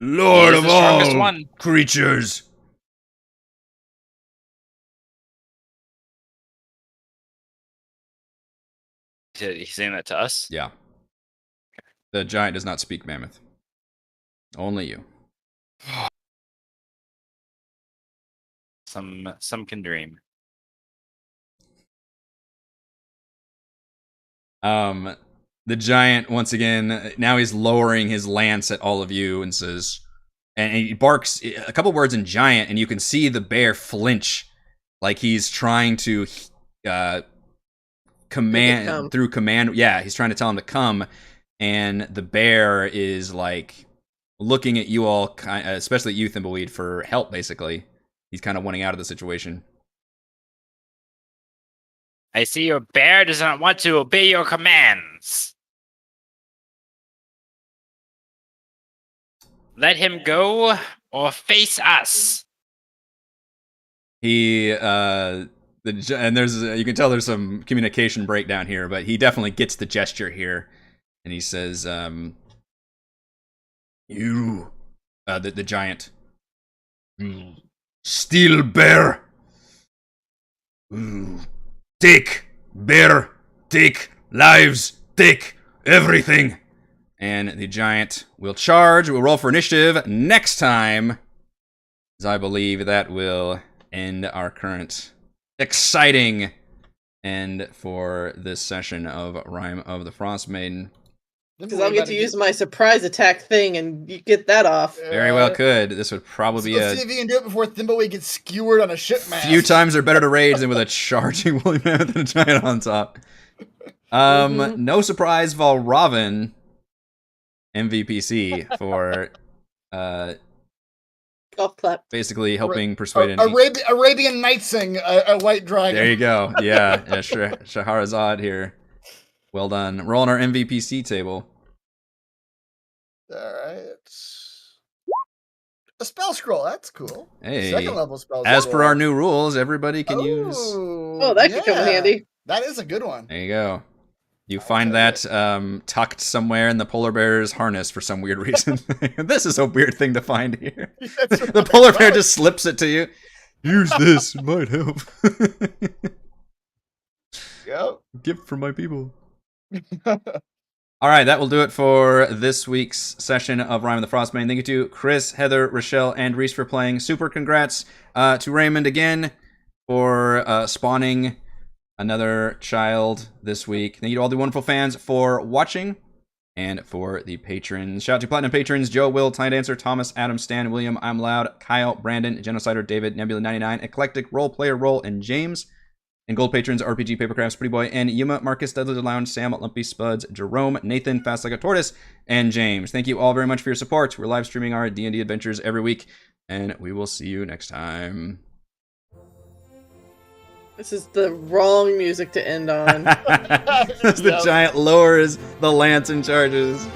S1: Lord of all creatures.
S4: He's saying that to us?
S1: Yeah. The giant does not speak mammoth. Only you.
S4: Some can dream.
S1: The giant, once again, now he's lowering his lance at all of you and says, and he barks a couple words in giant, and you can see the bear flinch, like he's trying to command through command. Yeah, he's trying to tell him to come, and the bear is like looking at you all, especially you, Thimbleweed, for help. Basically, he's kind of wanting out of the situation.
S4: I see your bear does not want to obey your commands. Let him go or face us.
S1: And there's you can tell there's some communication breakdown here, but he definitely gets the gesture here, and he says, "You, the giant, steel bear, take bear, take lives, take everything." And the giant will charge. We'll roll for initiative next time, as I believe that will end our current exciting end for this session of Rime of the Frostmaiden.
S3: Because I'll get to use my surprise attack thing and you get that off.
S1: Very well could. This would probably be
S2: Let's see if you can do it before Thimbleweed gets skewered on a ship mast.
S1: Few times are better to rage than with a charging woolly mammoth and a giant on top. No surprise, Valravn MVPC for
S3: golf clap.
S1: Basically helping persuade
S2: Arabian Knightsing a white dragon.
S1: There you go. Yeah, Shahrazad here. Well done. We're on our MVPC table.
S2: Alright. A spell scroll, that's cool.
S1: Hey.
S2: Second level spell
S1: As
S2: scroll.
S1: per our new rules, everybody can use...
S3: Oh, that could come in handy.
S2: That is a good one.
S1: There you go. You find that tucked somewhere in the polar bear's harness for some weird reason. This is a weird thing to find here. The polar bear just slips it to you. Use this, it might help.
S2: Yep.
S1: Gift from my people. All right, that will do it for this week's session of Rime and the Frostmaiden. Thank you to Chris, Heather, Rochelle, and Reese for playing. Super congrats to Raymond again for spawning another child this week. Thank you to all the wonderful fans for watching and for the patrons. Shout out to Platinum patrons Joe, Will, Tiny Dancer, Thomas, Adam, Stan, William, I'm Loud, Kyle, Brandon, Genocider, David, Nebula99, Eclectic, Role Player Roll, and James. And gold patrons RPG Papercrafts, Pretty Boy, and Yuma, Marcus, Dudley the Lounge, Sam, Lumpy Spuds, Jerome, Nathan, Fast Like a Tortoise, and James. Thank you all very much for your support. We're live streaming our D&D adventures every week, and we will see you next time.
S3: This is the wrong music to end on.
S1: As the giant lowers the lance and charges.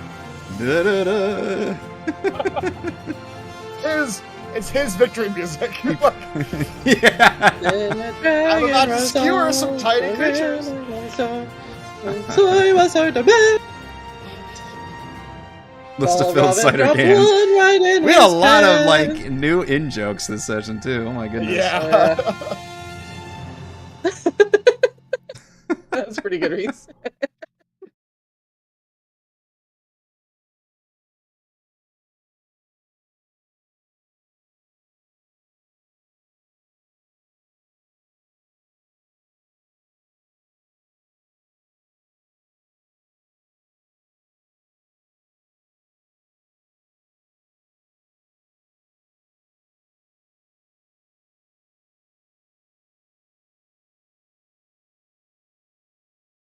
S1: Da-da-da.
S2: It's his victory music.
S1: Yeah.
S2: I'm about to skewer some tiny creatures.
S1: List of filled cider cans. We had a lot of like new in jokes this session too. Oh my goodness.
S2: Yeah.
S3: That's pretty good, Reese.